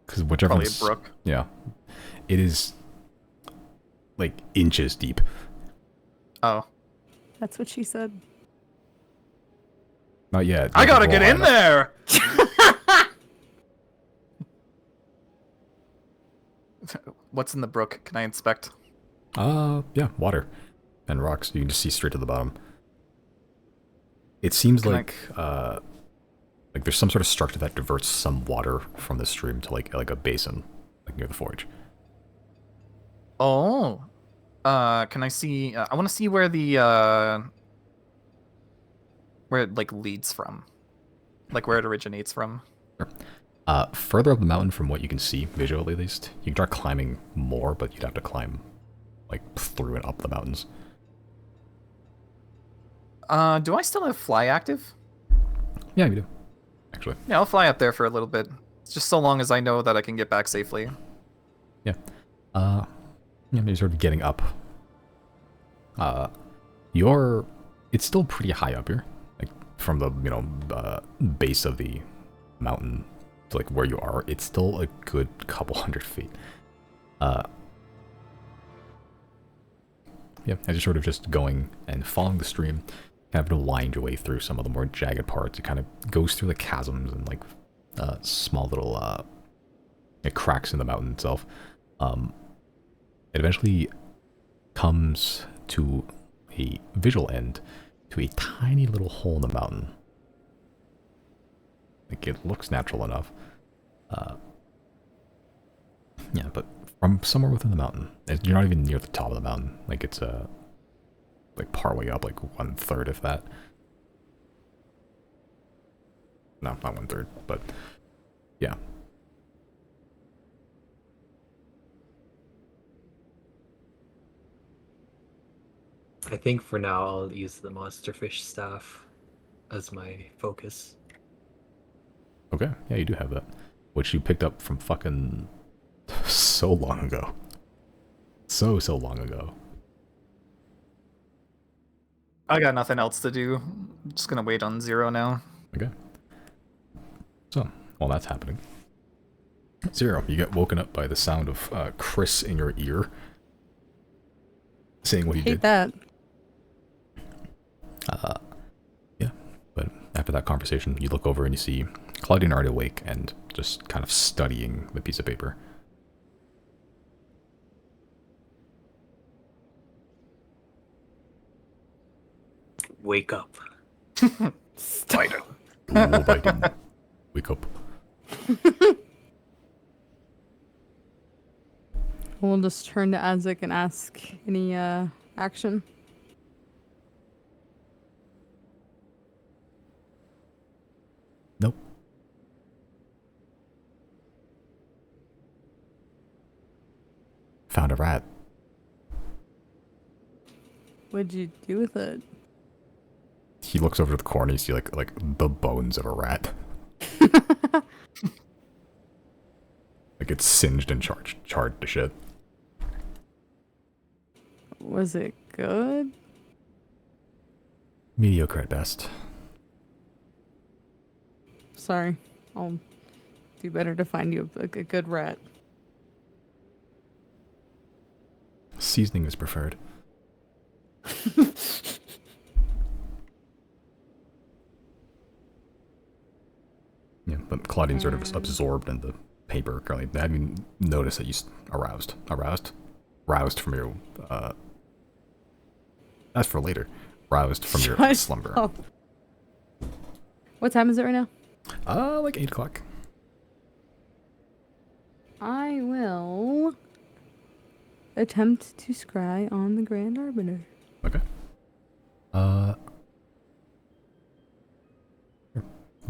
Because whichever Probably one's, a brook. Yeah, it is like inches deep. Oh. That's what she said. Not yet. I gotta get in there! What's in the brook? Can I inspect? Yeah, water and rocks. You can just see straight to the bottom. It seems like there's some sort of structure that diverts some water from the stream to like a basin, like near the forge. Oh. Can I see? I want to see where the where it like leads from, like where it originates from. Sure. Further up the mountain, from what you can see visually, at least, you can try climbing more, but you'd have to climb like through and up the mountains. Do I still have fly active? Yeah, you do. Actually. Yeah, I'll fly up there for a little bit. It's just so long as I know that I can get back safely. Yeah. Yeah, you're sort of getting up. It's still pretty high up here, like from the base of the mountain to like where you are. It's still a good couple 100 feet. Yeah, as you're sort of just going and following the stream, kind of to wind your way through some of the more jagged parts. It kind of goes through the chasms and like small little cracks in the mountain itself. It eventually comes to a visual end to a tiny little hole in the mountain. Like, it looks natural enough. Yeah, but from somewhere within the mountain. You're not even near the top of the mountain. Like, it's like partway up, like 1/3 if that. No, not 1/3, but yeah. I think for now I'll use the monsterfish staff as my focus. Okay, yeah, you do have that. Which you picked up from fucking so long ago. So long ago. I got nothing else to do. I'm just gonna wait on 0 now. Okay. So, while that's happening, 0, you get woken up by the sound of Chris in your ear saying what he Hate did. that. Yeah, but after that conversation, you look over and you see Claudine already awake and just kind of studying the piece of paper. Wake up. Spider. Rule biting. Wake up. We'll just turn to Azek and ask any action. Nope. Found a rat. What'd you do with it? He looks over to the corner. You see like the bones of a rat. Like it's singed and charred to shit. Was it good? Mediocre at best. Sorry. I'll do better to find you a good rat. Seasoning is preferred. Yeah, but Claudine's sort of absorbed in the paper currently. I haven't noticed that you roused from your that's for later. Roused from your Shut slumber. up. What time is it right now? Like 8 o'clock. I will attempt to scry on the Grand Arbiter. Okay.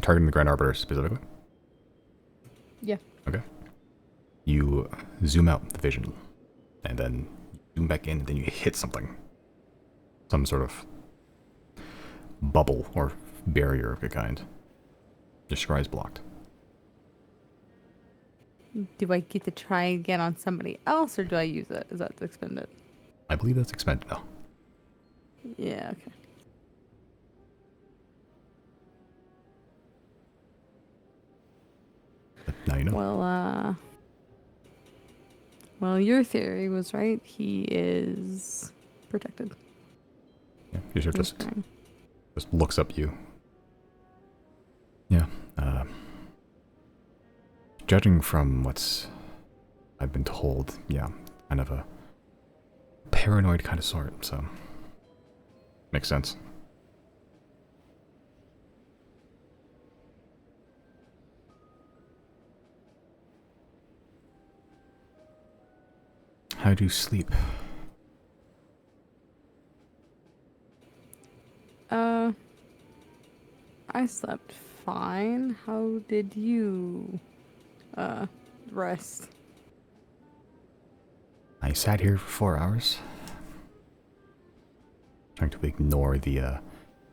Targeting the Grand Arbiter specifically? Yeah. Okay. You zoom out the vision, and then zoom back in, and then you hit something. Some sort of bubble or barrier of a kind. Your scry is blocked. Do I get to try again on somebody else, or do I use it? Is that expended? I believe that's expended now. Yeah, okay. But now you know. Well, your theory was right. He is protected. Yeah, he sort of Okay. just looks up at you. Yeah. Judging from what's I've been told, yeah, kind of a paranoid kind of sort, so makes sense. How do you sleep? I slept fine. How did you rest? I sat here for 4 hours, trying to ignore the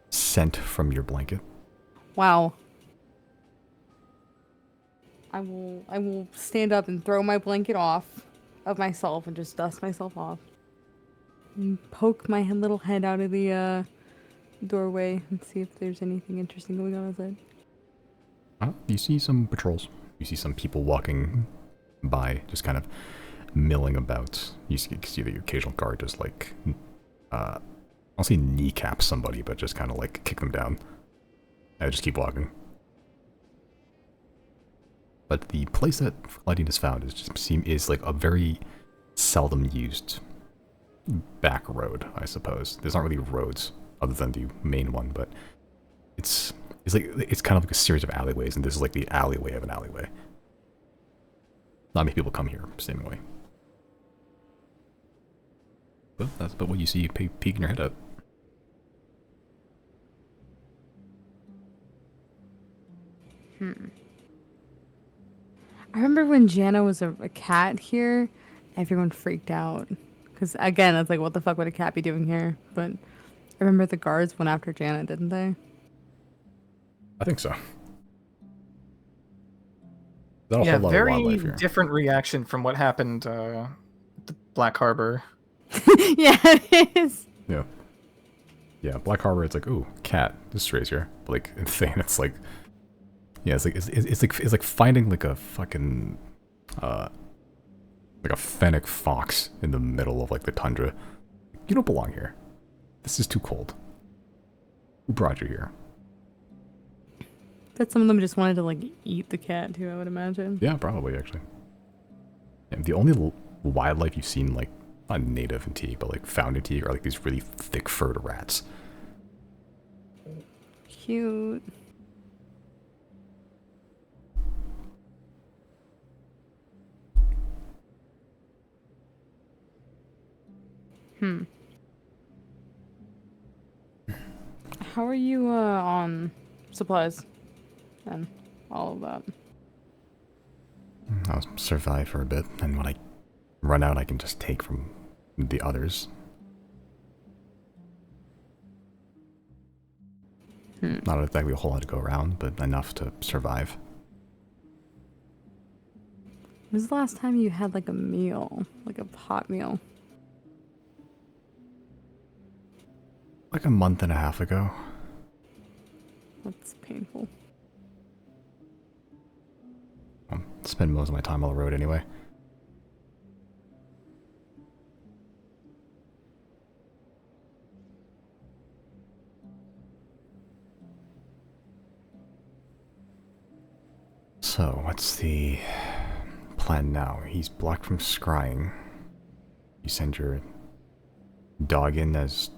scent from your blanket. Wow. I will stand up and throw my blanket off of myself and just dust myself off. And poke my little head out of the doorway and see if there's anything interesting going on outside. You see some patrols. You see some people walking by, just kind of milling about. You see the occasional guard just like, I'll say kneecap somebody, but just kind of like kick them down. I just keep walking. But the place that Claudine has found is like a very seldom used back road, I suppose. There's not really roads other than the main one, but it's kind of like a series of alleyways, and this is like the alleyway of an alleyway. Not many people come here, seemingly. But that's about what you see peeking your head out. I remember when Jana was a cat here, everyone freaked out. Because, again, it's like, what the fuck would a cat be doing here? But I remember the guards went after Jana, didn't they? I think so. Not a Yeah, whole lot of very wildlife here. different reaction from what happened at the Black Harbor. Yeah, it is. Yeah. Yeah, Black Harbor, it's like, ooh, cat, this strays here. But like, insane, it's like, yeah, it's like finding like a fucking, like a fennec fox in the middle of like the tundra. You don't belong here. This is too cold. Who brought you here? Bet some of them just wanted to like eat the cat too, I would imagine. Yeah, probably actually. And the only wildlife you've seen, like, not native in teak, but like found in teak, are like these really thick furred rats. Cute. How are you on supplies and all of that? I'll survive for a bit, and when I run out, I can just take from the others. Not exactly a whole lot to go around, but enough to survive. When was the last time you had like a meal, like a hot meal? Like a month and a half ago. That's painful. I spend most of my time on the road anyway. So, what's the plan now? He's blocked from scrying. You send your dog in as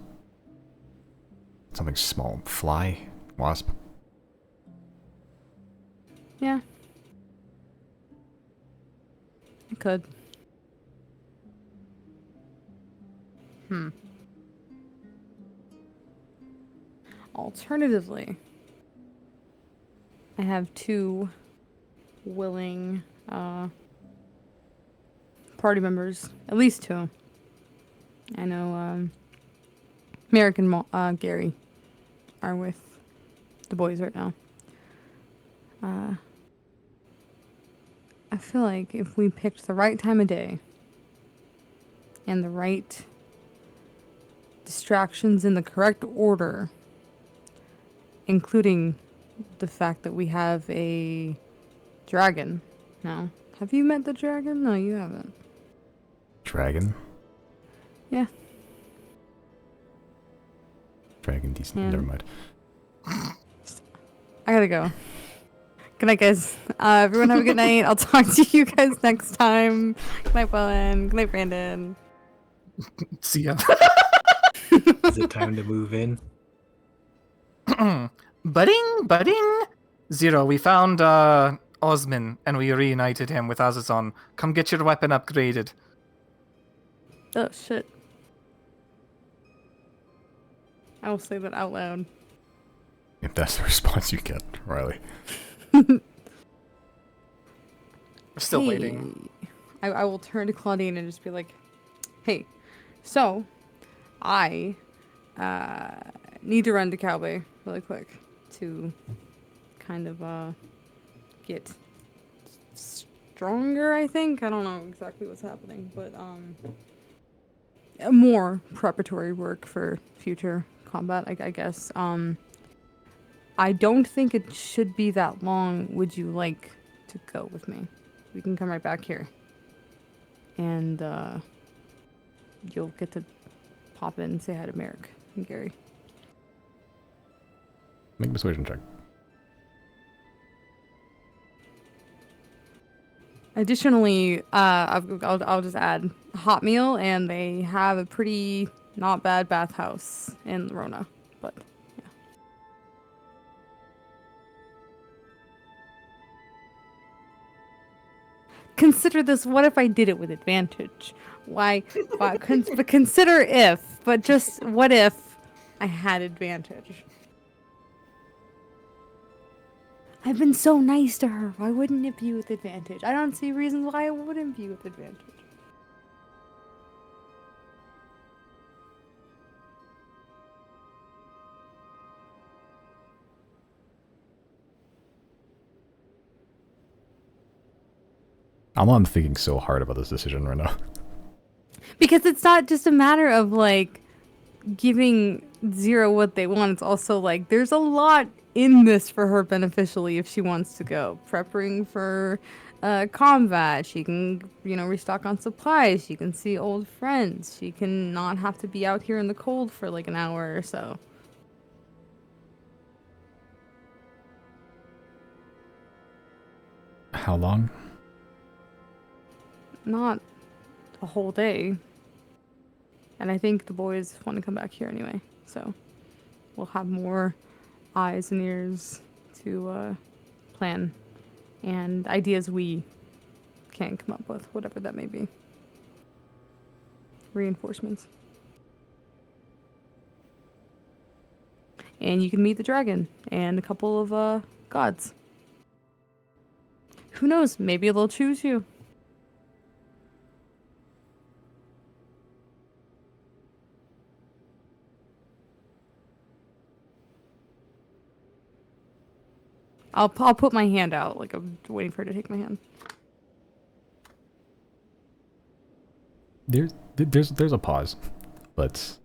something small. Fly? Wasp? Yeah. I could. Alternatively, I have two willing party members, at least two. I know Merrick and Gary are with the boys right now. I feel like if we picked the right time of day and the right distractions in the correct order, including the fact that we have a dragon now. Have you met the dragon? No, you haven't. Dragon? Yeah. Dragon, decent. Yeah. Never mind. I gotta go. Good night, guys. Everyone have a good night. I'll talk to you guys next time. Good night, Bowen. Good night, Brandon. See ya. Is it time to move in? Budding. Zero, we found Osman and we reunited him with Azazon. Come get your weapon upgraded. Oh, shit. I will say that out loud. If that's the response you get, Riley. We're still waiting. I will turn to Claudine and just be like, hey, so I need to run to Cowboy really quick to kind of get stronger, I think. I don't know exactly what's happening, but more preparatory work for future combat, I guess. I don't think it should be that long. Would you like to go with me? We can come right back here. And you'll get to pop in and say hi to Merrick and Gary. Make a persuasion check. Additionally, I'll just add a hot meal, and they have a pretty not bad bathhouse in Rona. But yeah. Consider this. What if I did it with advantage? Why but consider if. But just what if I had advantage? I've been so nice to her. Why wouldn't it be with advantage? I don't see reasons why it wouldn't be with advantage. I'm thinking so hard about this decision right now. Because it's not just a matter of like giving Zero what they want. It's also like there's a lot in this for her beneficially if she wants to go. Prepping for combat. She can, restock on supplies. She can see old friends. She can not have to be out here in the cold for like an hour or so. how long? Not a whole day. And I think the boys want to come back here anyway. So we'll have more eyes and ears to plan and ideas we can come up with, whatever that may be. Reinforcements. And you can meet the dragon and a couple of gods. Who knows? Maybe they'll choose you. I'll put my hand out, like I'm waiting for her to take my hand. There's a pause, but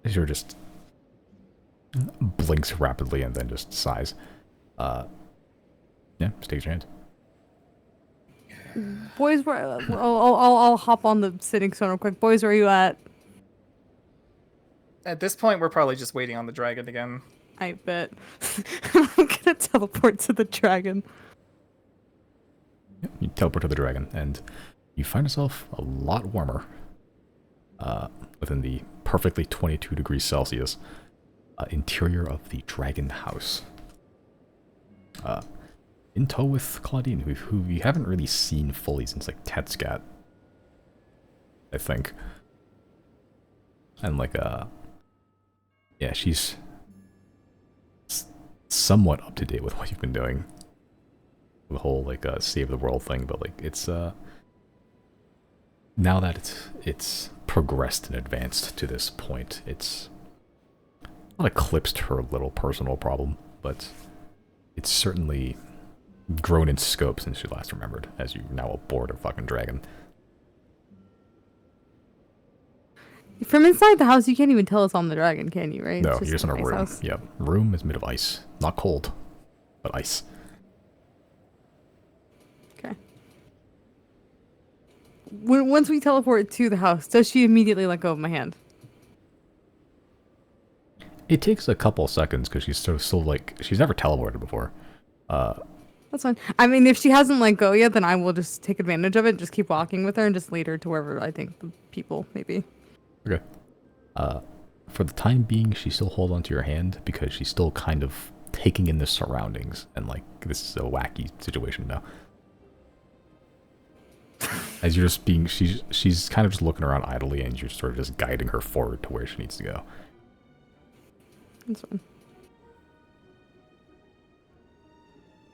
Azure just blinks rapidly and then just sighs. Yeah, just take your hand. Boys, I'll hop on the sitting stone real quick. Boys, where are you at? At this point, we're probably just waiting on the dragon again. I bet. I'm gonna teleport to the dragon. You teleport to the dragon, and you find yourself a lot warmer. Within the perfectly 22 degrees Celsius interior of the dragon house. In tow with Claudine, who you haven't really seen fully since like Tetscat, I think. And like yeah, she's somewhat up to date with what you've been doing. The whole like save the world thing, but like it's now that it's progressed and advanced to this point, it's not eclipsed her little personal problem, but it's certainly grown in scope since you last remembered, as you're now aboard a fucking dragon. From inside the house, you can't even tell it's on the dragon, can you, right? No, It's you're just in a nice room. house. Yep. Room is made of ice. Not cold, but ice. Okay. Once we teleport to the house, does she immediately let go of my hand? It takes a couple seconds because she's still like, she's never teleported before. That's fine. I mean, if she hasn't let go yet, then I will just take advantage of it and just keep walking with her and just lead her to wherever I think the people may be. Okay. For the time being, she still holds onto your hand because she's still kind of taking in the surroundings, and like this is a wacky situation now. As you're just being, she's kind of just looking around idly, and you're sort of just guiding her forward to where she needs to go. That's fine.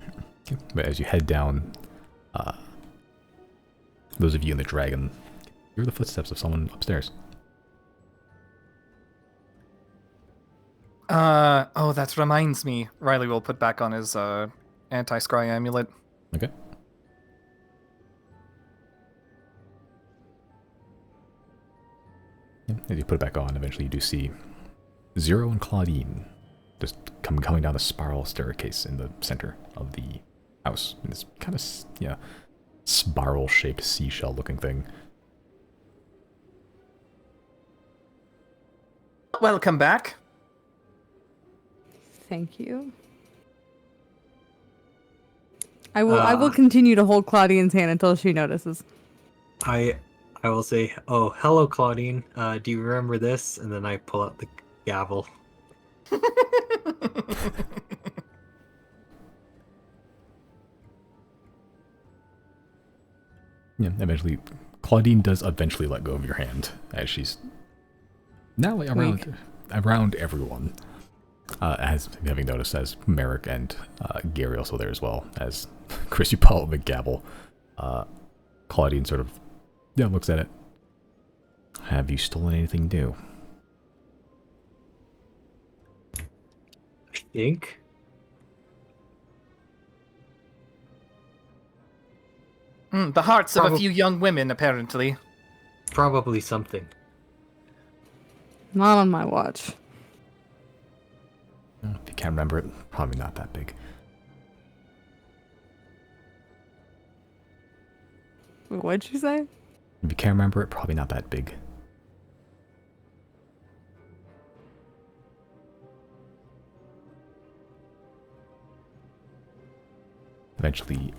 Okay. But as you head down, those of you in the dragon hear the footsteps of someone upstairs. Oh, that reminds me. Riley will put back on his anti-scry amulet. Okay. As you put it back on, eventually you do see Zero and Claudine just coming down the spiral staircase in the center of the house. In this kind of, yeah, spiral-shaped seashell-looking thing. Welcome back. Thank you. I will continue to hold Claudine's hand until she notices. I will say, "Oh, hello, Claudine. Do you remember this?" And then I pull out the gavel. Yeah, eventually, Claudine does eventually let go of your hand, as she's now like, around everyone. As having noticed, as Merrick and Gary also there as well, as Chris, you pull out the gavel. Claudine sort of, yeah, looks at it. Have you stolen anything new? I think. The hearts of a few young women, apparently. Probably something. Not on my watch. If you can't remember it, probably not that big. What'd you say? If you can't remember it, probably not that big. Eventually,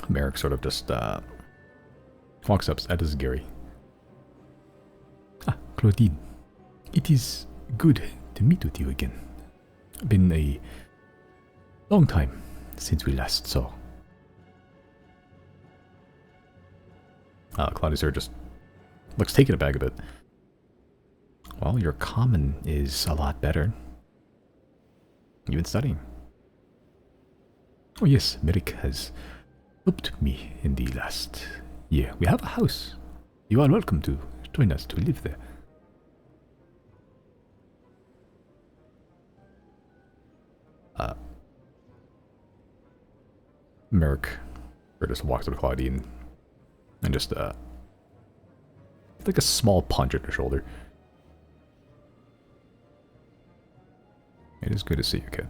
Merrick sort of just walks up at his Gary. Ah, Claudine, it is good to meet with you again. Been a long time since we last saw. Claudius here just looks taken aback a bit. Well, your common is a lot better. You've been studying. Oh yes, Merrick has helped me in the last year. We have a house. You are welcome to join us to live there. Merrick just walks up to Claudine and just like a small punch at her shoulder. It is good to see you, kid.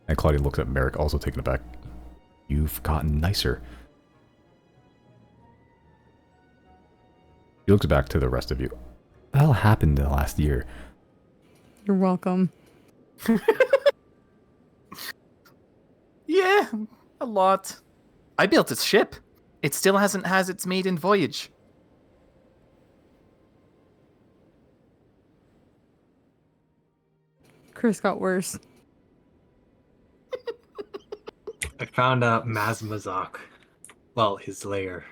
And Claudia looks at Merrick, also taken aback. You've gotten nicer. He looks back to the rest of you. What the hell happened in the last year? You're welcome. Yeah, a lot. I built its ship. It still hasn't had its maiden voyage. Chris got worse. I found out Mazmazok. Well, his lair.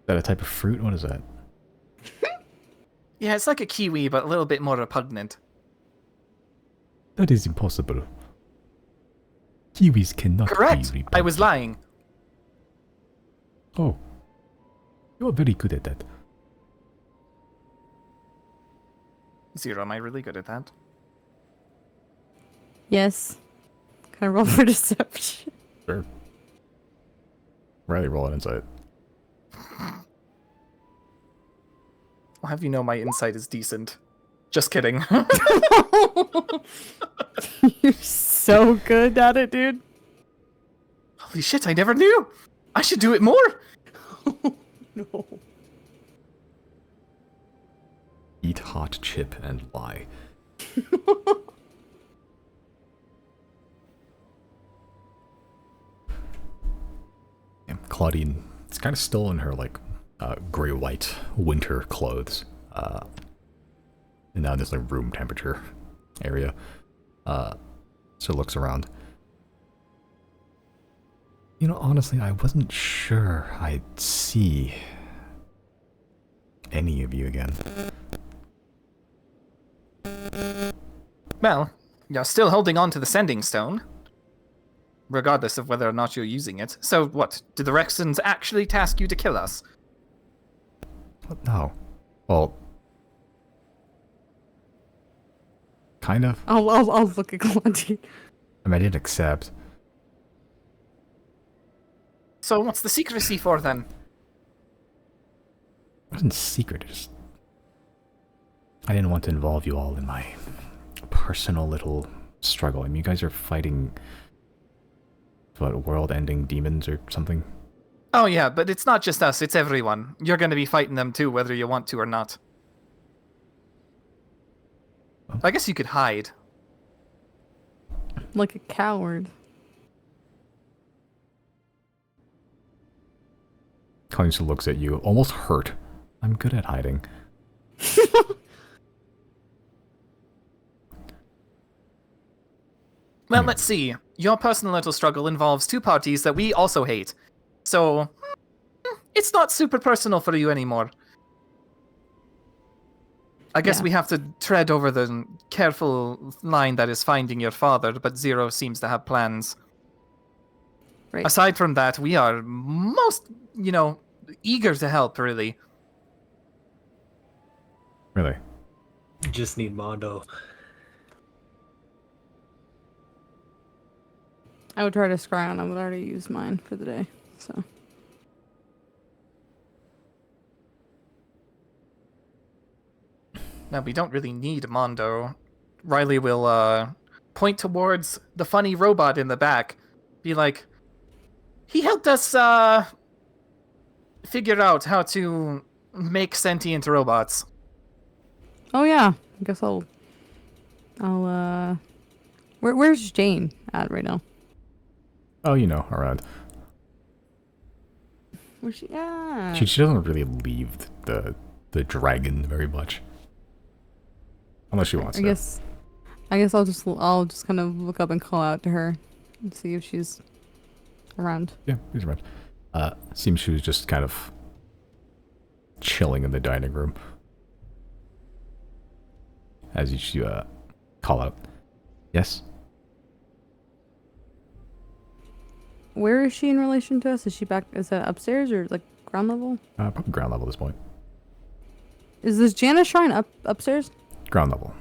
Is that a type of fruit? What is that? Yeah, it's like a kiwi, but a little bit more repugnant. That is impossible. Kiwis cannot Correct. be I was lying. Oh. You are very good at that. Zero, am I really good at that? Yes. Can I roll for deception? Sure. Riley, roll an insight. I'll have you know my insight is decent. Just kidding. You're so good at it, dude. Holy shit, I never knew! I should do it more! No. Eat hot chip and lie. Yeah, Claudine is kind of still in her like gray-white winter clothes. And now there's like room temperature area. So looks around. You know, honestly, I wasn't sure I'd see any of you again. Well, you're still holding on to the sending stone. Regardless of whether or not you're using it. So what, did the Rexons actually task you to kill us? What? No. Well, kind of. I'll look at Claudine. I mean, I didn't accept. So what's the secrecy for then? It wasn't secret. It just... I didn't want to involve you all in my personal little struggle. I mean, you guys are fighting... what, world-ending demons or something? Oh yeah, but it's not just us, it's everyone. You're going to be fighting them too, whether you want to or not. Oh. I guess you could hide. Like a coward. Collins looks at you, almost hurt. I'm good at hiding. Well, let's see. Your personal little struggle involves two parties that we also hate. So, it's not super personal for you anymore. I guess we have to tread over the careful line that is finding your father, but Zero seems to have plans. Right. Aside from that, we are most, eager to help, really. Really? You just need Mondo. I would try to scry on. I would already use mine for the day, so. Now, we don't really need Mondo. Riley will point towards the funny robot in the back. Be like, he helped us figure out how to make sentient robots. Oh yeah, I guess where's Jane at right now? Oh, you know, around. Where's she at? She doesn't really leave the dragon very much. Unless she wants to. I guess I'll just kind of look up and call out to her and see if she's around. Yeah, she's around. Seems she was just kind of chilling in the dining room. As you call out. Yes? Where is she in relation to us? Is that upstairs or like ground level? Probably ground level at this point. Is this Janna shrine upstairs? Ground level.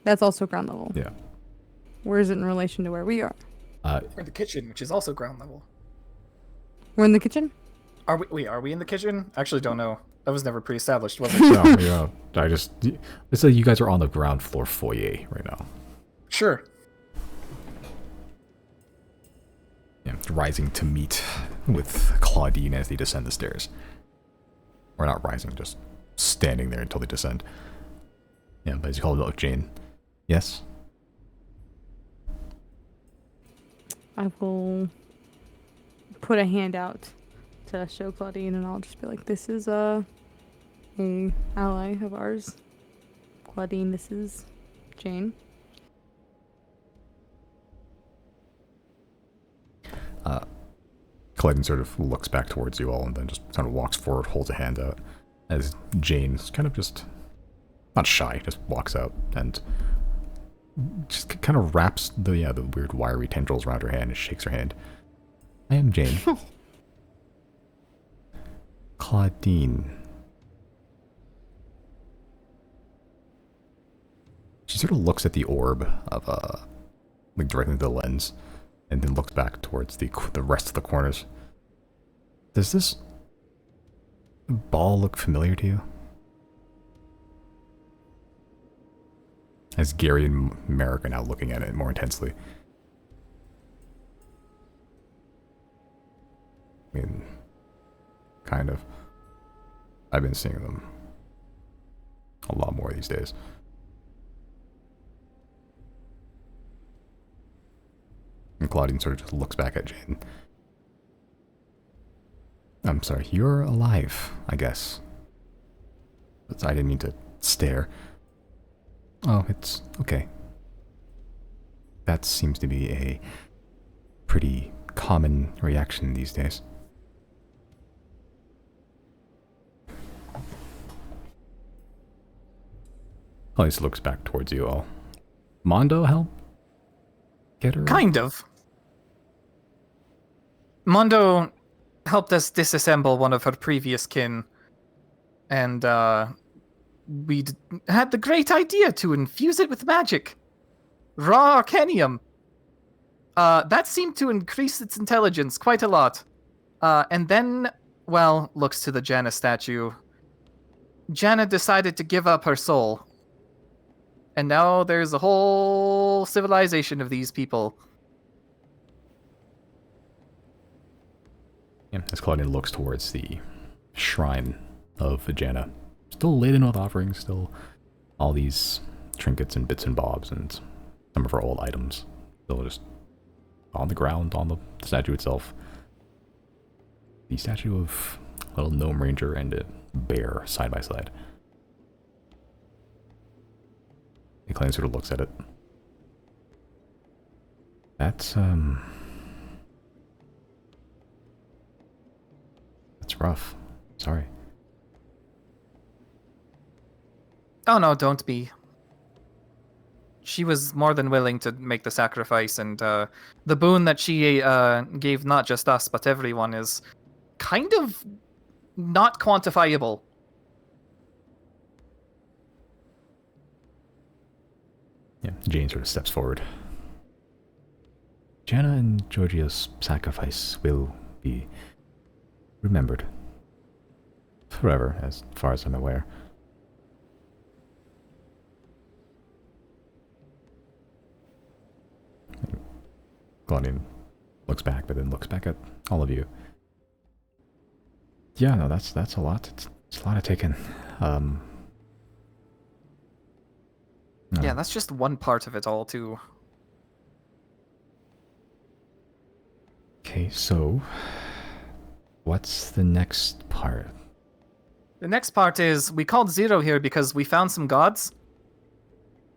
That's also ground level. Yeah. Where is it in relation to where we are? We're in the kitchen, which is also ground level. We're in the kitchen? Are we in the kitchen? Actually, don't know. That was never pre-established, was it? No, yeah. Let's say you guys are on the ground floor foyer right now. Sure. Yeah, rising to meet with Claudine as they descend the stairs. Or not rising, just standing there until they descend. Yeah, but as you call out Jane. Yes? I will put a hand out to show Claudine, and I'll just be like, this is a ally of ours. Claudine, this is Jane. Claudine sort of looks back towards you all and then just kind of walks forward, holds a hand out. As Jane's kind of just, not shy, just walks out and just kind of wraps the weird wiry tendrils around her hand and shakes her hand. I am Jane. Claudine. She sort of looks at the orb of, like directly into the lens, and then looks back towards the rest of the corners. Does this ball look familiar to you? As Gary and Merrick are now looking at it more intensely. I mean, kind of. I've been seeing them a lot more these days. And Claudine sort of just looks back at Jane. I'm sorry, you're alive, I guess. But I didn't mean to stare. Oh, it's okay. That seems to be a pretty common reaction these days. Alice looks back towards you all. Mondo help? Get her? Kind of. Mondo helped us disassemble one of her previous kin, and we had the great idea to infuse it with magic. Raw arcanium. That seemed to increase its intelligence quite a lot. And then, well, looks to the Janna statue. Janna decided to give up her soul. And now there's a whole civilization of these people. Yeah, as Claudine looks towards the shrine of Janna. Still laden with offerings, still all these trinkets and bits and bobs and some of her old items. Still just on the ground, on the statue itself. The statue of a little gnome ranger and a bear side by side. And Claudine sort of looks at it. That's rough. Sorry. Oh no, don't be. She was more than willing to make the sacrifice, and the boon that she gave not just us, but everyone is kind of not quantifiable. Yeah, Jane sort of steps forward. Janna and Georgia's sacrifice will be remembered. Forever, as far as I'm aware. Claudine looks back, but then looks back at all of you. Yeah, no, that's a lot. It's a lot to take in. No. Yeah, that's just one part of it all, too. Okay, so what's the next part? The next part is we called Zero here because we found some gods.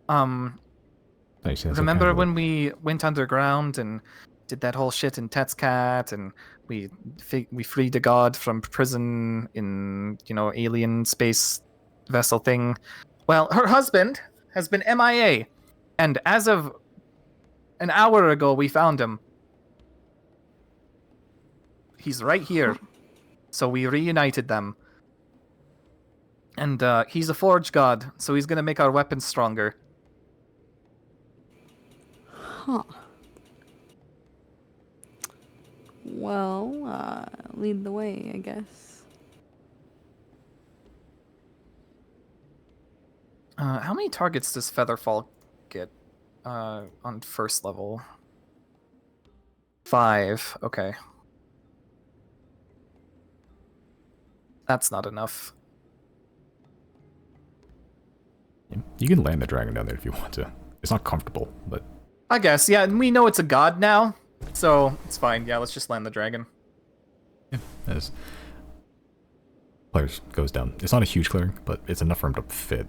Remember when we went underground and did that whole shit in Tetscat, and we freed a god from prison in, alien space vessel thing? Well, her husband has been MIA, and as of an hour ago, we found him. He's right here. So we reunited them. And he's a forge god, so he's gonna make our weapons stronger. Huh. Well, lead the way, I guess. How many targets does Featherfall get on first level? 5. Okay. That's not enough. You can land the dragon down there if you want to. It's not comfortable, but... I guess, yeah, and we know it's a god now, so it's fine. Yeah, let's just land the dragon. Yeah, as players goes down. It's not a huge clearing, but it's enough for him to fit.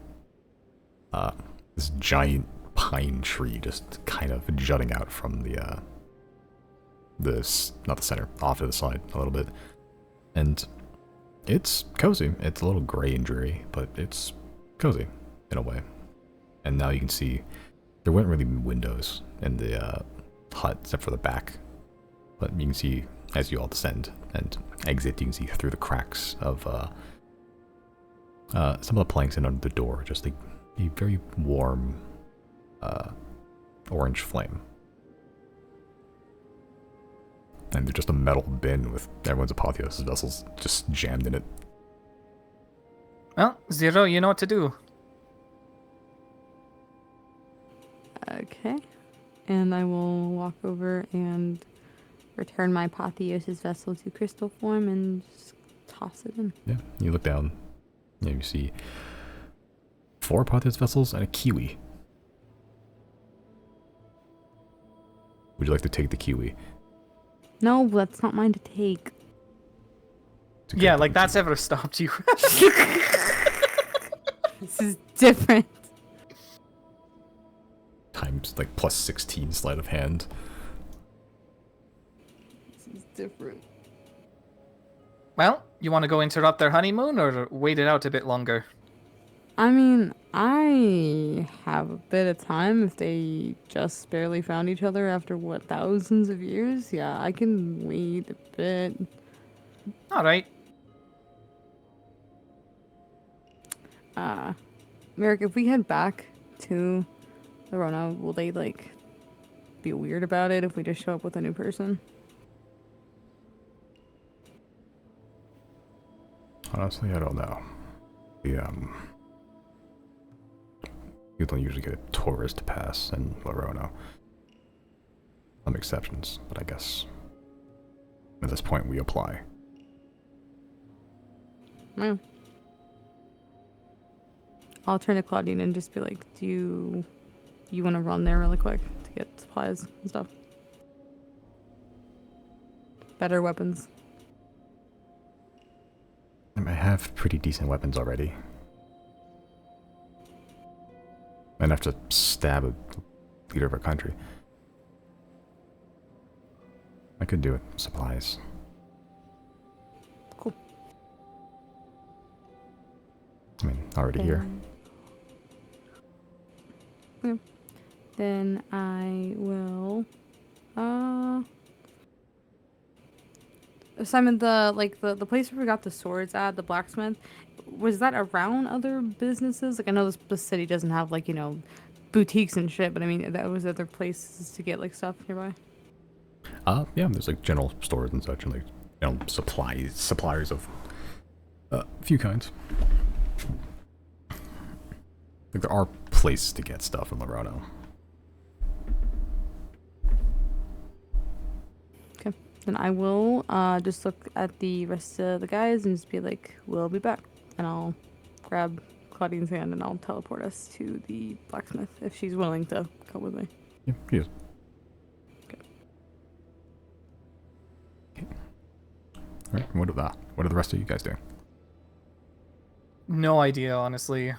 This giant pine tree just kind of jutting out from the not the center, off to the side a little bit. And it's cozy. It's a little gray and dreary, but it's cozy in a way. And now you can see there weren't really windows in the hut except for the back. But you can see as you all descend and exit, you can see through the cracks of some of the planks and under the door, just a very warm orange flame. And there's just a metal bin with everyone's Apotheosis vessels just jammed in it. Well, Zero, you know what to do. Okay. And I will walk over and return my Apotheosis vessel to crystal form and just toss it in. Yeah, you look down, and you see 4 Apotheosis vessels and a kiwi. Would you like to take the kiwi? No, that's not mine to take. Yeah, like that's ever stopped you. This is different. Times like plus 16 sleight of hand. This is different. Well, you want to go interrupt their honeymoon or wait it out a bit longer? I mean, I have a bit of time if they just barely found each other after, what, thousands of years? Yeah, I can wait a bit. All right. Merrick, if we head back to Lorona, will they, like, be weird about it if we just show up with a new person? Honestly, I don't know. You don't usually get a tourist pass in Lorona. Some exceptions, but I guess at this point we apply. Yeah. I'll turn to Claudine and just be like, do you want to run there really quick to get supplies and stuff? Better weapons. I have pretty decent weapons already. I'd have to stab a leader of a country. I could do it. Supplies. Cool. I mean, already here. Okay. Then I will Simon, the place where we got the swords at, the blacksmith, was that around other businesses? Like, I know this city doesn't have, like, boutiques and shit, but I mean, that was other places to get, like, stuff nearby? Yeah, there's, like, general stores and such, and, like, suppliers of a few kinds. Like, there are places to get stuff in Lorona. Okay. Then I will just look at the rest of the guys and just be like, we'll be back. And I'll grab Claudine's hand, and I'll teleport us to the blacksmith if she's willing to come with me. Yeah, he is. Okay. Alright, what are the rest of you guys doing? No idea, honestly.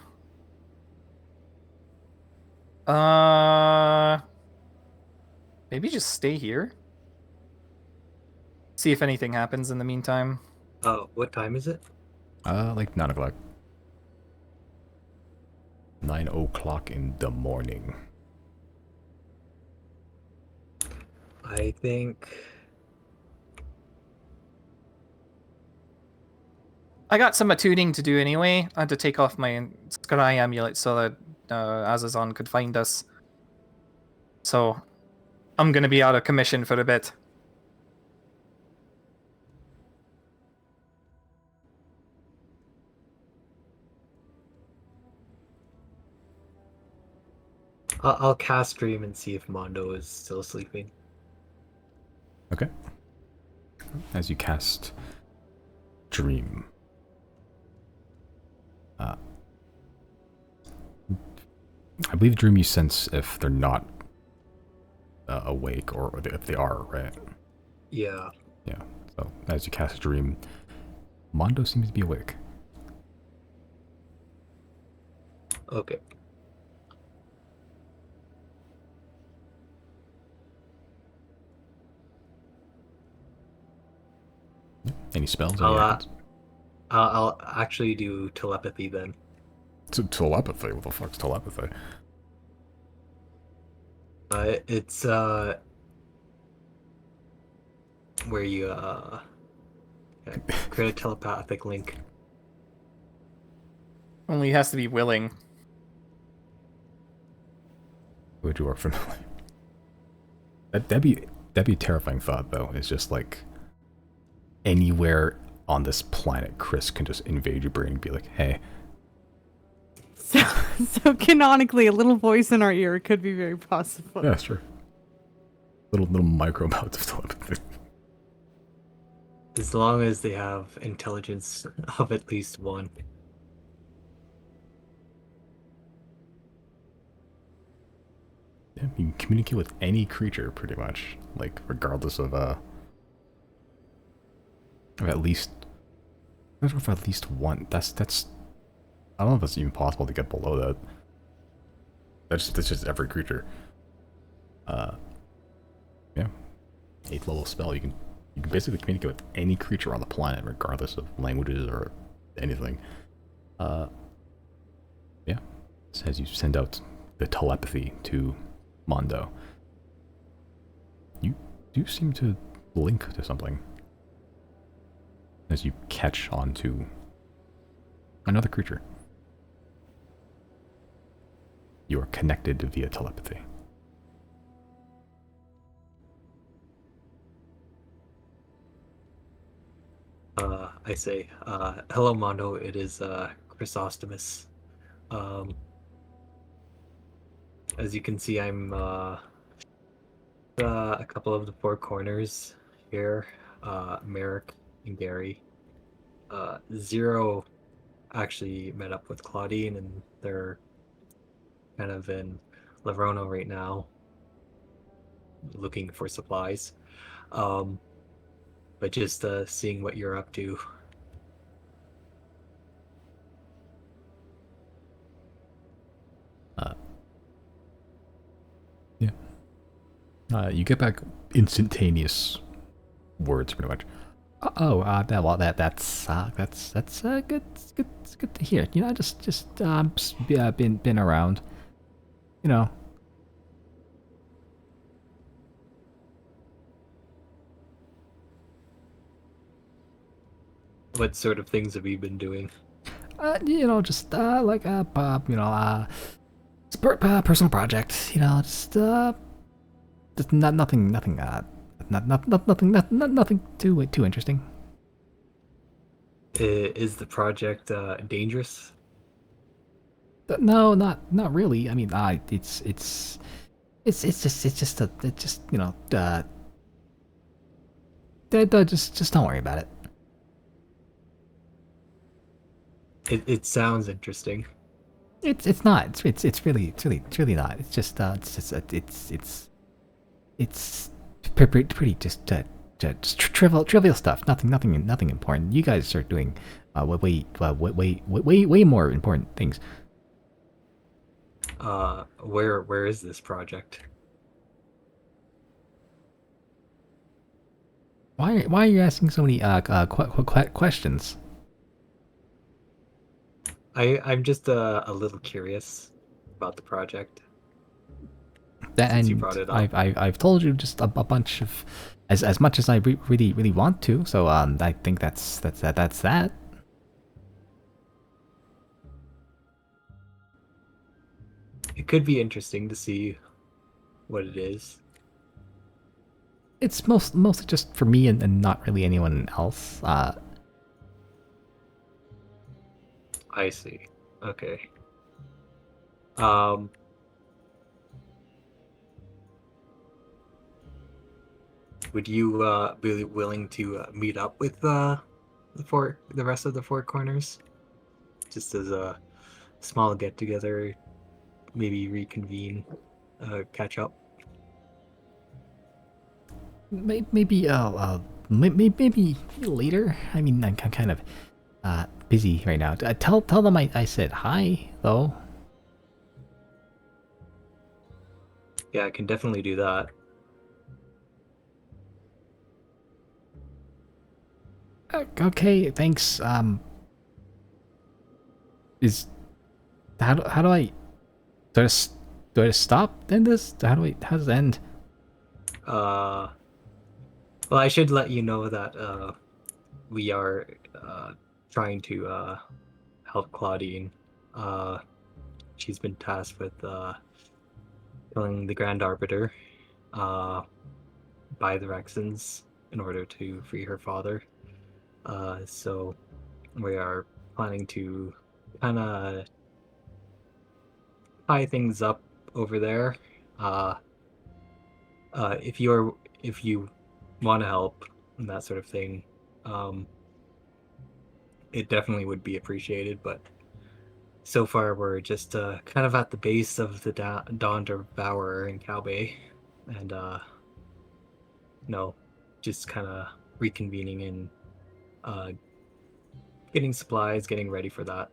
Maybe just stay here. See if anything happens in the meantime. What time is it? Like 9 o'clock. 9 o'clock in the morning. I think I got some attuning to do anyway. I had to take off my Scry amulet so that Azazon could find us. So I'm gonna be out of commission for a bit. I'll cast Dream and see if Mondo is still sleeping. Okay. As you cast Dream. I believe Dream you sense if they're not awake or if they are, right? Yeah. Yeah. So as you cast Dream, Mondo seems to be awake. Okay. Any spells? I'll actually do telepathy then. Telepathy? What the fuck's telepathy? It's where you create a telepathic link. Only has to be willing. Would you work for nothing? That'd be a terrifying thought, though. It's just like anywhere on this planet, Chris can just invade your brain and be like, "Hey." So canonically, a little voice in our ear could be very possible. Yeah, sure. Little micro bouts of telepathy. As long as they have intelligence of at least 1. Yeah, you can communicate with any creature, pretty much. Like, regardless of at least... I'm not sure if at least 1. That's... I don't know if it's even possible to get below that. That's just every creature. Yeah. 8th level spell, you can basically communicate with any creature on the planet, regardless of languages or anything. Yeah. As you send out the telepathy to Mondo, you do seem to link to something as you catch onto another creature. You are connected via telepathy. I say, hello Mondo, it is Chrysostomus. As you can see, I'm a couple of the 4 corners here. Merrick and Gary. Zero actually met up with Claudine, and they're kind of in Laverona right now, looking for supplies. But just seeing what you're up to. Yeah. You get back instantaneous words, pretty much. That's good to hear. You know, just been around. You know. What sort of things have you been doing? You know, just personal projects. You know, just nothing too interesting. Is the project dangerous? No, not really. I mean, it's just you know, just don't worry about it. It sounds interesting. It's not. It's really not. It's just it's pretty just trivial stuff. Nothing important. You guys are doing way more important things. Where is this project? Why are you asking so many questions? I'm just a little curious about the project. And you brought it up. I've told you just a bunch of as much as I really want to. So I think that's that. It could be interesting to see what it is. It's mostly just for me and not really anyone else. I see. Okay. Would you be willing to meet up with the rest of the Four Corners, just as a small get together, maybe reconvene, catch up? Maybe later. I mean, I'm kind of busy right now. Tell them I said hi though. Yeah, I can definitely do that. Okay, thanks. Is how do I do I stop then this? How does it end? Well, I should let you know that we are trying to help Claudine. She's been tasked with killing the Grand Arbiter by the Rexons in order to free her father. So we are planning to kind of tie things up over there. If you want to help and that sort of thing, it definitely would be appreciated. But so far, we're just kind of at the base of the Dawn Devourer in Cow Bay, and just kind of reconvening and getting supplies, getting ready for that.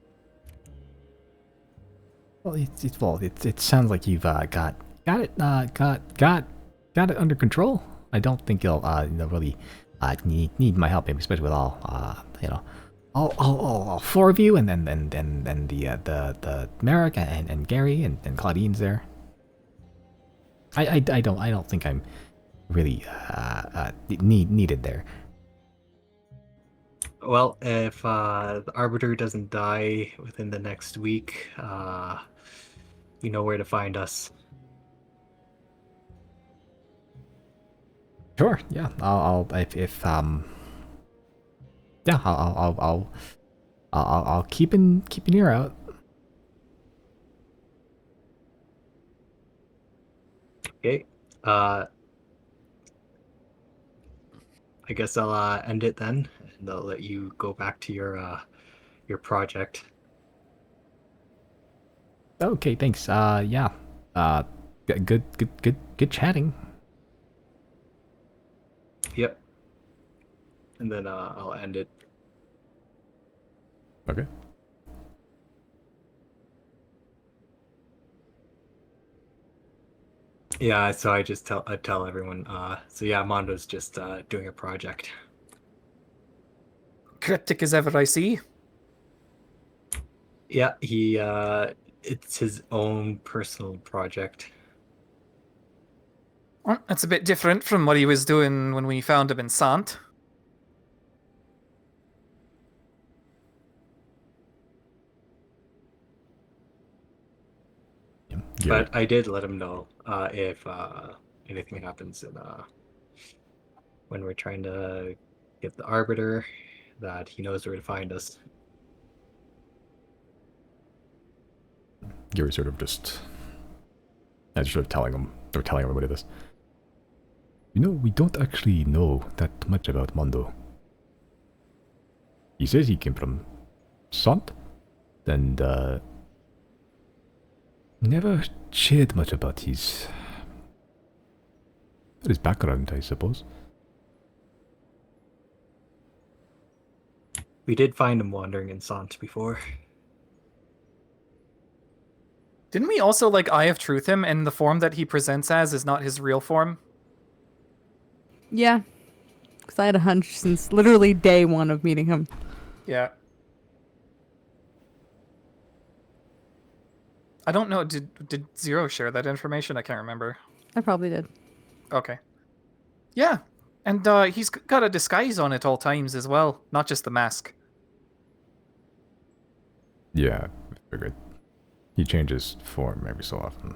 Well, it sounds like you've got it under control. I don't think you'll really need my help, especially with all four of you, and then the Merrick and Gary and Claudine's there. I don't think I'm really needed there. Well, if the Arbiter doesn't die within the next week, you know where to find us. Sure. Yeah. I'll keep an ear out. Okay. I guess I'll end it then, and I'll let you go back to your project. Okay. Thanks. Yeah. Good chatting. Yep. And then I'll end it. Okay. Yeah, so I just tell everyone. So yeah, Mondo's just doing a project. Cryptic as ever, I see. Yeah, he it's his own personal project. Well, that's a bit different from what he was doing when we found him in Sant. But I did let him know if anything happens in, when we're trying to get the Arbiter, that he knows where to find us. You're sort of just telling him, or telling everybody this. We don't actually know that much about Mondo. He says he came from Sant, and Never shared much about his background, I suppose. We did find him wandering in Sant before. Didn't we also, like, Eye of Truth him, and the form that he presents as is not his real form? Yeah. Because I had a hunch since literally day one of meeting him. Yeah. I don't know, did Zero share that information? I can't remember. I probably did. Okay. Yeah, and he's got a disguise on at all times as well, not just the mask. Yeah, I figured. He changes form every so often.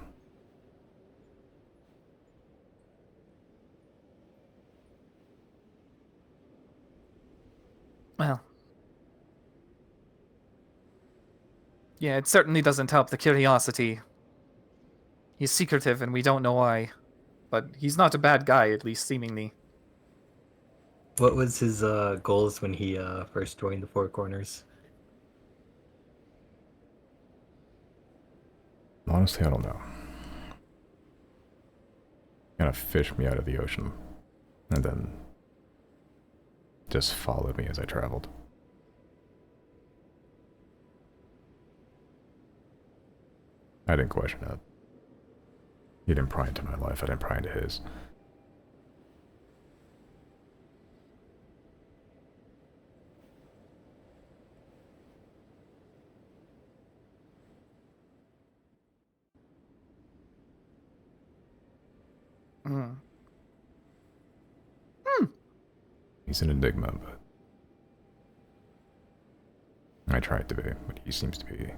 Well. Yeah, it certainly doesn't help the curiosity. He's secretive and we don't know why. But he's not a bad guy, at least seemingly. What was his goals when he first joined the Four Corners? Honestly, I don't know. Kind of fished me out of the ocean, and then just followed me as I traveled. I didn't question it. He didn't pry into my life, I didn't pry into his. Mm. He's an enigma, but I tried to be, but he seems to be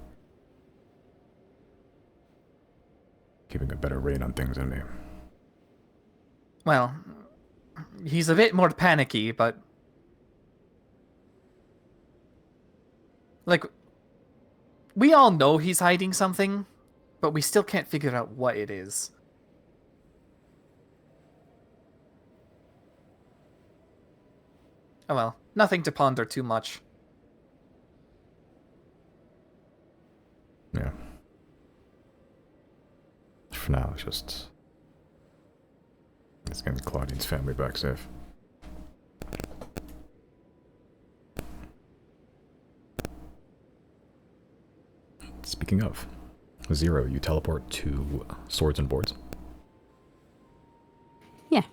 keeping a better rein on things than me. Well, he's a bit more panicky, but... Like, we all know he's hiding something, but we still can't figure out what it is. Oh well, nothing to ponder too much. Yeah. For now, it's just... It's getting Claudine's family back safe. Speaking of, Zero, you teleport to Swords and Boards? Yeah.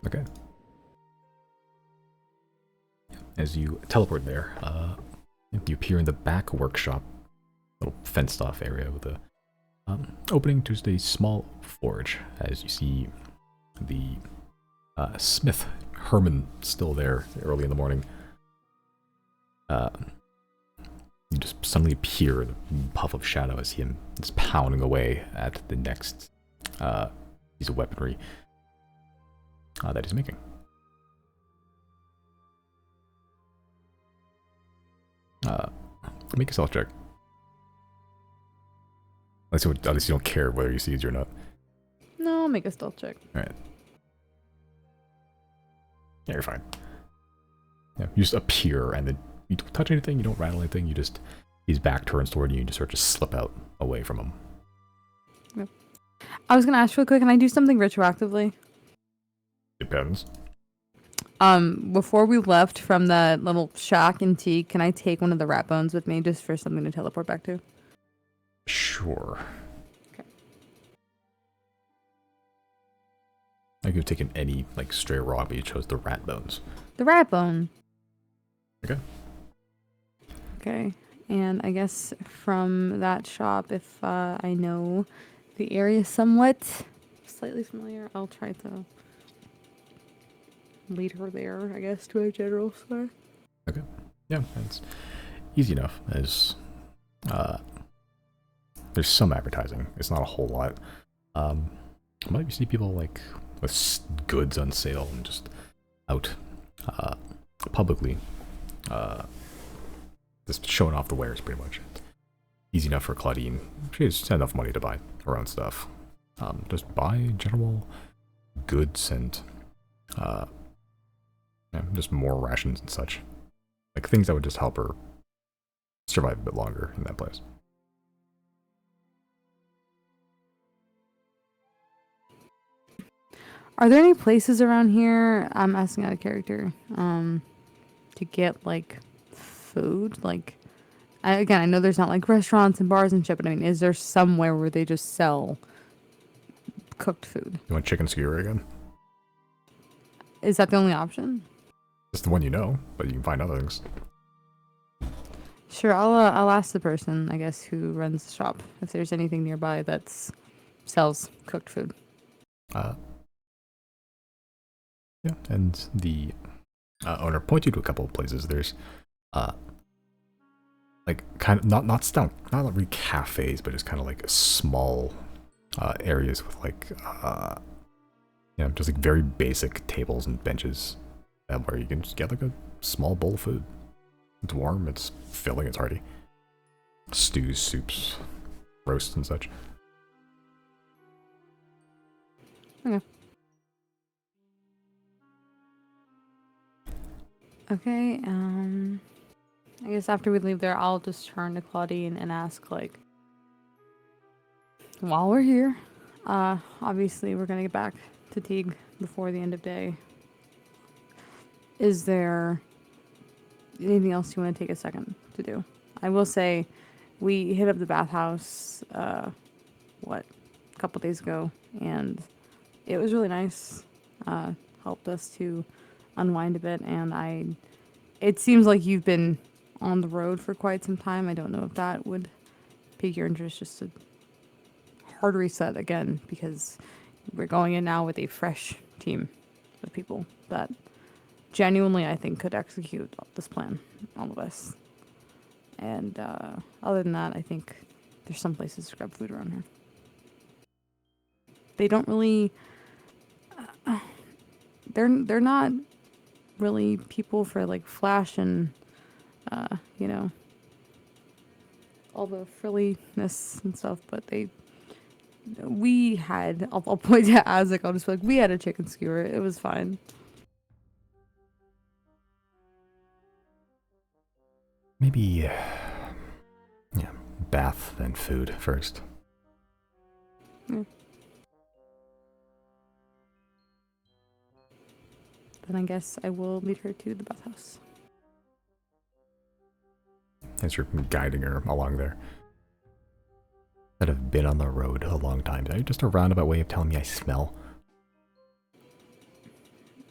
Okay. As you teleport there, you appear in the back workshop, little fenced-off area with a opening to just a small forge. As you see the smith, Herman, still there early in the morning. You just suddenly appear in a puff of shadow as him is pounding away at the next piece of weaponry that he's making. Make a stealth check. At least you don't care whether he sees you or not. No, I'll make a stealth check. Alright. Yeah, you're fine. Yeah, you just appear and then you don't touch anything, you don't rattle anything, you just... He's back turns toward you and you just sort of slip out away from him. Yep. I was gonna ask real quick, can I do something retroactively? Depends. Before we left from the little shack in T, can I take one of the rat bones with me just for something to teleport back to? Sure. Okay. I could have taken any, like, stray rock, but you chose the rat bones. The rat bone. Okay. Okay. And I guess from that shop, if I know the area somewhat slightly familiar, I'll try to lead her there, I guess, to a general store. Okay. Yeah, it's easy enough. There's some advertising. It's not a whole lot. But you see people like with goods on sale and just out publicly, just showing off the wares pretty much. It's easy enough for Claudine. She has enough money to buy her own stuff. Just buy general goods and just more rations and such. Like things that would just help her survive a bit longer in that place. Are there any places around here? I'm asking out of character. To get like food, like again, I know there's not like restaurants and bars and shit, but I mean, is there somewhere where they just sell cooked food? You want chicken skewer again? Is that the only option? It's the one you know, but you can find other things. Sure, I'll ask the person, I guess, who runs the shop if there's anything nearby that sells cooked food. Yeah, and the owner points you to a couple of places. There's like kind of not really cafes, but just kind of like small areas with like just like very basic tables and benches where you can just get like a small bowl of food. It's warm, it's filling, it's hearty. Stews, soups, roasts, and such. Okay. Okay, I guess after we leave there, I'll just turn to Claudine and ask, like, while we're here, obviously we're gonna get back to Teague before the end of day. Is there anything else you want to take a second to do? I will say, we hit up the bathhouse, a couple days ago, and it was really nice. Helped us to unwind a bit, and it seems like you've been on the road for quite some time. I don't know if that would pique your interest, just a hard reset again, because we're going in now with a fresh team of people that genuinely I think could execute this plan, all of us. And other than that, I think there's some places to grab food around here. They don't really they're not really people for like flash and all the frilliness and stuff, but we had, I'll point to Azek, I'll just be like, we had a chicken skewer, it was fine. Maybe bath then food first. Yeah. Then I guess I will lead her to the bathhouse. As you're guiding her along there. That have been on the road a long time. Is that just a roundabout way of telling me I smell?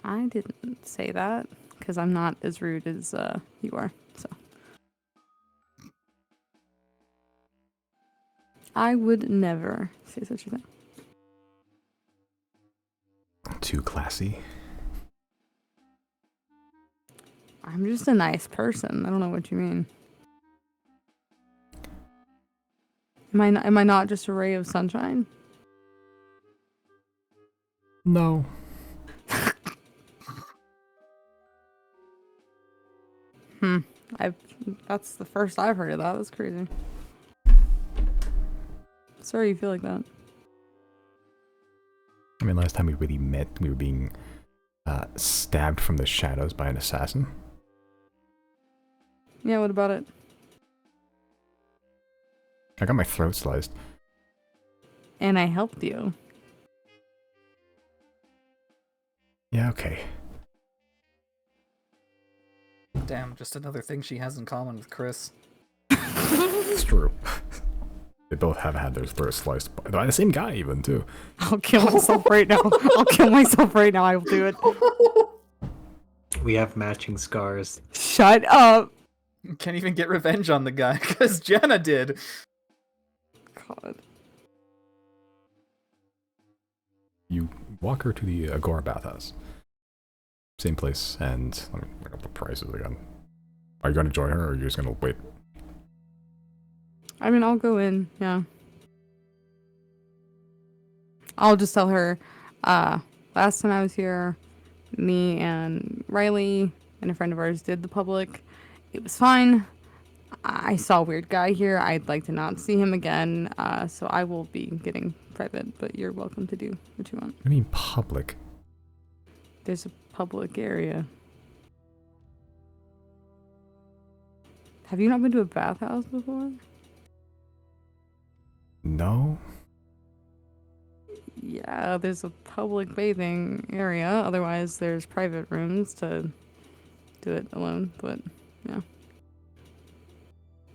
I didn't say that, because I'm not as rude as you are, so. I would never say such a thing. Too classy. I'm just a nice person. I don't know what you mean. Am I not just a ray of sunshine? No. That's the first I've heard of that. That's crazy. Sorry you feel like that. I mean, last time we really met, we were being stabbed from the shadows by an assassin. Yeah, what about it? I got my throat sliced. And I helped you. Yeah, okay. Damn, just another thing she has in common with Chris. It's true. They both have had their throats sliced by the same guy, even, too. I'll kill myself right now. I'll kill myself right now. I will do it. We have matching scars. Shut up. Can't even get revenge on the guy, because Jenna did. God. You walk her to the Agora bathhouse. Same place, and let me look up the prices again. Are you going to join her, or are you just going to wait? I mean, I'll go in, yeah. I'll just tell her, last time I was here, me and Riley and a friend of ours did the public. It was fine. I saw a weird guy here. I'd like to not see him again, so I will be getting private, but you're welcome to do what you want. I mean public. There's a public area. Have you not been to a bathhouse before? No? Yeah, there's a public bathing area. Otherwise, there's private rooms to do it alone. But yeah,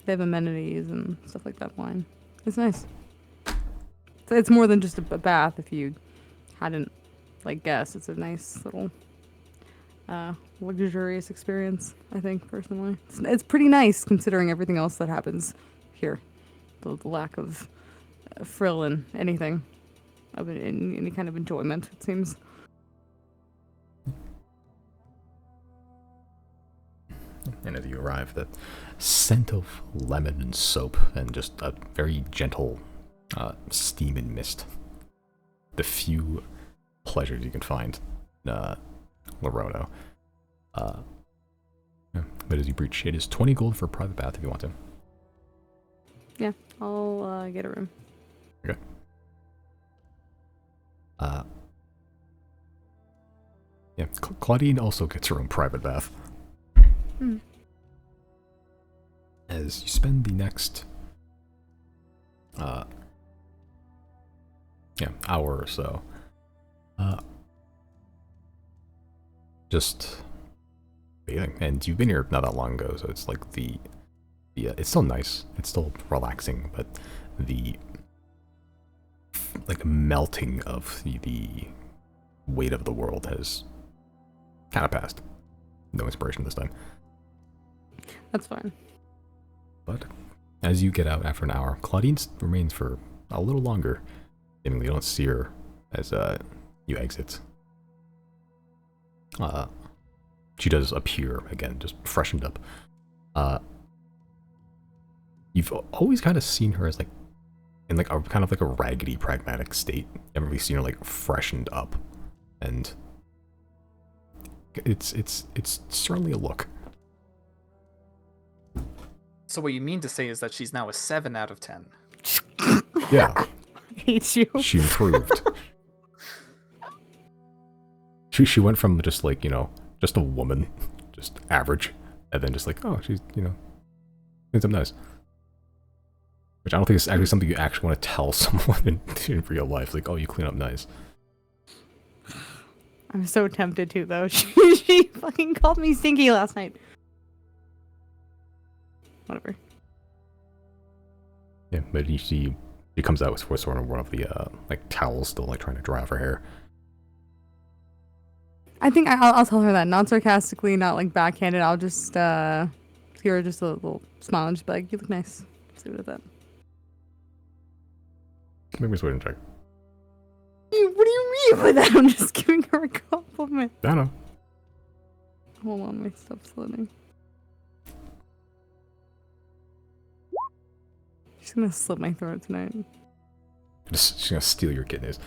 they have amenities and stuff like that. Fine, it's nice. So it's more than just a bath. If you hadn't guessed, it's a nice little luxurious experience. I think personally, it's pretty nice considering everything else that happens here. The lack of frill in anything of in any kind of enjoyment, it seems. And as you arrive, the scent of lemon and soap and just a very gentle steam and mist. The few pleasures you can find in Lorono. But as you breach, it is 20 gold for a private bath if you want to. Yeah, I'll get a room. Okay. Yeah, Claudine also gets her own private bath. As you spend the next hour or so just bathing, and you've been here not that long ago, so it's like the it's still nice, it's still relaxing, but the melting of the weight of the world has kind of passed. No inspiration this time. That's fine. But as you get out after an hour, Claudine remains for a little longer. Seemingly, you don't see her as you exit. She does appear again, just freshened up. You've always kind of seen her as in a kind of a raggedy, pragmatic state. You haven't really seen her freshened up, and it's certainly a look. So what you mean to say is that she's now a 7 out of 10. Yeah. I hate you. She improved. She went from just just a woman, just average, and then just oh, she's, thinks I'm nice. Which I don't think is actually something you actually want to tell someone in real life. Oh, you clean up nice. I'm so tempted to, though. She fucking called me stinky last night. Whatever. Yeah, but you see, she comes out with sort of one of the towels, still trying to dry off her hair. I think I'll tell her that, not sarcastically, not backhanded. I'll just give her just a little smile and just be like, "You look nice." Let's leave it at that. Maybe just wait and check. What do you mean by that? I'm just giving her a compliment. I know. Hold on, my stuff's loading. She's gonna slit my throat tonight. She's gonna steal your kidneys.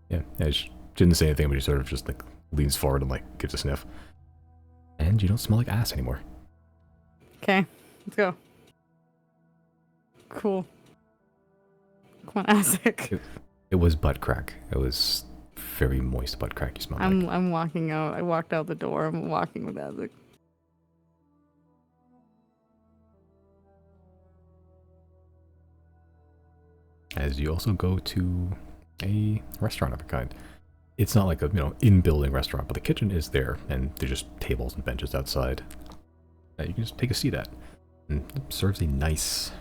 Yeah, she didn't say anything, but she sort of just leans forward and gives a sniff. And you don't smell like ass anymore. Okay, let's go. Cool. Come on, Isaac. It was butt crack. It was very moist butt crack you smelled like. I'm walking out. I walked out the door. I'm walking with Isaac. As you also go to a restaurant of a kind. It's not like a in-building restaurant, but the kitchen is there, and there's just tables and benches outside that you can just take a seat at. And it serves a nice,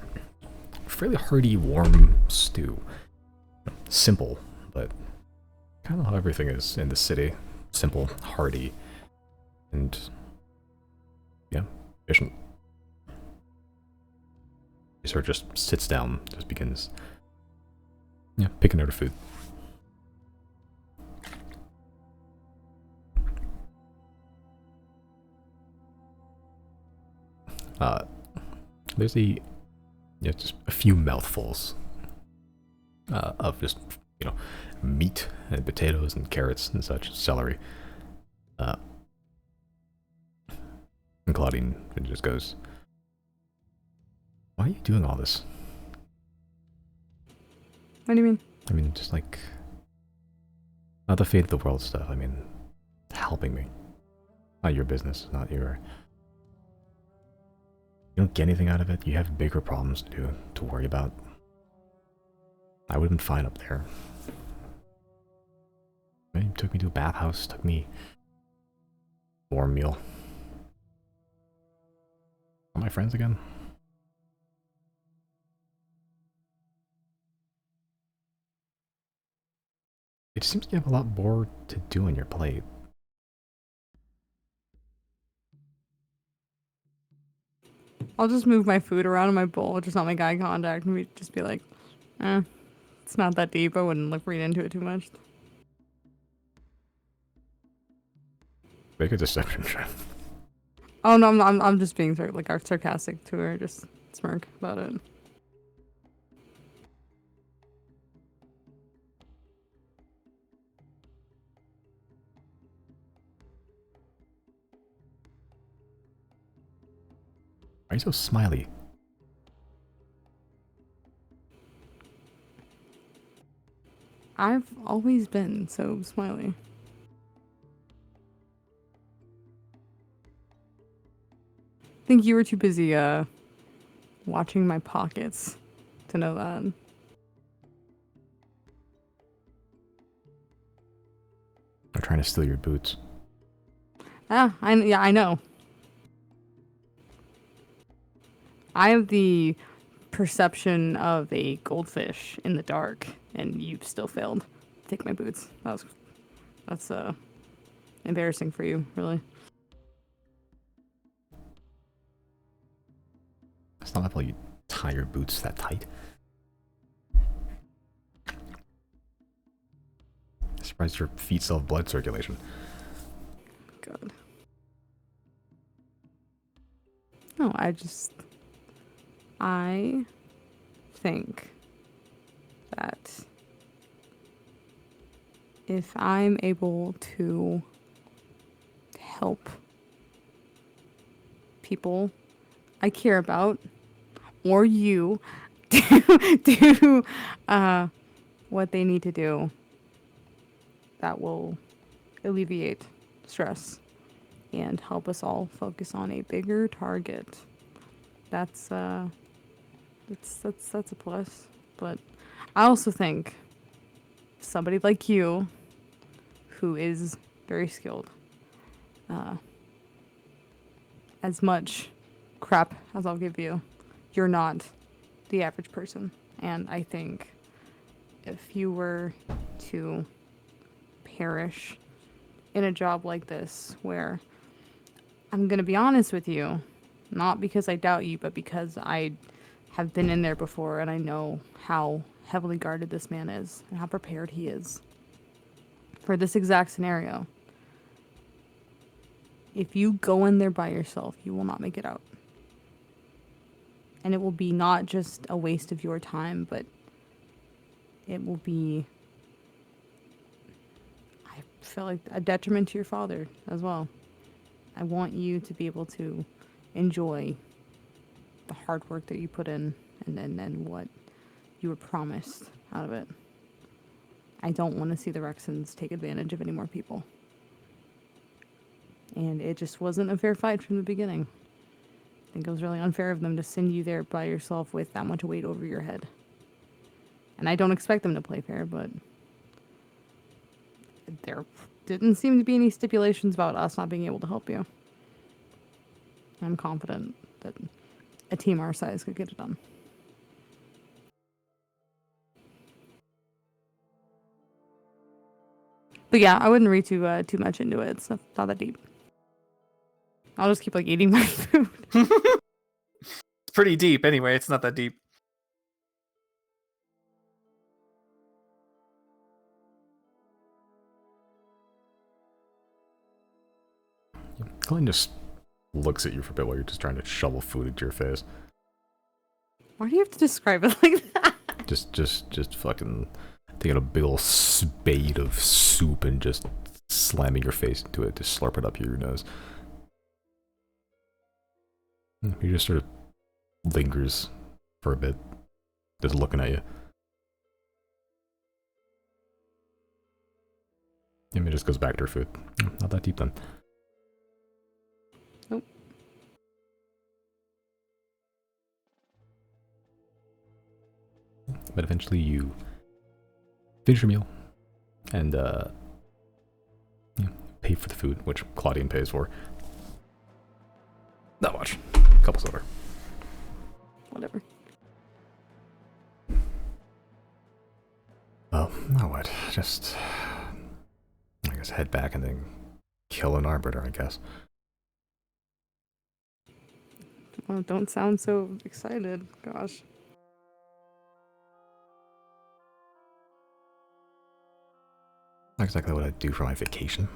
fairly hearty, warm stew. Simple, but kind of how everything is in the city. Simple, hearty, and yeah, efficient. He sort of just sits down, just begins picking out her food. There's just a few mouthfuls of just meat and potatoes and carrots and such, celery. And Claudine just goes, "Why are you doing all this?" What do you mean? I mean, just not the fate of the world stuff. I mean, helping me. Not your business, not your... You don't get anything out of it. You have bigger problems to worry about. I would have been fine up there. Right? Took me to a bathhouse, took me warm meal. Are my friends again? It seems you have a lot more to do on your plate. I'll just move my food around in my bowl, just not make eye contact, and just be like, it's not that deep. I wouldn't read into it too much. Make a deception check. Oh no, I'm just being sarcastic to her, just smirk about it. Why are you so smiley? I've always been so smiley. I think you were too busy watching my pockets to know that. I'm trying to steal your boots. Yeah, I know. I have the perception of a goldfish in the dark, and you've still failed to take my boots. That's embarrassing for you, really. It's not like you tie your boots that tight. I'm surprised your feet still have blood circulation. God. No, I think that if I'm able to help people I care about, or you, do what they need to do, that will alleviate stress and help us all focus on a bigger target. That's a plus. But I also think somebody like you, who is very skilled, as much crap as I'll give you, you're not the average person. And I think if you were to perish in a job like this, where I'm going to be honest with you, not because I doubt you, but because I have been in there before and I know how heavily guarded this man is and how prepared he is for this exact scenario. If you go in there by yourself, you will not make it out. And it will be not just a waste of your time, but it will be, I feel like, a detriment to your father as well. I want you to be able to enjoy the hard work that you put in and what you were promised out of it. I don't want to see the Rexons take advantage of any more people. And it just wasn't a fair fight from the beginning. I think it was really unfair of them to send you there by yourself with that much weight over your head. And I don't expect them to play fair, but there didn't seem to be any stipulations about us not being able to help you. I'm confident that a team our size could get it done. But yeah, I wouldn't read too much into it. It's not that deep. I'll just keep eating my food. It's pretty deep anyway. It's not that deep. Glenn just looks at you for a bit while you're just trying to shovel food into your face. Why do you have to describe it like that? Just fucking taking a big ol' spade of soup and just slamming your face into it to slurp it up your nose. He just sort of lingers for a bit, just looking at you. And it just goes back to her food. Not that deep then. Nope. But eventually you finish your meal, and pay for the food, which Claudian pays for. Not much. Couple silver. Whatever. Well, now what? Just, I guess, head back and then kill an arbiter, I guess. Well, don't sound so excited. Gosh. Not exactly what I'd do for my vacation.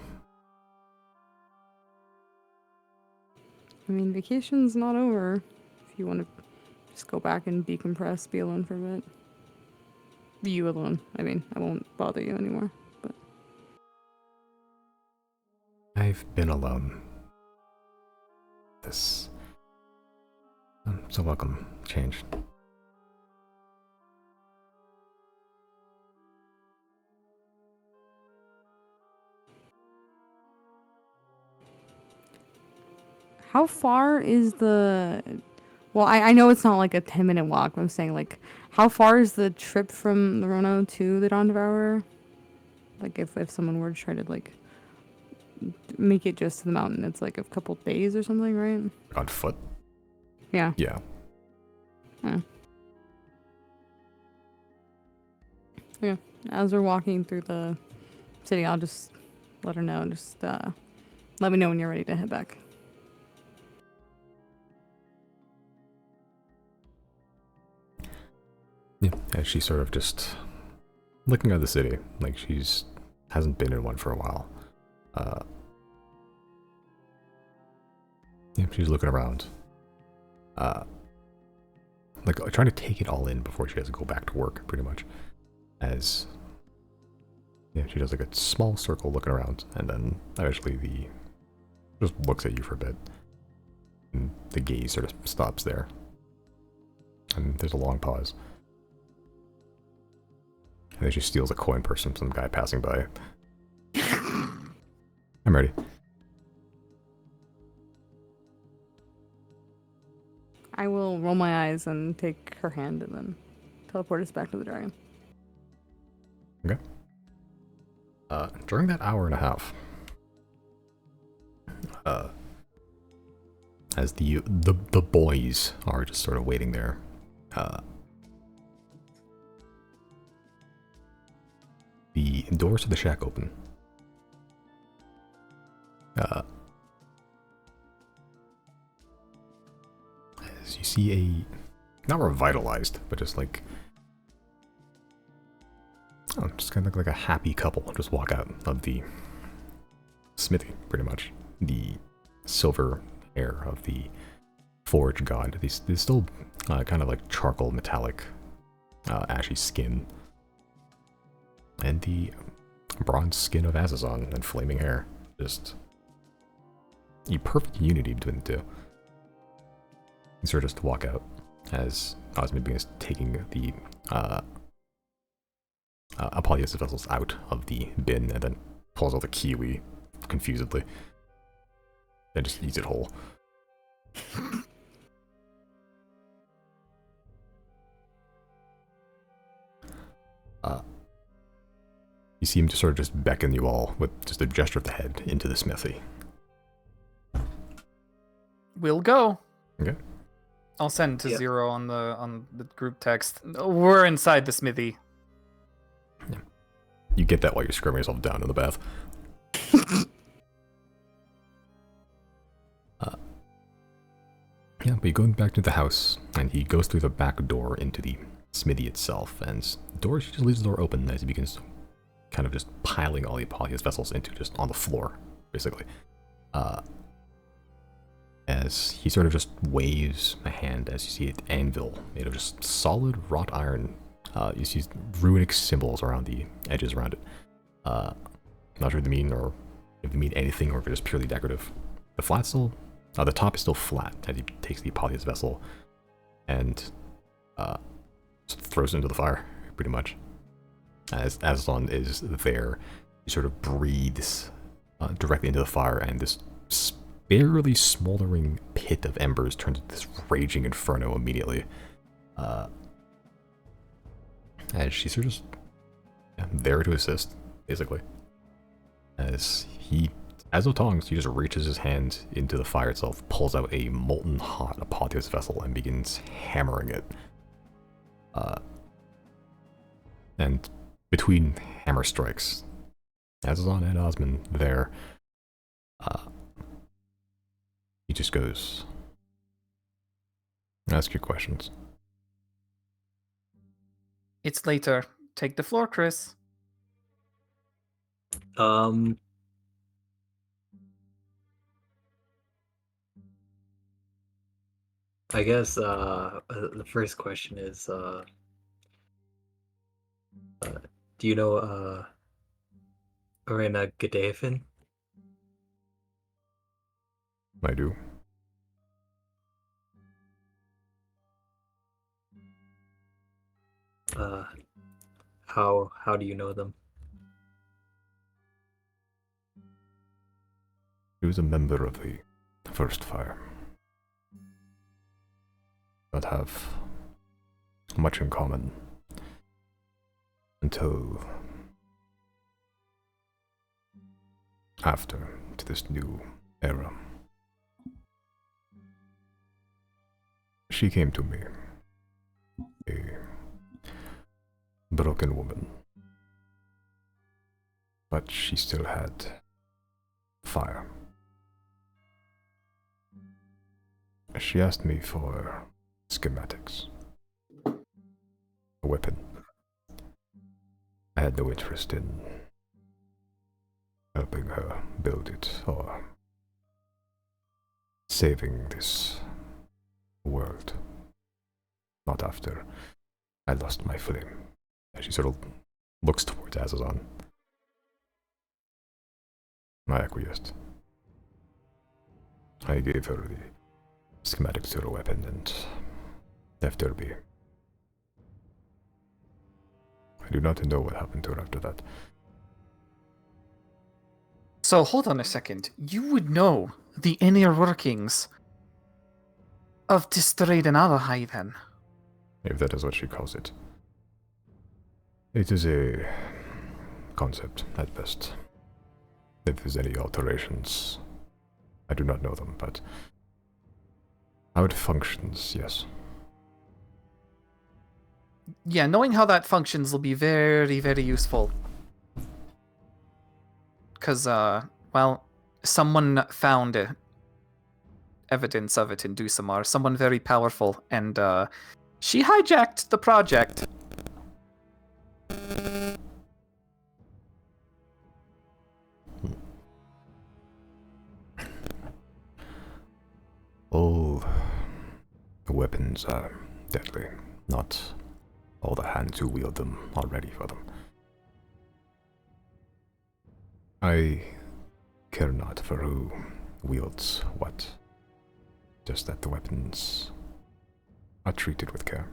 I mean, vacation's not over. If you want to just go back and decompress, be alone for a bit. You alone. I mean, I won't bother you anymore. But I've been alone. This... so welcome. Change. how far is the... Well, I know it's not like a 10-minute walk, but I'm saying, like, how far is the trip from Lorono to the Dawn Devourer? Like, if someone were to try to, like, make it just to the mountain, it's like a couple days or something, right? On foot? Yeah. Yeah. Yeah. As we're walking through the city, I'll just let her know. Just let me know when you're ready to head back. Yeah, she's sort of just looking at the city, like she's hasn't been in one for a while. Yeah, she's looking around. Like trying to take it all in before she has to go back to work, pretty much. As yeah, she does like a small circle looking around, and then eventually just looks at you for a bit. And the gaze sort of stops there. And there's a long pause. And then she steals a coin purse from some guy passing by. I'm ready. I will roll my eyes and take her hand and then teleport us back to the dragon. Okay. During that hour and a half, as the boys are just sort of waiting there, the doors to the shack open. As you see not revitalized, but just like, just kind of look like a happy couple just walk out of the smithy, pretty much. The silver hair of the forge god. These still kind of like charcoal metallic, ashy skin. And the bronze skin of Azazon and flaming hair. Just a perfect unity between the two. You sort of just walk out as Osmond begins taking the Apotheosis vessels out of the bin and then pulls out the kiwi confusedly. Then just eats it whole. You see him just sort of just beckon you all with just a gesture of the head into the smithy. We'll go. Okay. I'll send to Zero on the group text. We're inside the smithy. Yeah. You get that while you're scrubbing yourself down in the bath. Yeah, but you're going back to the house, and he goes through the back door into the smithy itself, and the door, she just leaves the door open as he begins kind of just piling all the Apotheosis vessels into just on the floor, basically. As he sort of just waves a hand as you see an anvil made of just solid wrought iron. You see runic symbols around the edges around it. Not sure if they mean anything or if they're just purely decorative. The top is still flat as he takes the Apotheosis vessel and just throws it into the fire, pretty much. As Azazon is there, he sort of breathes directly into the fire, and this barely smoldering pit of embers turns into this raging inferno immediately. As she sort of just there to assist, basically. As of tongs, he just reaches his hand into the fire itself, pulls out a molten hot Apotheos vessel, and begins hammering it. And between hammer strikes, Azazon and Osman there, he just goes, ask your questions. It's later. Take the floor, Chris. I guess the first question is, do you know Arena Gadefin? I do. How do you know them? He was a member of the First Fire. Not have much in common until after to this new era. She came to me, a broken woman, but she still had fire. She asked me for schematics, a weapon. I had no interest in helping her build it or saving this world. Not after I lost my flame. And she sort of looks towards Azazon. I acquiesced. I gave her the schematics to her weapon and left her be. I do not know what happened to her after that. So hold on a second. You would know the inner workings of Distrade and Alahai then? If that is what she calls it. It is a concept at best. If there's any alterations, I do not know them, but how it functions, yes. Yeah, knowing how that functions will be very, very useful. Because, well, someone found evidence of it in Dusamar. Someone very powerful, and she hijacked the project. All weapons are deadly, not all the hands who wield them are ready for them. I care not for who wields what, just that the weapons are treated with care.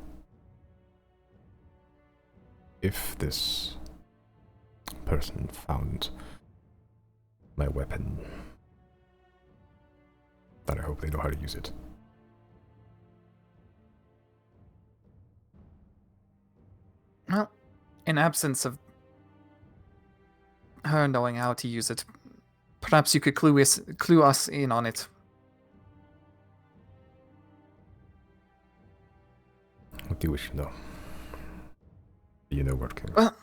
If this person found my weapon, then I hope they know how to use it. Well, in absence of her knowing how to use it, perhaps you could clue us in on it. What do you wish to know? Do you know working? Well,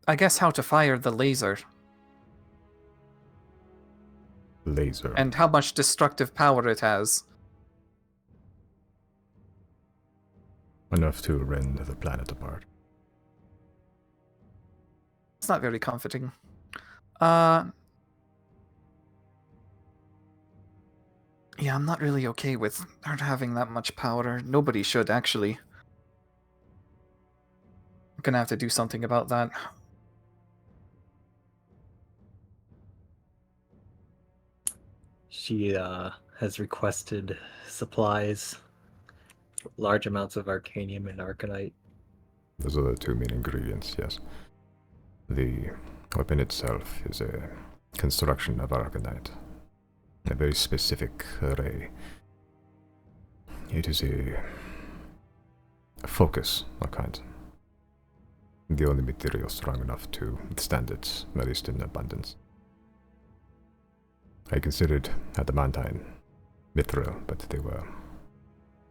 I guess how to fire the laser. Laser. And how much destructive power it has. Enough to rend the planet apart. It's not very comforting. Yeah, I'm not really okay with her having that much power. Nobody should, actually. I'm gonna have to do something about that. She has requested supplies, large amounts of arcanium and arcanite. Those are the two main ingredients, yes. The weapon itself is a construction of arcanite. A very specific array. It is a focus of kind. The only material strong enough to withstand it, at least in abundance. I considered adamantine, mithril, but they were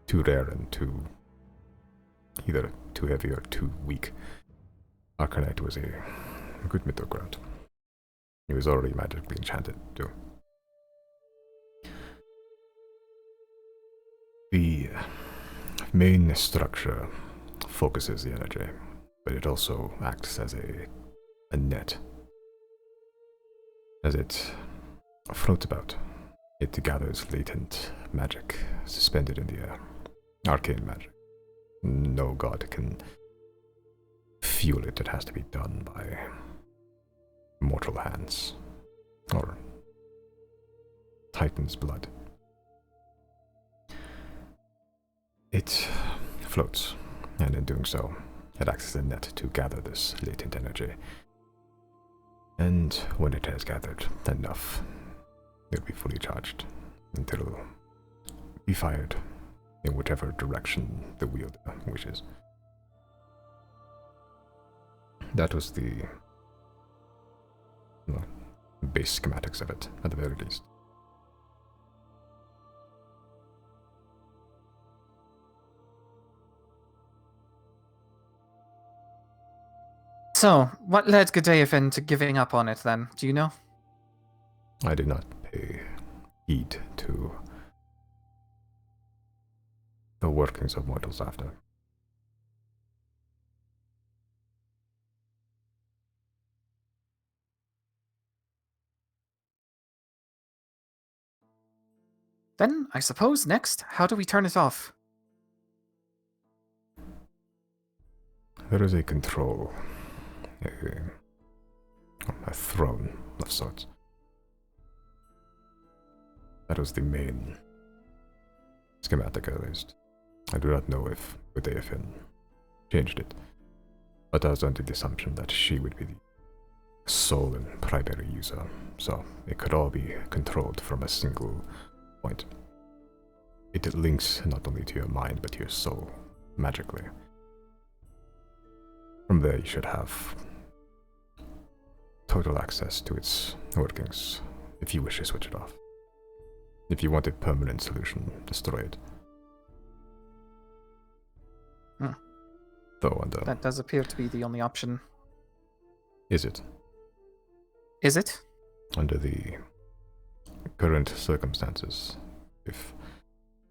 too rare and either too heavy or too weak. Arcanite was a good middle ground. It was already magically enchanted, too. The main structure focuses the energy, but it also acts as a net. As it floats about, it gathers latent magic suspended in the air. Arcane magic. No god can fuel it. It has to be done by mortal hands. Or Titan's blood. It floats, and in doing so, it acts as a net to gather this latent energy. And when it has gathered enough, it will be fully charged until it will be fired in whichever direction the wielder wishes. That was the base schematics of it, at the very least. So, what led Xodiacs to giving up on it then? Do you know? I did not pay heed to the workings of mortals after. Then, I suppose, next, how do we turn it off? There is a control, a throne of sorts. That was the main schematic, at least. I do not know if Xodiacs changed it, but I was under the assumption that she would be the sole and primary user, so it could all be controlled from a single point. It links not only to your mind, but to your soul, magically. From there, you should have total access to its workings, if you wish to switch it off. If you want a permanent solution, destroy it. Though under... That does appear to be the only option. Is it? Is it? Under the current circumstances, if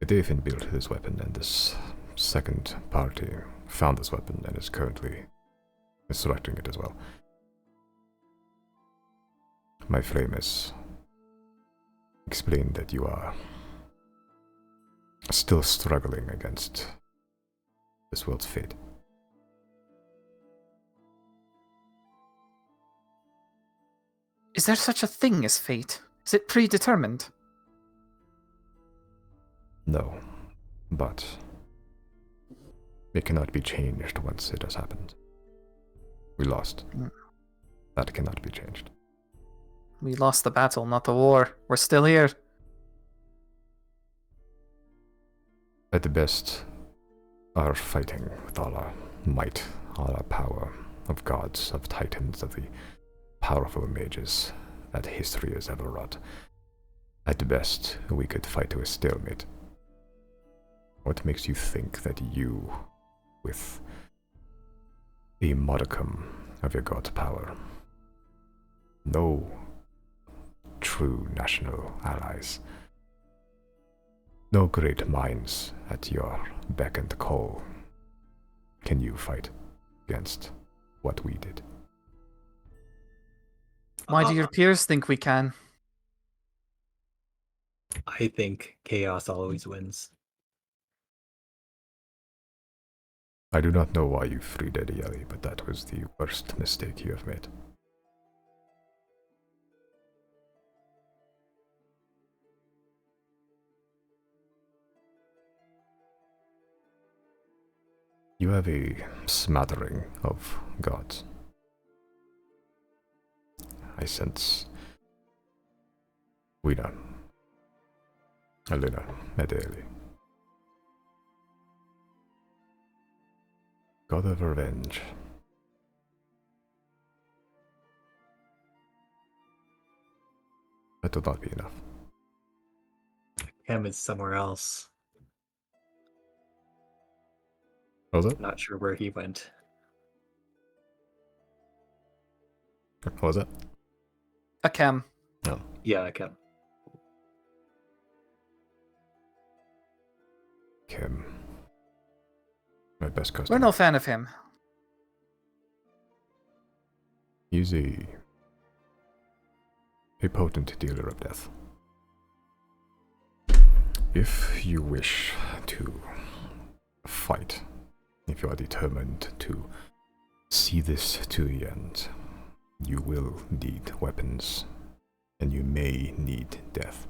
Xodiacs built this weapon and this second party found this weapon and is currently selecting it as well, my flame is explained that you are still struggling against this world's fate. Is there such a thing as fate? Is it predetermined? No, but it cannot be changed once it has happened. We lost. That cannot be changed. We lost the battle, not the war. We're still here. At the best, are fighting with all our might, all our power of gods, of titans, of the powerful mages that history has ever wrought. At best, we could fight to a stalemate. What makes you think that you, with a modicum of your god's power, no true national allies, no great minds at your beck and call, can you fight against what we did? Why do your peers think we can? I think chaos always wins. I do not know why you freed Edieli, but that was the worst mistake you have made. You have a smattering of gods. I sense Wina, Elena, Edieli. God of Revenge. That would not be enough. Chem is somewhere else. What was it? Not sure where he went. What was it? A chem. No. Yeah, Chem. Kim. My best We're customer. no fan of him. He's a potent dealer of death. If you wish to fight, if you are determined to see this to the end, you will need weapons, and you may need death.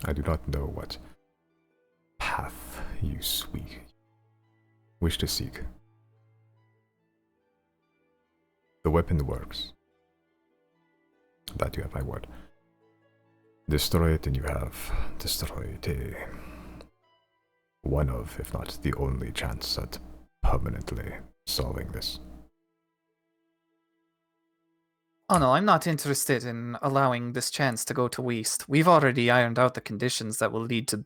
I do not know what path you wish to seek. The weapon works. That you have my word. Destroy it and you have destroyed one of, if not the only chance at permanently solving this. Oh no, I'm not interested in allowing this chance to go to waste. We've already ironed out the conditions that will lead to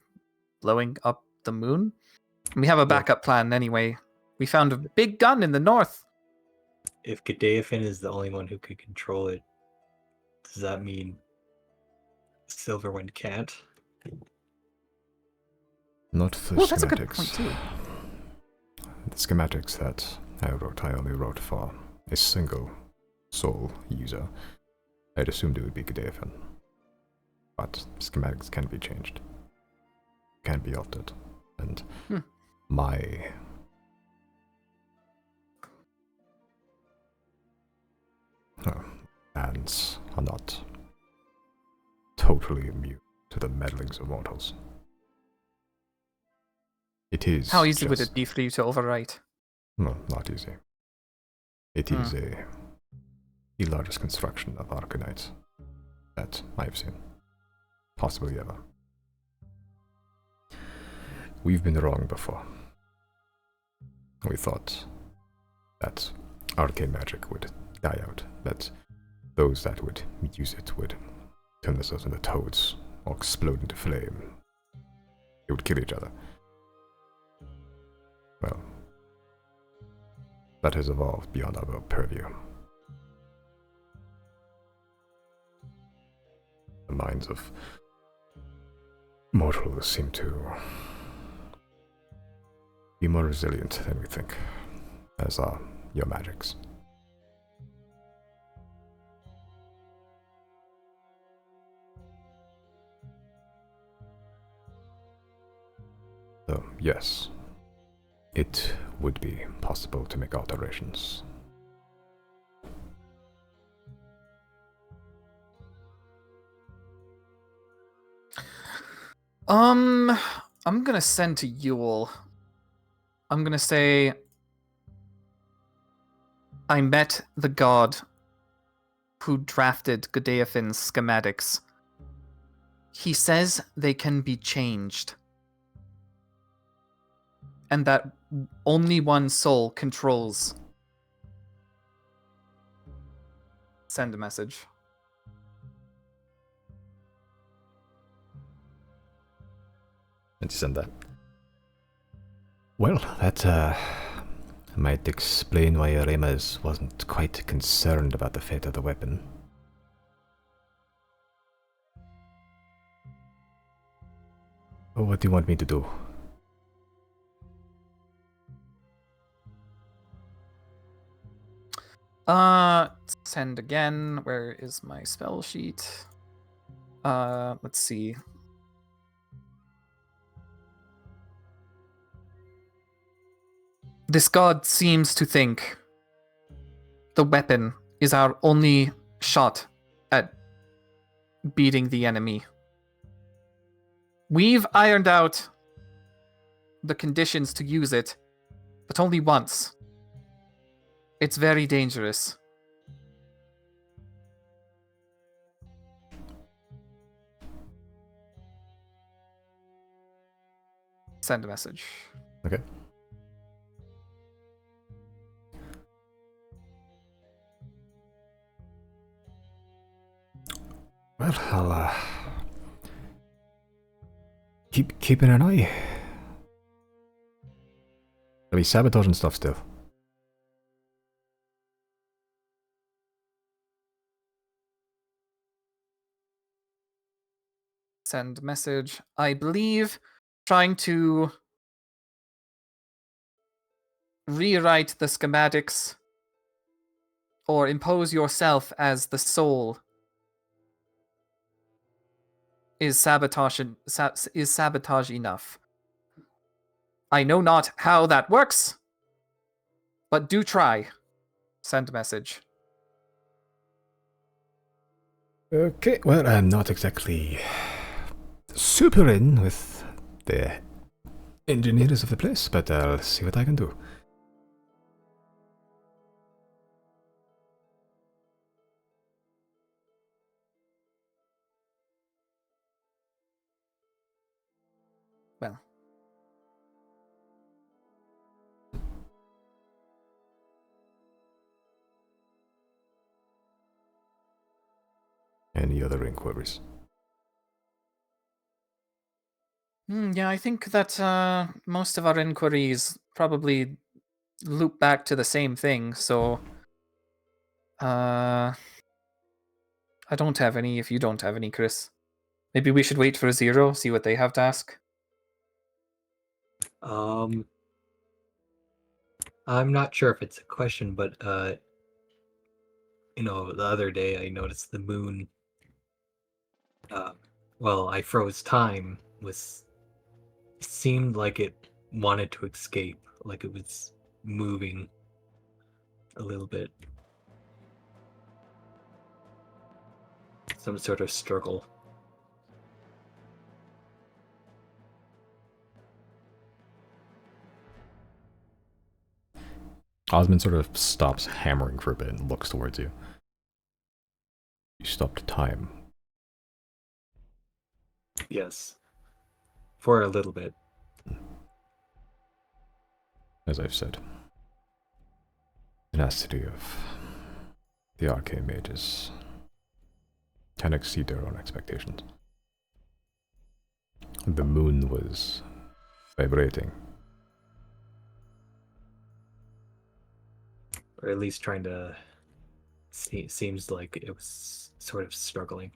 blowing up the moon. We have a backup plan anyway. We found a big gun in the north. If Gdaefin is the only one who can control it, does that mean Silverwind can't? Not the Well, schematics. that's a good point too. The schematics that I only wrote for a single sole user. I'd assumed it would be Gdaefin. But schematics can be changed. Can be altered. And my hands are not totally immune to the meddlings of mortals. It is. How easy would it be for you to overwrite? No, not easy. It is the largest construction of Arcanites that I've seen. Possibly ever. We've been wrong before. We thought that arcane magic would die out, that those that would use it would turn themselves into toads or explode into flame. They would kill each other. Well, that has evolved beyond our purview. The minds of mortals seem to be more resilient than we think, as are your magics. So, yes, it would be possible to make alterations. I'm gonna send to Yule. I'm gonna say I met the god who drafted Gdaefin's schematics. He says they can be changed. And that only one soul controls. Send a message. And you send that. Well, that might explain why Remas wasn't quite concerned about the fate of the weapon. Oh, what do you want me to do? Send again. Where is my spell sheet? Let's see. This god seems to think the weapon is our only shot at beating the enemy. We've ironed out the conditions to use it, but only once. It's very dangerous. Send a message. Okay. Well, I'll keeping an eye. I'll be sabotaging stuff still. Send message. I believe trying to rewrite the schematics or impose yourself as the soul is sabotage enough. I know not how that works, but do try. Send message. Okay, well, I'm not exactly super in with the engineers of the place, but I'll see what I can do. Well. Any other inquiries? Yeah, I think that most of our inquiries probably loop back to the same thing, so I don't have any if you don't have any, Chris. Maybe we should wait for Zero, see what they have to ask. I'm not sure if it's a question, but you know, the other day I noticed the moon. Well, I froze time. Seemed like it wanted to escape, like it was moving a little bit. Some sort of struggle. Osmond sort of stops hammering for a bit and looks towards you. You stopped time. Yes. For a little bit. As I've said. The tenacity of the arcane mages can exceed their own expectations. The moon was vibrating. Or at least trying to... Seems like it was sort of struggling.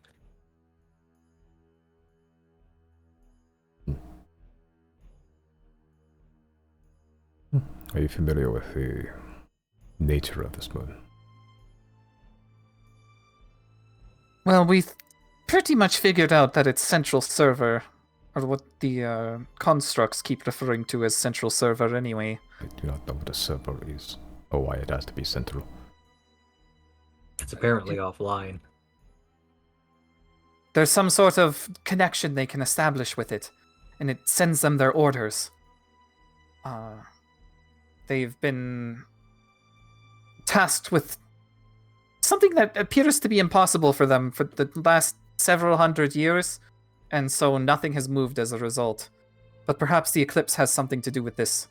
Are you familiar with the nature of this moon? Well, we pretty much figured out that it's central server, or what the constructs keep referring to as central server anyway. I do not know what a server is, or why it has to be central. It's apparently offline. There's some sort of connection they can establish with it, and it sends them their orders. They've been tasked with something that appears to be impossible for them for the last several hundred years, and so nothing has moved as a result. But perhaps the eclipse has something to do with this.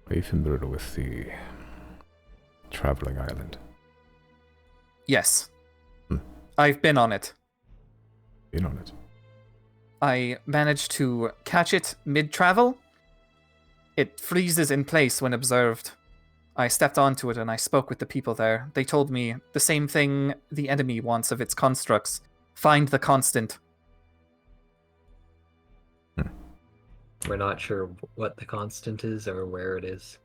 Are you familiar with the traveling island? Yes. I've been on it. Been on it? I managed to catch it mid-travel. It freezes in place when observed. I stepped onto it and I spoke with the people there. They told me the same thing the enemy wants of its constructs. Find the constant. We're not sure what the constant is or where it is.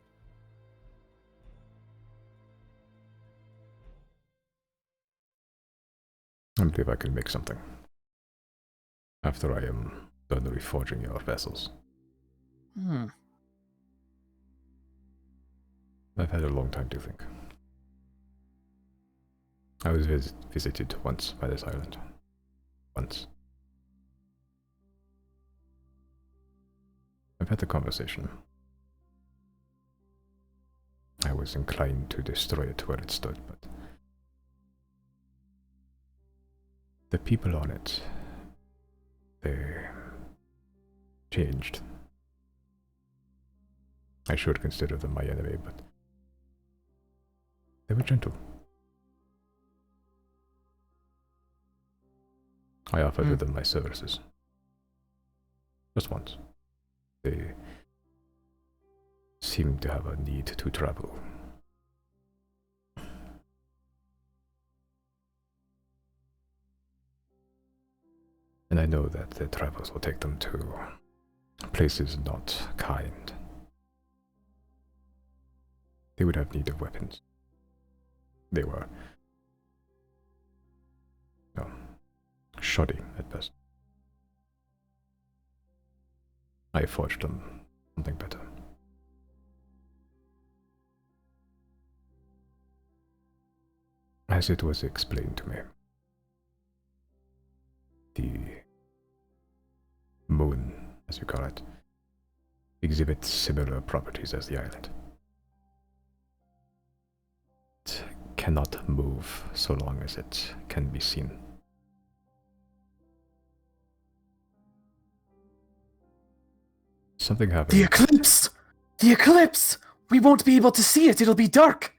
I believe I can make something. After I am done reforging your vessels. I've had a long time to think. I was visited once by this island. Once. I've had the conversation. I was inclined to destroy it where it stood, but the people on it, they changed. I should consider them my enemy, but they were gentle. I offered them my services. Just once. They seemed to have a need to travel. And I know that their travels will take them to places not kind. They would have need of weapons. They were shoddy at best. I forged them something better. As it was explained to me, the moon, as you call it, exhibits similar properties as the island. It cannot move so long as it can be seen. Something happened. The eclipse! The eclipse! We won't be able to see it. It'll be dark.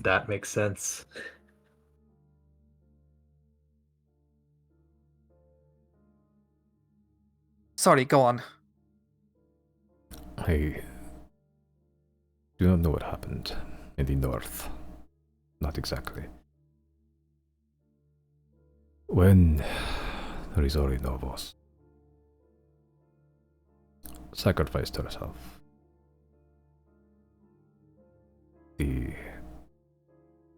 That makes sense. Sorry, go on. I do not know what happened in the north. Not exactly. When Rizori Novos sacrificed herself, the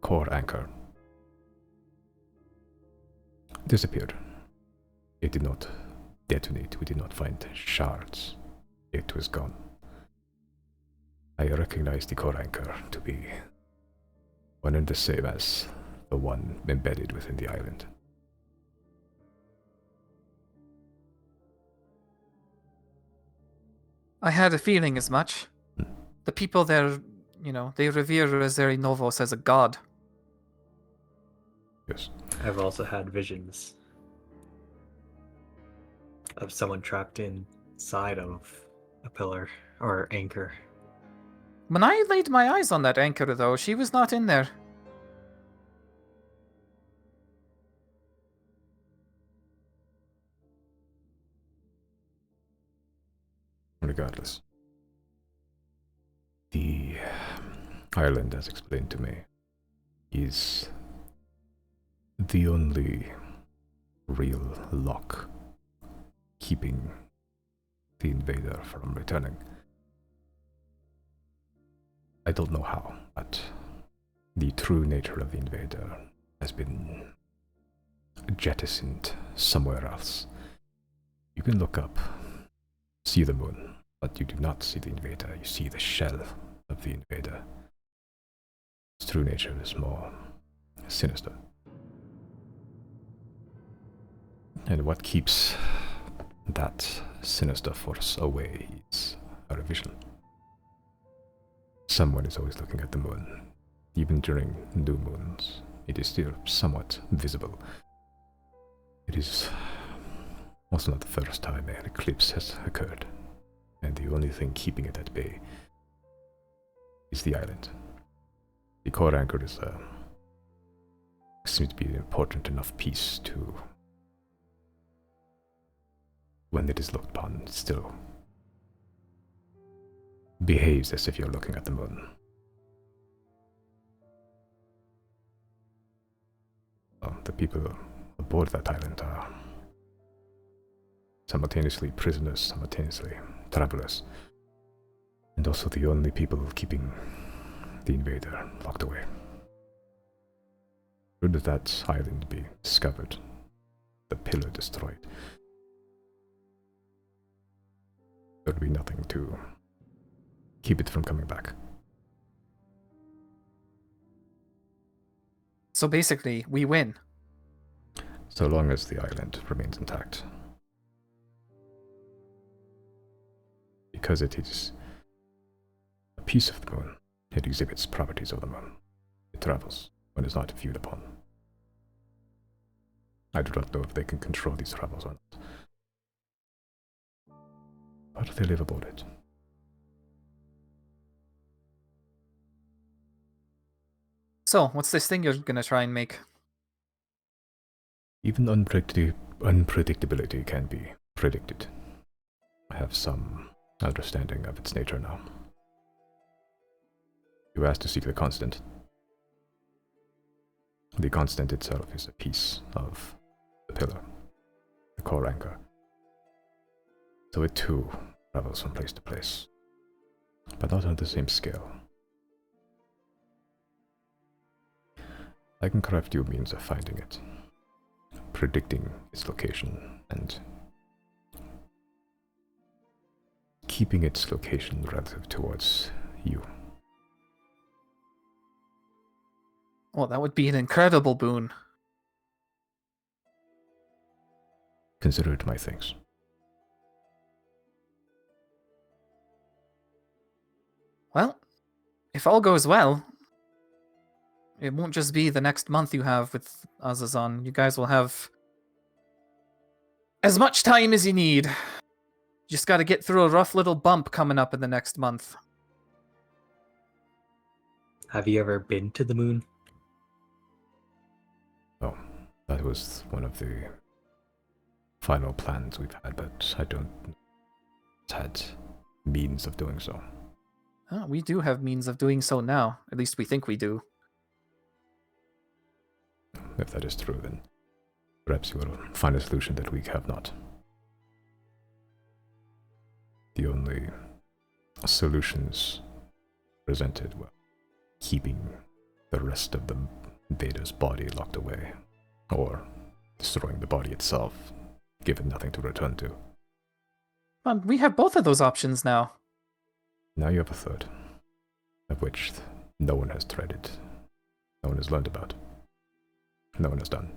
core anchor disappeared. It did not detonate. We did not find shards. It was gone. I recognized the core anchor to be one and the same as the one embedded within the island. I had a feeling as much. The people there, they revere Rizori Novos as a god. Yes. I've also had visions of someone trapped inside of a pillar or anchor. When I laid my eyes on that anchor, though, she was not in there. Regardless, the island, as explained to me, is the only real lock keeping the invader from returning. I don't know how, but the true nature of the invader has been jettisoned somewhere else. You can look up, see the moon, but you do not see the invader. You see the shell of the invader. Its true nature is more sinister. And what keeps that sinister force away is our vision. Someone is always looking at the moon. Even during new moons, it is still somewhat visible. It is also not the first time an eclipse has occurred, and the only thing keeping it at bay is the island. The core anchor is seems to be an important enough piece to, when it is looked upon, it still behaves as if you're looking at the moon. The people aboard that island are simultaneously prisoners, simultaneously travelers, and also the only people keeping the invader locked away. Should that island be discovered, the pillar destroyed, there would be nothing to keep it from coming back. So basically, we win. So long as the island remains intact. Because it is a piece of the moon, it exhibits properties of the moon. It travels when it is not viewed upon. I do not know if they can control these travels or not. How do they live aboard it? So, what's this thing you're gonna try and make? Even unpredictability can be predicted. I have some understanding of its nature now. You asked to seek the constant. The constant itself is a piece of the pillar, the core anchor. So it too travels from place to place, but not on the same scale. I can craft you means of finding it, predicting its location, and keeping its location relative towards you. Well, that would be an incredible boon. Consider it my thanks. Well, if all goes well, it won't just be the next month you have with Azazon. You guys will have as much time as you need. Just gotta get through a rough little bump coming up in the next month. Have you ever been to the moon? Oh, that was one of the final plans we've had, but I don't had means of doing so. Oh, we do have means of doing so now. At least we think we do. If that is true, then perhaps you will find a solution that we have not. The only solutions presented were keeping the rest of the Beta's body locked away, or destroying the body itself, given nothing to return to. But we have both of those options now. Now you have a third, of which no one has treaded, no one has learned about, no one has done.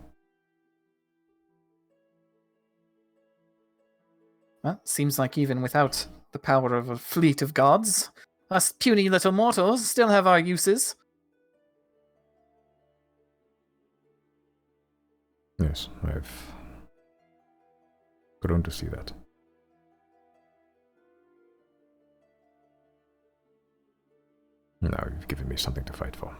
Well, seems like even without the power of a fleet of gods, us puny little mortals still have our uses. Yes, I've grown to see that. Now you've given me something to fight for.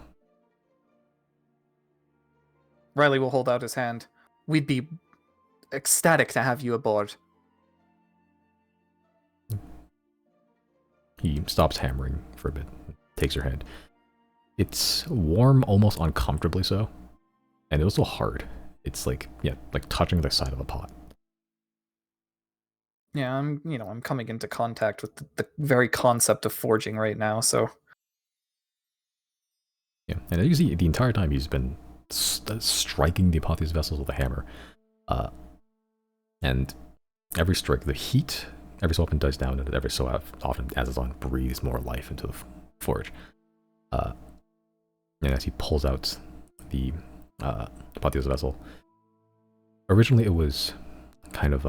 Riley will hold out his hand. We'd be ecstatic to have you aboard. He stops hammering for a bit, takes your hand. It's warm, almost uncomfortably so, and it's also hard. It's like, yeah, like touching the side of a pot. Yeah, I'm coming into contact with the very concept of forging right now, so... Yeah, and as you see, the entire time he's been striking the Apotheosis vessels with a hammer. And every strike, the heat every so often dies down, and every so often Azazon breathes more life into the forge. And as he pulls out the Apotheosis vessel, originally it was kind of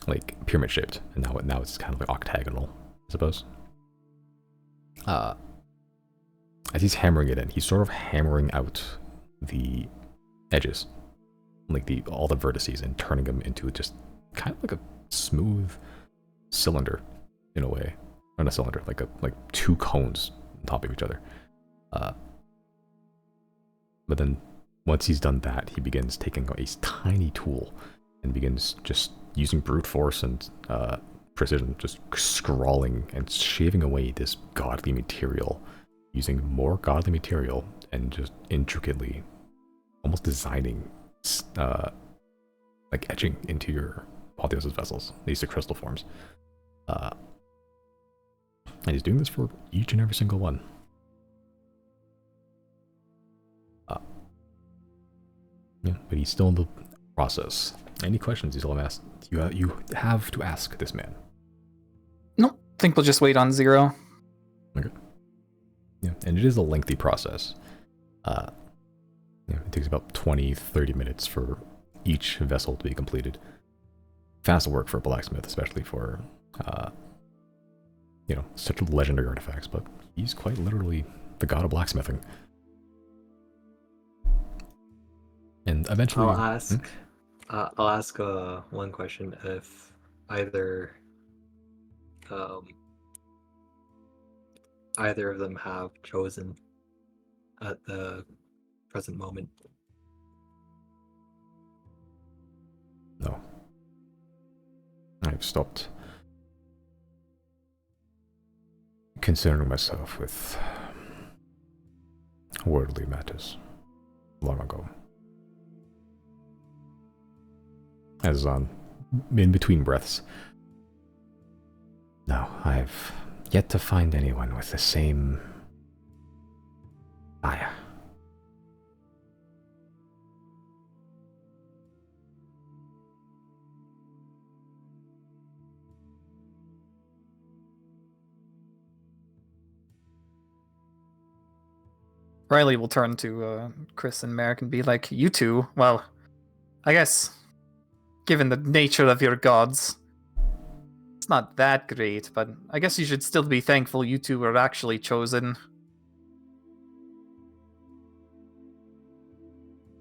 like pyramid shaped, and now it's kind of like octagonal, I suppose. As he's hammering it in, he's sort of hammering out the edges, like all the vertices, and turning them into just kind of like a smooth cylinder, in a way. Not a cylinder, like two cones on top of each other. But then once he's done that, he begins taking a tiny tool and begins just using brute force and precision, just scrawling and shaving away this godly material, using more godly material and just intricately, almost designing, like etching into your Apotheosis vessels, these are crystal forms. And he's doing this for each and every single one. Yeah, but he's still in the process. Any questions you still have asked? You have to ask this man. Nope, think we'll just wait on Zero. Okay. Yeah, and it is a lengthy process. Yeah, it takes about 20-30 minutes for each vessel to be completed. Fast work for a blacksmith, especially for, such legendary artifacts, but he's quite literally the god of blacksmithing. And eventually... I'll ask one question. If either either of them have chosen at the present moment. No. I've stopped concerning myself with worldly matters long ago. As in between breaths. No, I've yet to find anyone with the same fire. Riley will turn to Chris and Merrick and be like, "You two, well, I guess, given the nature of your gods, it's not that great, but I guess you should still be thankful you two were actually chosen."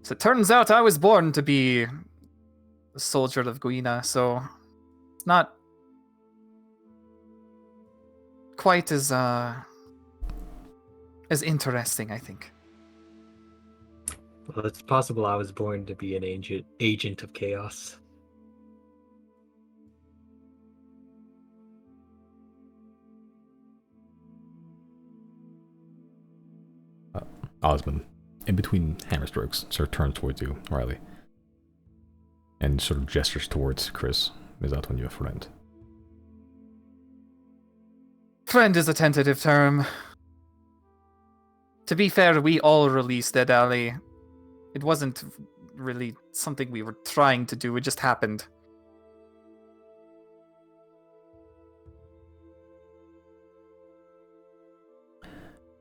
So it turns out I was born to be a soldier of Guina, so it's not quite as interesting, I think. Well, it's possible I was born to be an agent of chaos. Osmond, in between hammer strokes, sort of turns towards you, Riley, and sort of gestures towards Chris. Is that when you a friend? Friend is a tentative term. To be fair, we all released Dead Alley. It wasn't really something we were trying to do, it just happened.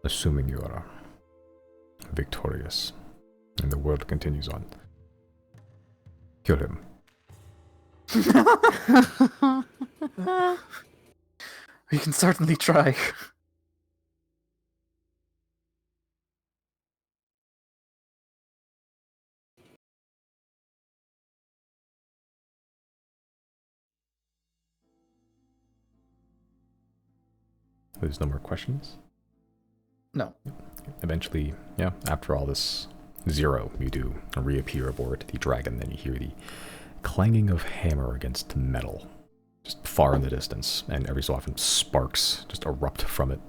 Assuming you are victorious, and the world continues on. Kill him. We can certainly try. There's no more questions? No. Eventually, yeah, after all this zero, you do reappear aboard the dragon, then you hear the clanging of hammer against metal, just far in the distance, and every so often sparks just erupt from it.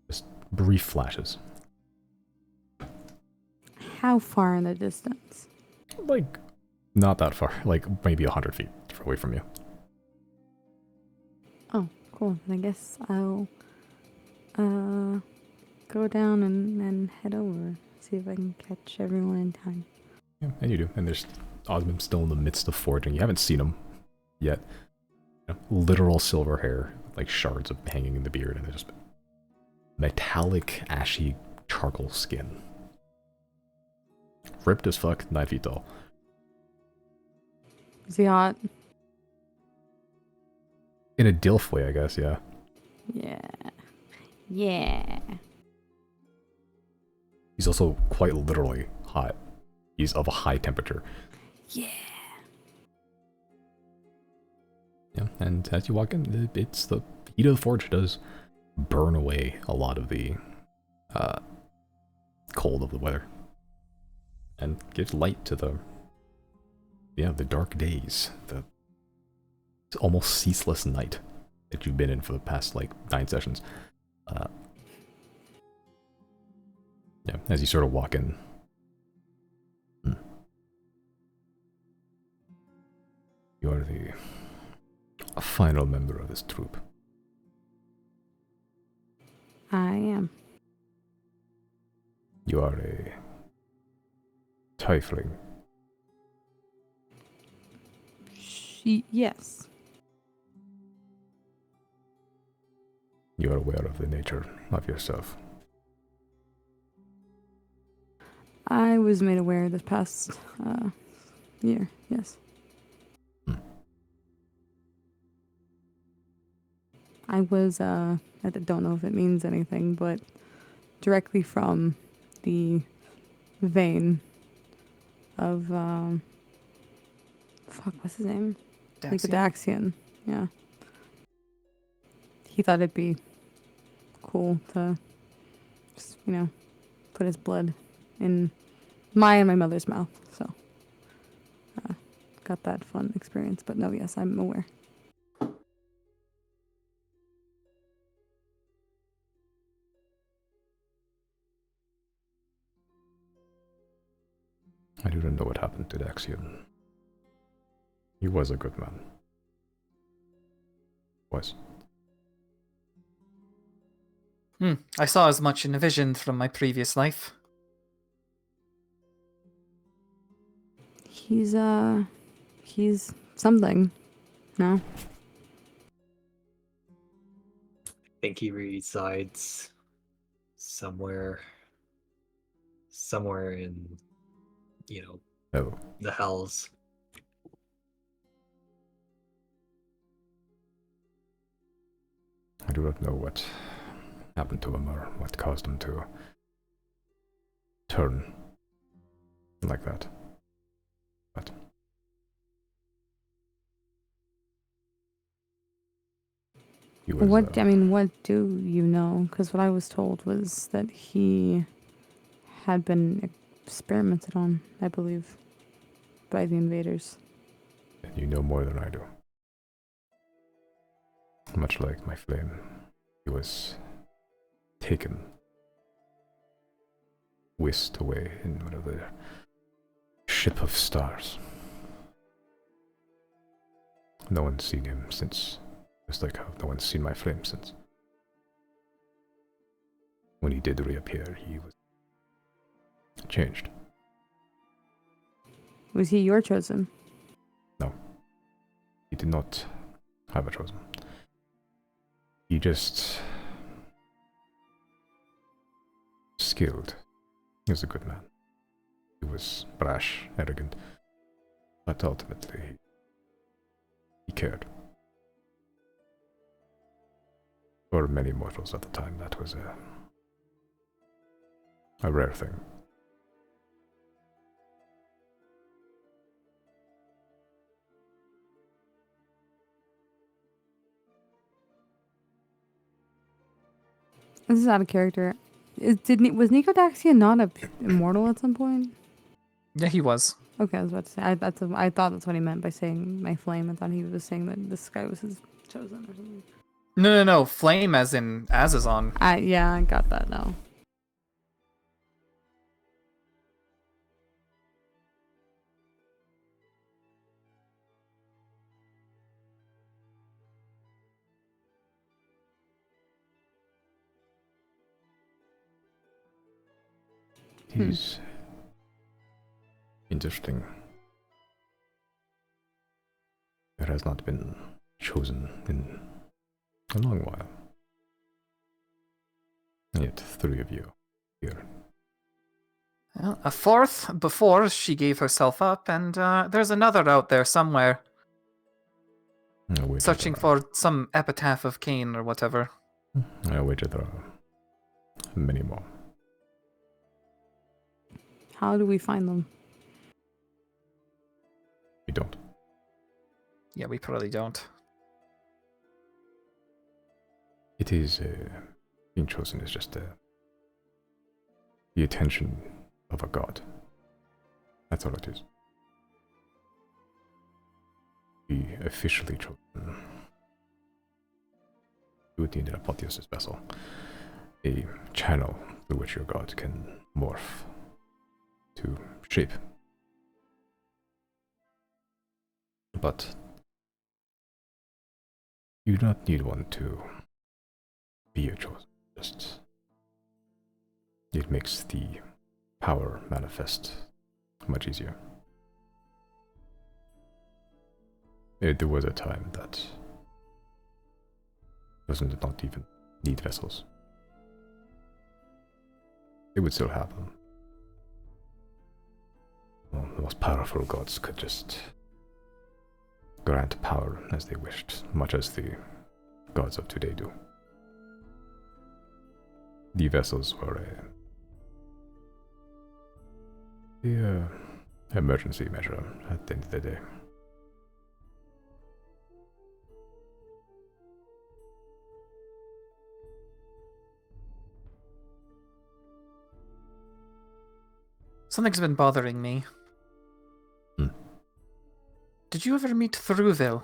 Just brief flashes. How far in the distance? Like, not that far, like maybe 100 feet away from you. Oh, cool. I guess I'll go down and head over. See if I can catch everyone in time. Yeah, and you do. And there's Osmond still in the midst of forging. You haven't seen him yet. You know, literal silver hair, like shards of hanging in the beard, and there's just metallic, ashy charcoal skin. Ripped as fuck, 9 feet tall. Is he hot? In a Dilf way, I guess, yeah. Yeah. Yeah. He's also quite literally hot. He's of a high temperature. Yeah. Yeah, and as you walk in, it's the heat of the forge does burn away a lot of the cold of the weather. And gives light to the dark days, the almost ceaseless night that you've been in for the past, like, 9 sessions. Yeah, as you sort of walk in. You are the final member of this troop. I am. You are a tiefling. Yes. You are aware of the nature of yourself. I was made aware this past year, yes. I was, I don't know if it means anything, but directly from the vein of, fuck, what's his name? Like the Daxian, yeah. he thought it'd be cool to just, put his blood in my and my mother's mouth. So, got that fun experience. But no, yes, I'm aware. I do not know what happened to Daxian. He was a good man. Was. I saw as much in a vision from my previous life. He's something. No? I think he resides somewhere in, Oh. the hells. I do not know what happened to him or what caused him to turn like that. But he was, What do you know? Because what I was told was that he had been experimented on, I believe, by the invaders. you know more than I do. Much like my flame, he was taken, whisked away in one of the ship of stars. No one's seen him since. Just like how no one's seen my flame since. When he did reappear, he was changed. Was he your chosen? No. He did not have a chosen. He just skilled. He was a good man. He was brash, arrogant, but ultimately he cared. For many mortals at the time, that was a rare thing. This is out of character. Was Nico Daxian not immortal at some point? Yeah, he was. Okay, I was about to say. I thought that's what he meant by saying my flame. I thought he was saying that this guy was his chosen or something. No. Flame as in Azazon. Yeah, I got that now. He's interesting. There has not been chosen in a long while. Yet 3 of you here. Well, a 4th before she gave herself up, and there's another out there somewhere. Searching for some epitaph of Cain or whatever. I wager there are many more. How do we find them? We don't. Yeah, we probably don't. It is being chosen is just the attention of a god. That's all it is. Be officially chosen. You would need an apotheosis vessel, a channel through which your god can morph to shape. But you do not need one to be a chosen. Just it makes the power manifest much easier. There was a time that doesn't not even need vessels. It would still happen. Well, the most powerful gods could just grant power as they wished, much as the gods of today do. The vessels were the emergency measure at the end of the day. Something's been bothering me. Hmm. Did you ever meet Thruville?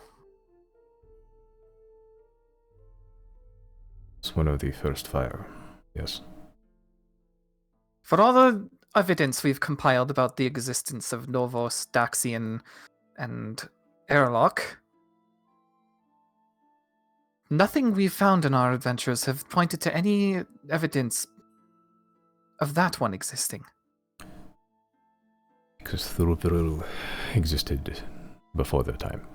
It's one of the first fire, yes. For all the evidence we've compiled about the existence of Novos, Daxian, and Airlock, nothing we've found in our adventures have pointed to any evidence of that one existing. Because Thurupirul existed before their time.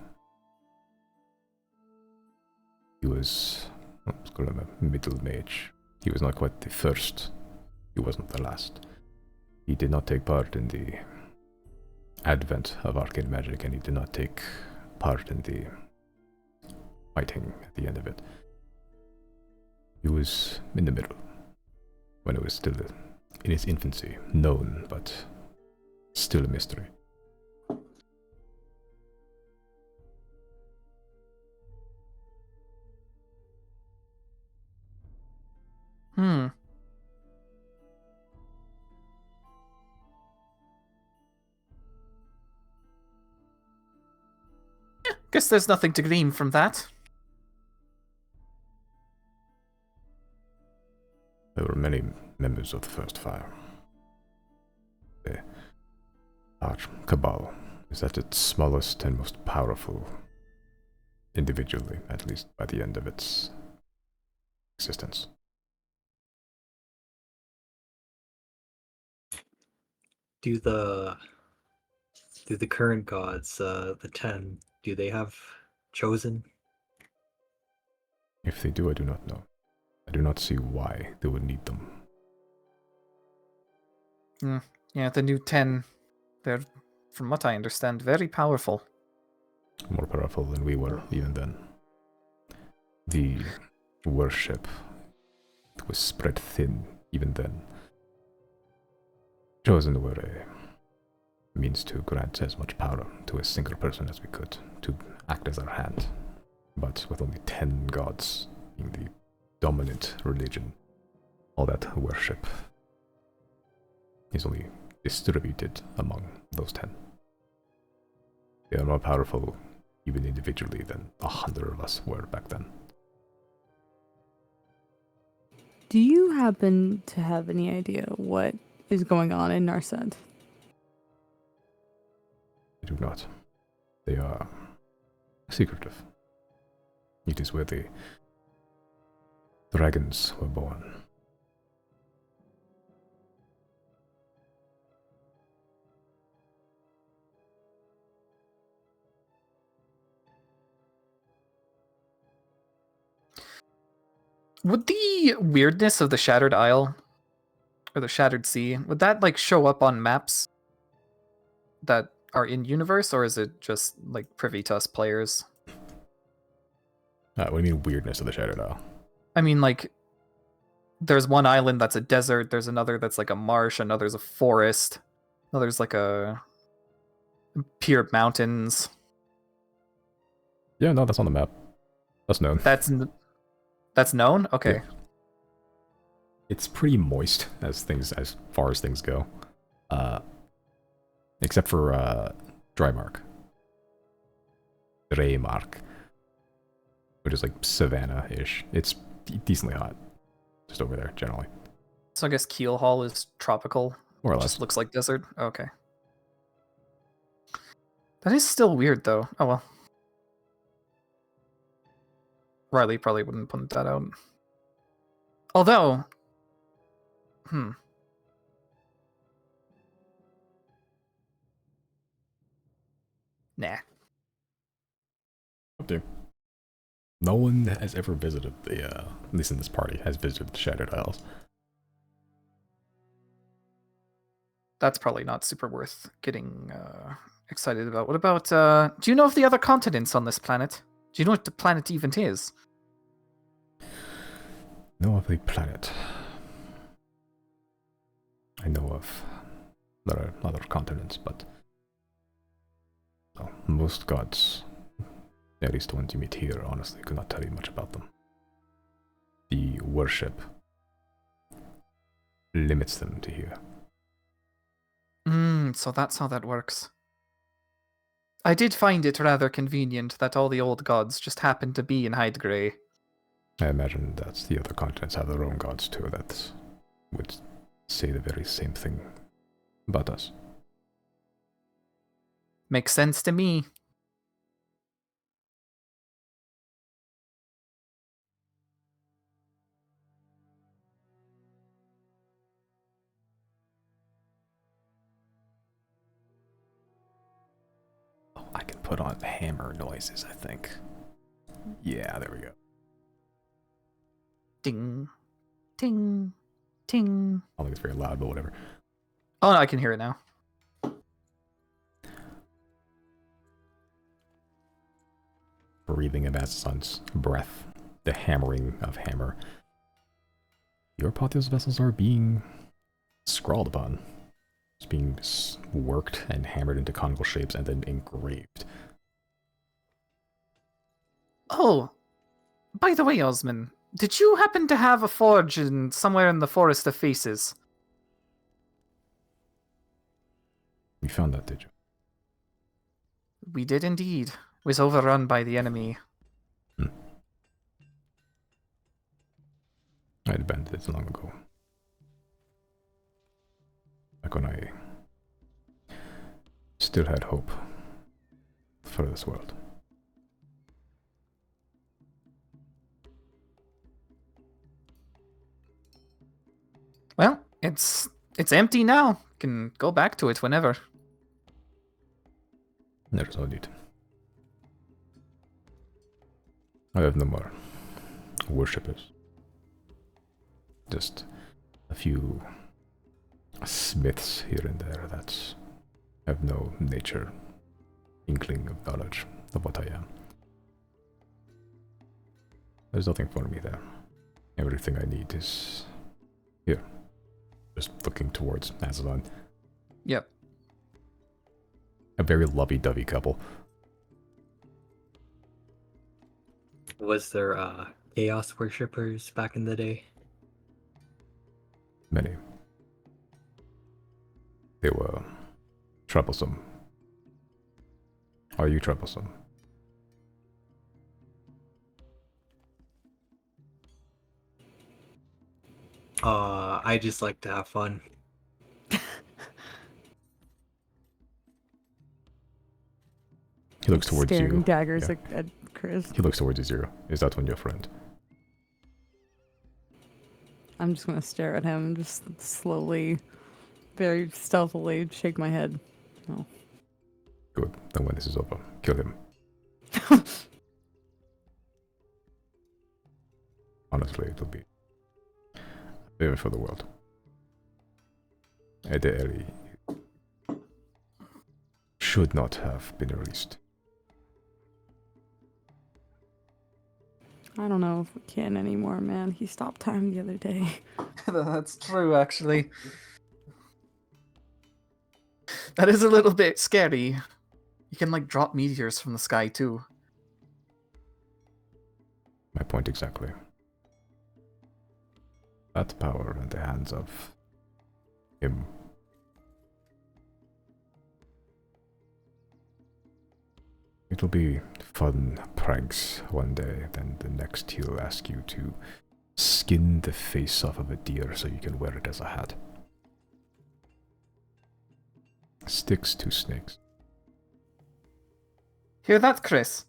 He was, let's call him a middle mage. He was not quite the first. He wasn't the last. He did not take part in the advent of arcane magic, and he did not take part in the fighting at the end of it. He was in the middle, when it was still in its infancy, known, but still a mystery. Guess there's nothing to glean from that. There were many members of the First Fire. The Arch Cabal is at its smallest and most powerful, individually, at least by the end of its existence. Do the current gods, the 10, do they have chosen? If they do, I do not know. I do not see why they would need them. Yeah, the new 10, they're, from what I understand, very powerful. More powerful than we were even then. The worship was spread thin even then. Chosen were a means to grant as much power to a single person as we could, to act as our hand. But with only 10 gods being the dominant religion, all that worship is only distributed among those 10. They are more powerful, even individually, than 100 of us were back then. Do you happen to have any idea what is going on in Narset? I do not. They are secretive. It is where the dragons were born. Would the weirdness of the Shattered Isle, or the Shattered Sea, would that, like, show up on maps that are in-universe, or is it just, like, privy to us players? What do you mean weirdness of the Shattered Isle? I mean, like, there's one island that's a desert, there's another that's like a marsh, another's a forest, another's like a pure mountains. Yeah, no, that's on the map. That's known. That's known? Okay. Yeah. It's pretty moist as far as things go. Except for Drymark. Draymark. Which is like Savannah-ish. It's decently hot. Just over there, generally. So I guess Keel Hall is tropical. More or less. Just looks like desert. Okay. That is still weird, though. Oh well. Riley probably wouldn't point that out. Although... Nah. Up to you. No one has ever visited the, at least in this party, has visited the Shattered Isles. That's probably not super worth getting excited about. What about, do you know of the other continents on this planet? Do you know what the planet even is? Know of the planet. I know of other continents, but well, most gods, at least the ones you meet here, honestly, could not tell you much about them. The worship limits them to here. So that's how that works. I did find it rather convenient that all the old gods just happened to be in Hydegrey. I imagine that the other continents have their own gods too that would say the very same thing about us. Makes sense to me. Oh, I can put on hammer noises, I think. Yeah, there we go. Ding, ting, ting. I don't think it's very loud, but whatever. Oh, no, I can hear it now. Breathing of Azazon's breath, the hammering of hammer. Your Apotheos vessels are being scrawled upon. It's being worked and hammered into conical shapes and then engraved. Oh, by the way, Osman, did you happen to have a forge somewhere in the Forest of Faces? You found that, did you? We did indeed. It was overrun by the enemy. I had abandoned it long ago. Back when I still had hope for this world. Well, it's empty now. You can go back to it whenever. There's no need. I have no more worshippers. Just a few smiths here and there that have no nature, inkling of knowledge of what I am. There's nothing for me there. Everything I need is here. Just looking towards Azazon. Yep. A very lovey-dovey couple. Was there chaos worshippers back in the day? Many. They were troublesome. Are you troublesome? I just like to have fun. He looks towards Staring you. daggers Yeah. at Chris. He looks towards you, Zero. Is that one your friend? I'm just gonna stare at him and just slowly, very stealthily shake my head. No. Good. Then when this is over, kill him. Honestly, it'll be a favor for the world. Edeeri should not have been released. I don't know if we can anymore, man. He stopped time the other day. That's true, actually. That is a little bit scary. You can, like, drop meteors from the sky, too. My point exactly. That power in the hands of him. It'll be fun pranks one day, then the next he'll ask you to skin the face off of a deer so you can wear it as a hat. Sticks to snakes. Hear that, Chris?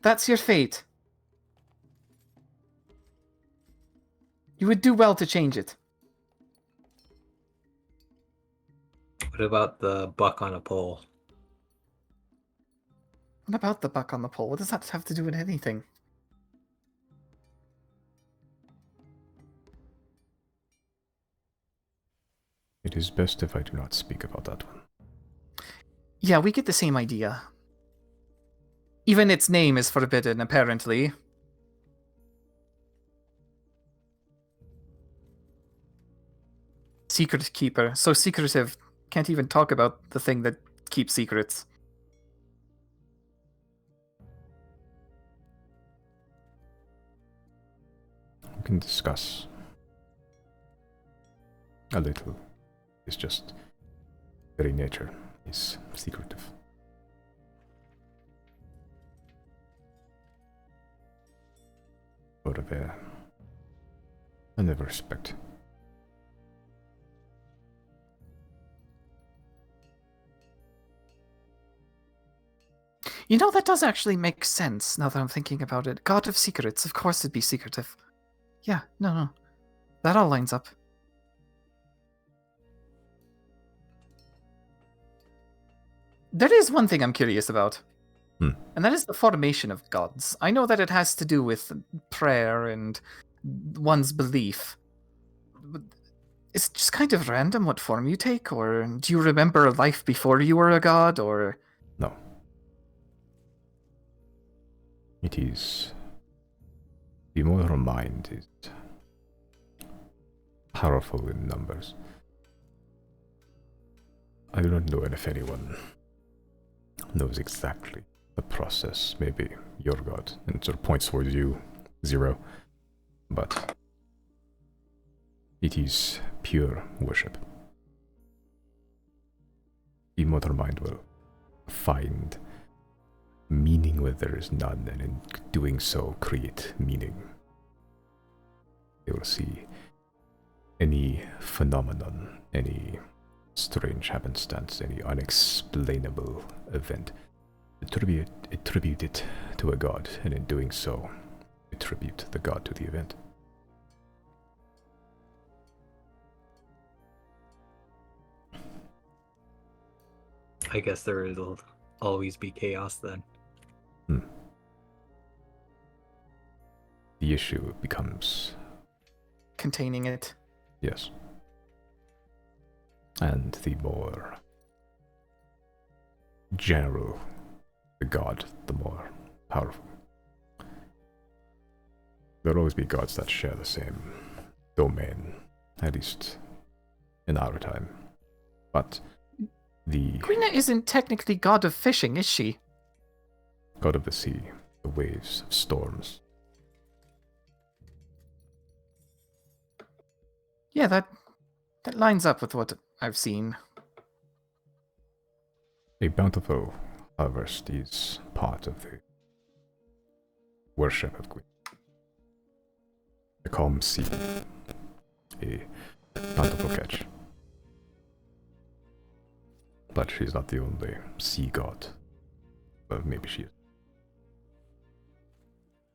That's your fate. You would do well to change it. What about the buck on a pole? What about the buck on the pole? What does that have to do with anything? It is best if I do not speak about that one. Yeah, we get the same idea. Even its name is forbidden, apparently. Secret keeper. So secretive. Can't even talk about the thing that keeps secrets. We can discuss a little. It's just very nature is secretive. Out of I never respect. You know, that does actually make sense now that I'm thinking about it. God of secrets, of course it'd be secretive. Yeah, no. That all lines up. There is one thing I'm curious about. And that is the formation of gods. I know that it has to do with prayer and one's belief. But it's just kind of random what form you take, or do you remember a life before you were a god, or... No. It is... The mortal mind is powerful in numbers. I do not know if anyone knows exactly the process. Maybe your god, and sort of points towards you, Zero. But it is pure worship. The mortal mind will find meaning where there is none, and in doing so create meaning. They will see any phenomenon, any strange happenstance, any unexplainable event, attribute it to a god, and in doing so, attribute the god to the event. I guess there will always be chaos then. The issue becomes... containing it. Yes. And the more general the god, the more powerful. There will always be gods that share the same domain, at least in our time. But the Quina isn't technically god of fishing, is she? god of the sea, the waves of storms. Yeah, that lines up with what I've seen. A bountiful harvest is part of the worship of Queen. A calm sea, a bountiful catch. But she's not the only sea god. Well, maybe she is.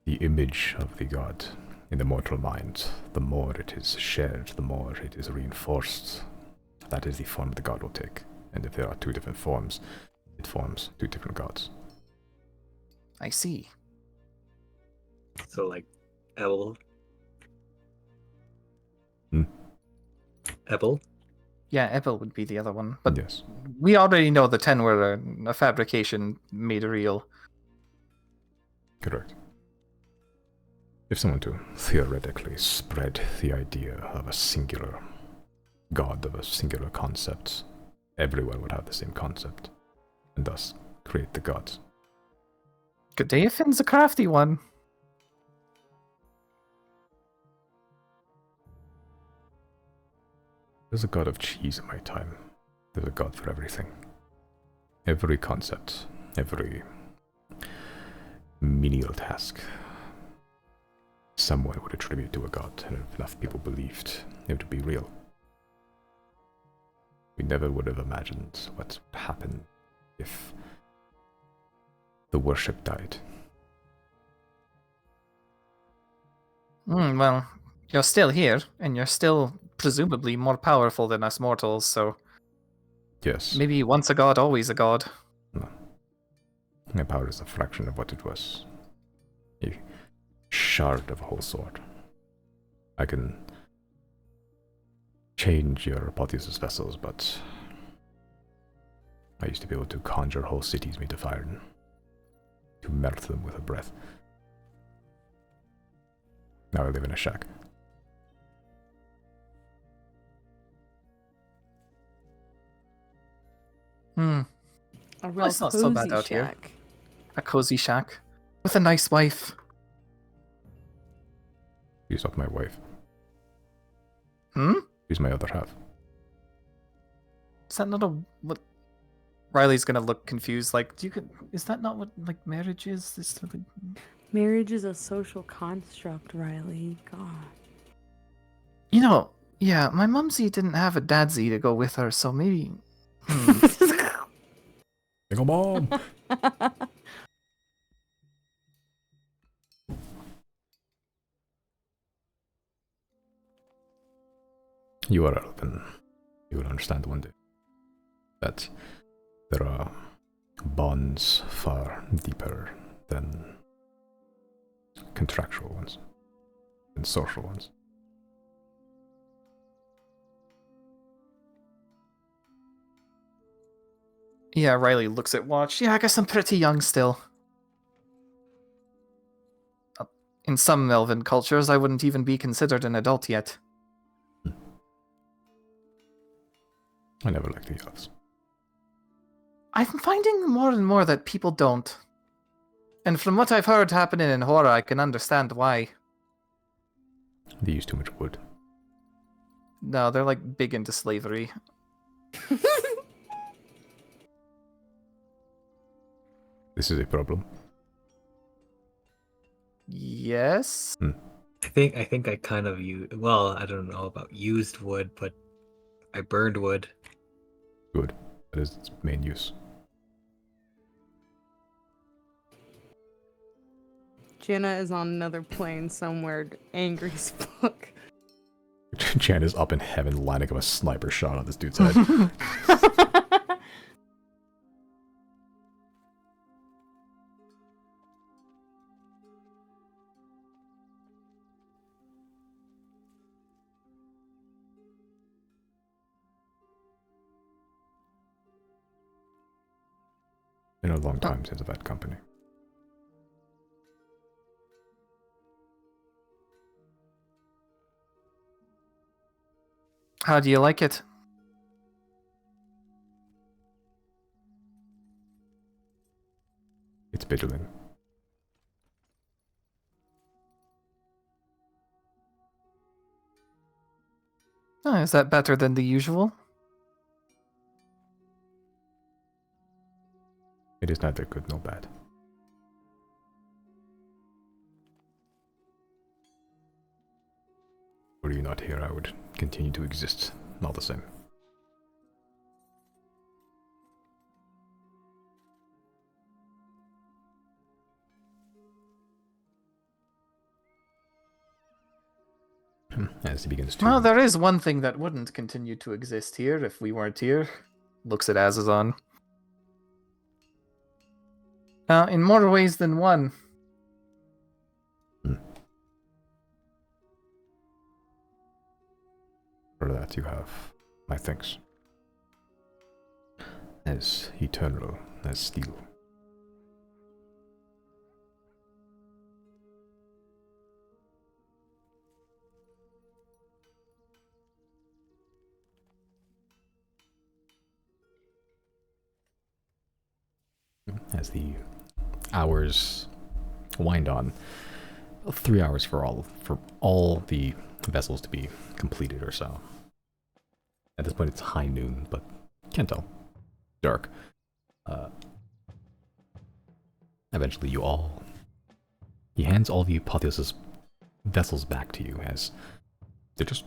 The image of the god in the mortal mind, the more it is shared, the more it is reinforced. That is the form the god will take. And if there are two different forms, it forms two different gods. I see. So like Ebel. Ebel? Yeah, Ebel would be the other one. But Yes. we already know the 10 were a fabrication made real. Correct. If someone to theoretically spread the idea of a singular god, of a singular concept, everyone would have the same concept, and thus create the gods. Good day if Finn's a crafty one. There's a god of cheese in my time. There's a god for everything. Every concept, every menial task, someone would attribute to a god, and if enough people believed it would be real. We never would have imagined what would happen if the worship died. Well, you're still here, and you're still presumably more powerful than us mortals, so Yes. maybe once a god, always a god. No. My power is a fraction of what it was. A shard of a whole sword. I can change your Apotheosis vessels, but I used to be able to conjure whole cities made of iron, to melt them with a breath. Now I live in a shack. A real It's not so bad cozy out here. shack. A cozy shack. With a nice wife. She's not my wife. Hmm? She's my other half. Is that not what? Riley's gonna look confused. Like, is that not what like marriage is? Marriage is a social construct, Riley. God. Yeah, my mumsy didn't have a dadsy to go with her, so maybe. Single mom. You are open. You will understand one day that there are bonds far deeper than contractual ones and social ones. Yeah, Riley looks at watch. Yeah, I guess I'm pretty young still. In some Elven cultures, I wouldn't even be considered an adult yet. I never liked the elves. I'm finding more and more that people don't. And from what I've heard happening in horror, I can understand why. They use too much wood. No, they're like big into slavery. This is a problem. Yes? I think I kind of well, I don't know about used wood, but I burned wood. Good. That is its main use. Jenna is on another plane somewhere, angry as fuck. Jan is up in heaven lining up a sniper shot on this dude's head. Been a long time since I've had company. How do you like it? It's biddling. Oh, is that better than the usual? It is neither good nor bad. Were you not here, I would continue to exist, all the same. As he begins to... Well, there is one thing that wouldn't continue to exist here if we weren't here. Looks at Azazon. In more ways than one. For that you have my thanks. As eternal as steel. As the hours wind on, 3 hours for all the vessels to be completed or so. At this point it's high noon, but can't tell. Dark. Eventually he hands all the Apotheosis vessels back to you, as they're just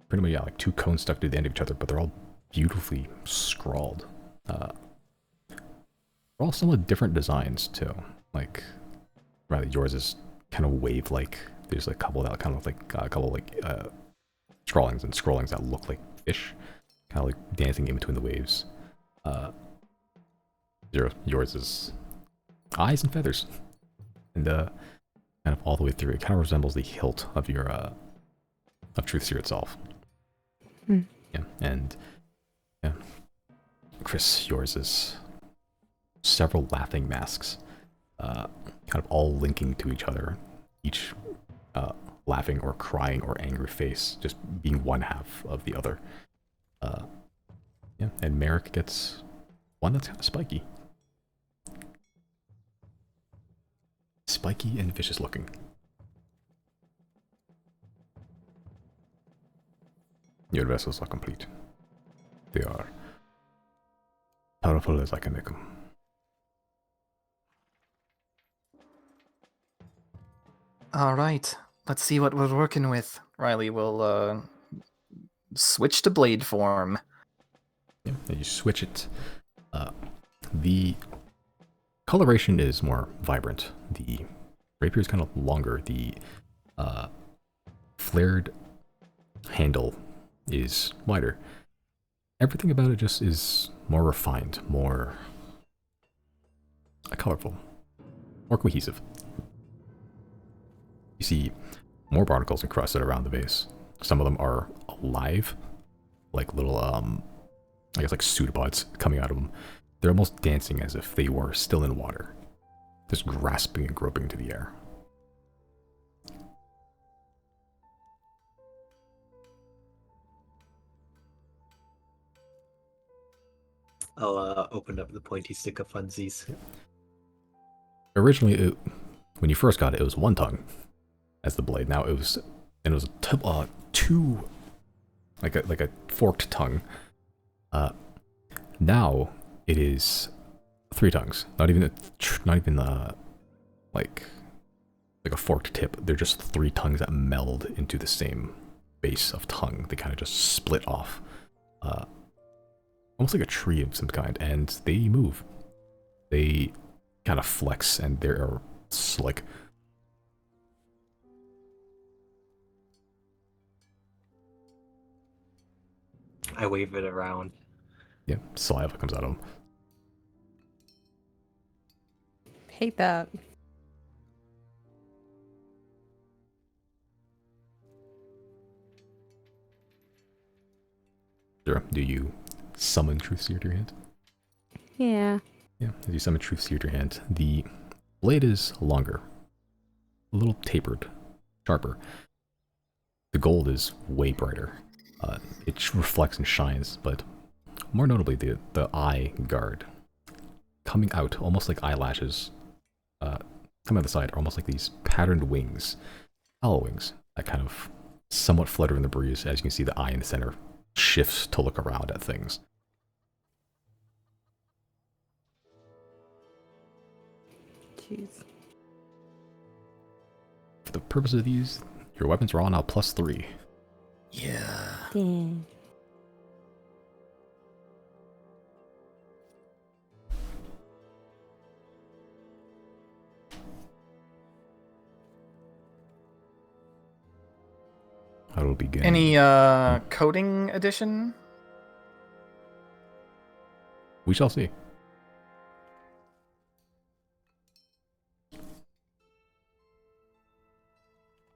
pretty much like two cones stuck to the end of each other, but they're all beautifully scrawled. They're all somewhat different designs too. Like, rather yours is kind of wave-like. There's a couple that kind of look like scrawlings that look like fish, kind of like dancing in between the waves. Yours is eyes and feathers, and kind of all the way through. It kind of resembles the hilt of your of Truthseer itself. Yeah, and yeah, Chris, yours is several laughing masks, kind of all linking to each other, each laughing or crying or angry face just being one half of the other. Yeah, and Merrick gets one that's kind of spiky. Spiky and vicious looking. Your vessels are complete. They are powerful as I can make them. All right, let's see what we're working with. Riley will switch to blade form. Yeah, and you switch it. The coloration is more vibrant. The rapier is kind of longer. The flared handle is wider. Everything about it just is more refined, more colorful, more cohesive. You see more barnacles encrusted around the base. Some of them are alive, like little, I guess like pseudopods coming out of them. They're almost dancing as if they were still in water, just grasping and groping into the air. I'll open up the pointy stick of funsies. Originally, when you first got it, it was one tongue as the blade. Now it was two, like a forked tongue. Now it is 3 tongues. Not even like a forked tip. They're just 3 tongues that meld into the same base of tongue. They kind of just split off, almost like a tree of some kind, and they move. They kind of flex, and they're like I wave it around. yeah, saliva comes out of them. Hate that. Sure. Do you summon Truth Seer to your hand? Yeah. Yeah, as you summon Truth Seer to your hand, the blade is longer, a little tapered, sharper. The gold is way brighter. It reflects and shines, but more notably, the eye guard coming out, almost like eyelashes, coming out the side, are almost like these patterned wings, owl wings, that kind of somewhat flutter in the breeze. As you can see, the eye in the center shifts to look around at things. Jeez. For the purpose of these, your weapons are all now +3. Yeah. Dang. I will begin. Any coding addition? We shall see.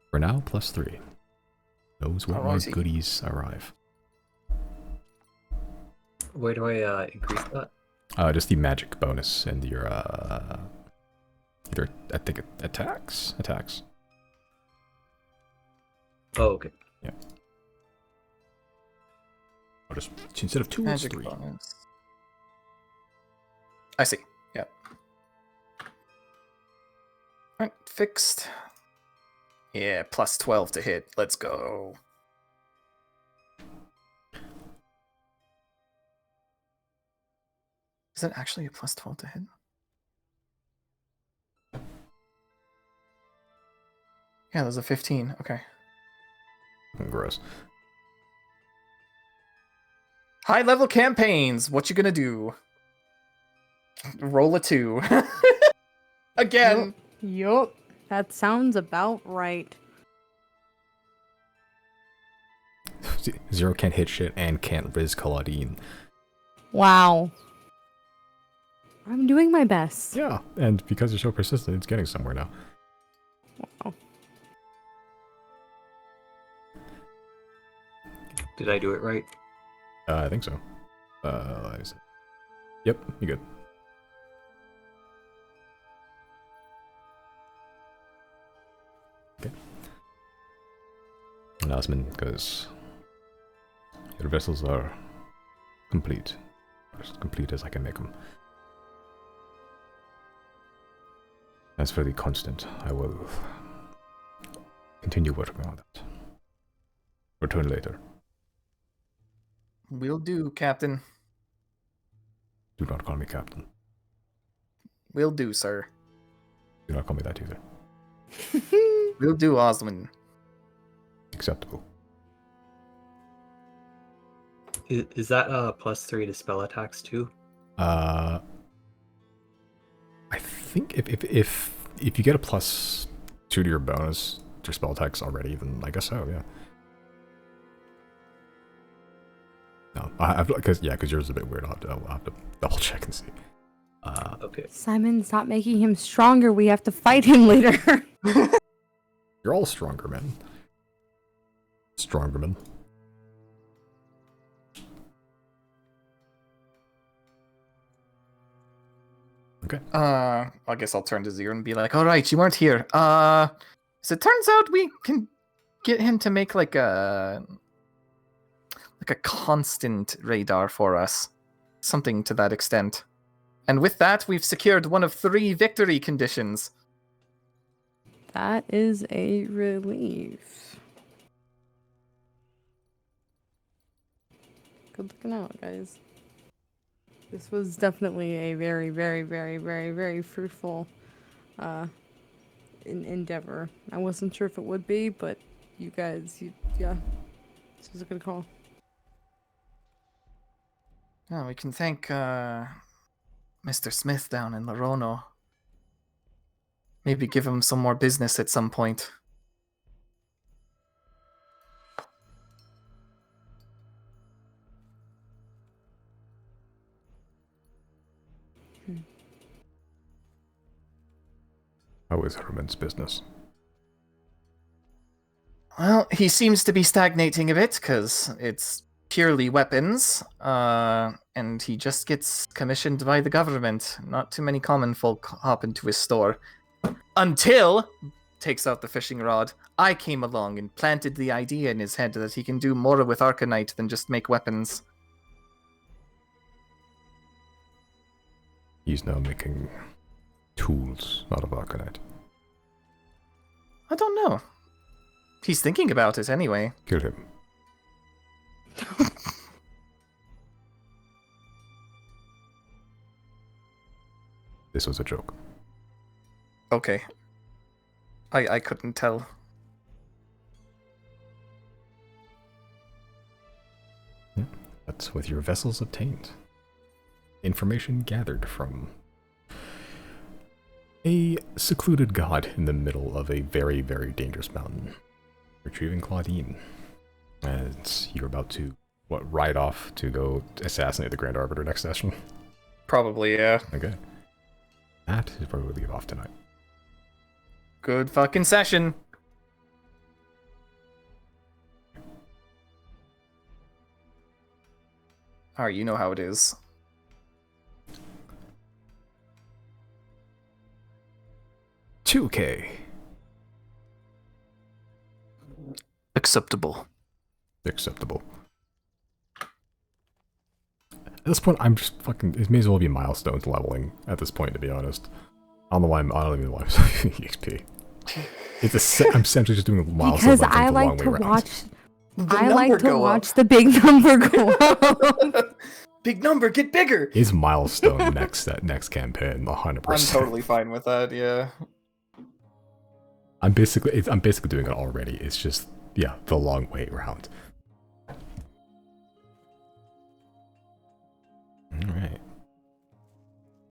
For now, +3. Knows where my goodies arrive. Where do I increase that? Just the magic bonus and your either I think attacks. Oh, okay. Yeah. I'll just instead of 2, it's Magic 3. bonus. I see. Yep. Alright, fixed. Yeah, +12 to hit. Let's go. Is it actually a +12 to hit? Yeah, there's a 15. Okay. Gross. High level campaigns. What you gonna do? Roll a 2. Again. Yup. That sounds about right. 0 can't hit shit and can't Riz Kaladin. Wow. I'm doing my best. Yeah, and because you're so persistent, it's getting somewhere now. Wow. Did I do it right? I think so. Yep, you good. Okay. Announcement goes. Your vessels are complete. As complete as I can make them. As for the constant, I will continue working on that. Return later. Will do, Captain. Do not call me captain. Will do, sir. Do not call me that either. Will do, Oswin. Acceptable. Is that +3 to spell attacks too? I think if you get a +2 to your bonus to spell attacks already, then I guess so, yeah. No, because yours is a bit weird. I'll have to double check and see. Okay. Simon, stop making him stronger. We have to fight him later. You're all stronger, man. Stronger man. Okay. I guess I'll turn to Zero and be like, all right, you weren't here. So it turns out we can get him to make like a constant radar for us. Something to that extent. And with that, we've secured one of 3 victory conditions. That is a relief. Good looking out, guys. This was definitely a very, very, very, very, very fruitful endeavor. I wasn't sure if it would be, but you guys, yeah, this was a good call. Oh, we can thank Mr. Smith down in Larono. Maybe give him some more business at some point. How is Herman's business? Well, he seems to be stagnating a bit, because it's purely weapons, and he just gets commissioned by the government. Not too many common folk hop into his store. Until, takes out the fishing rod, I came along and planted the idea in his head that he can do more with Arcanite than just make weapons. He's now making tools out of Arcanite. I don't know. He's thinking about it anyway. Kill him. This was a joke. Okay. I couldn't tell. Yeah, that's with your vessels obtained. Information gathered from a secluded god in the middle of a very, very dangerous mountain. Retrieving Claudine. And you're about to, ride off to go assassinate the Grand Arbiter next session? Probably, yeah. Okay. That is where we leave off tonight. Good fucking session. Alright, you know how it is. $2K. Acceptable. Acceptable. At this point, I'm just fucking... It may as well be milestones leveling at this point, to be honest. I don't even know why I'm saying EXP. I'm essentially just doing milestones. Because I like to watch... I like to watch the big number go up. Big number, get bigger! Is milestone next campaign, 100%. I'm totally fine with that, yeah. I'm basically doing it already. It's just, yeah, the long way around.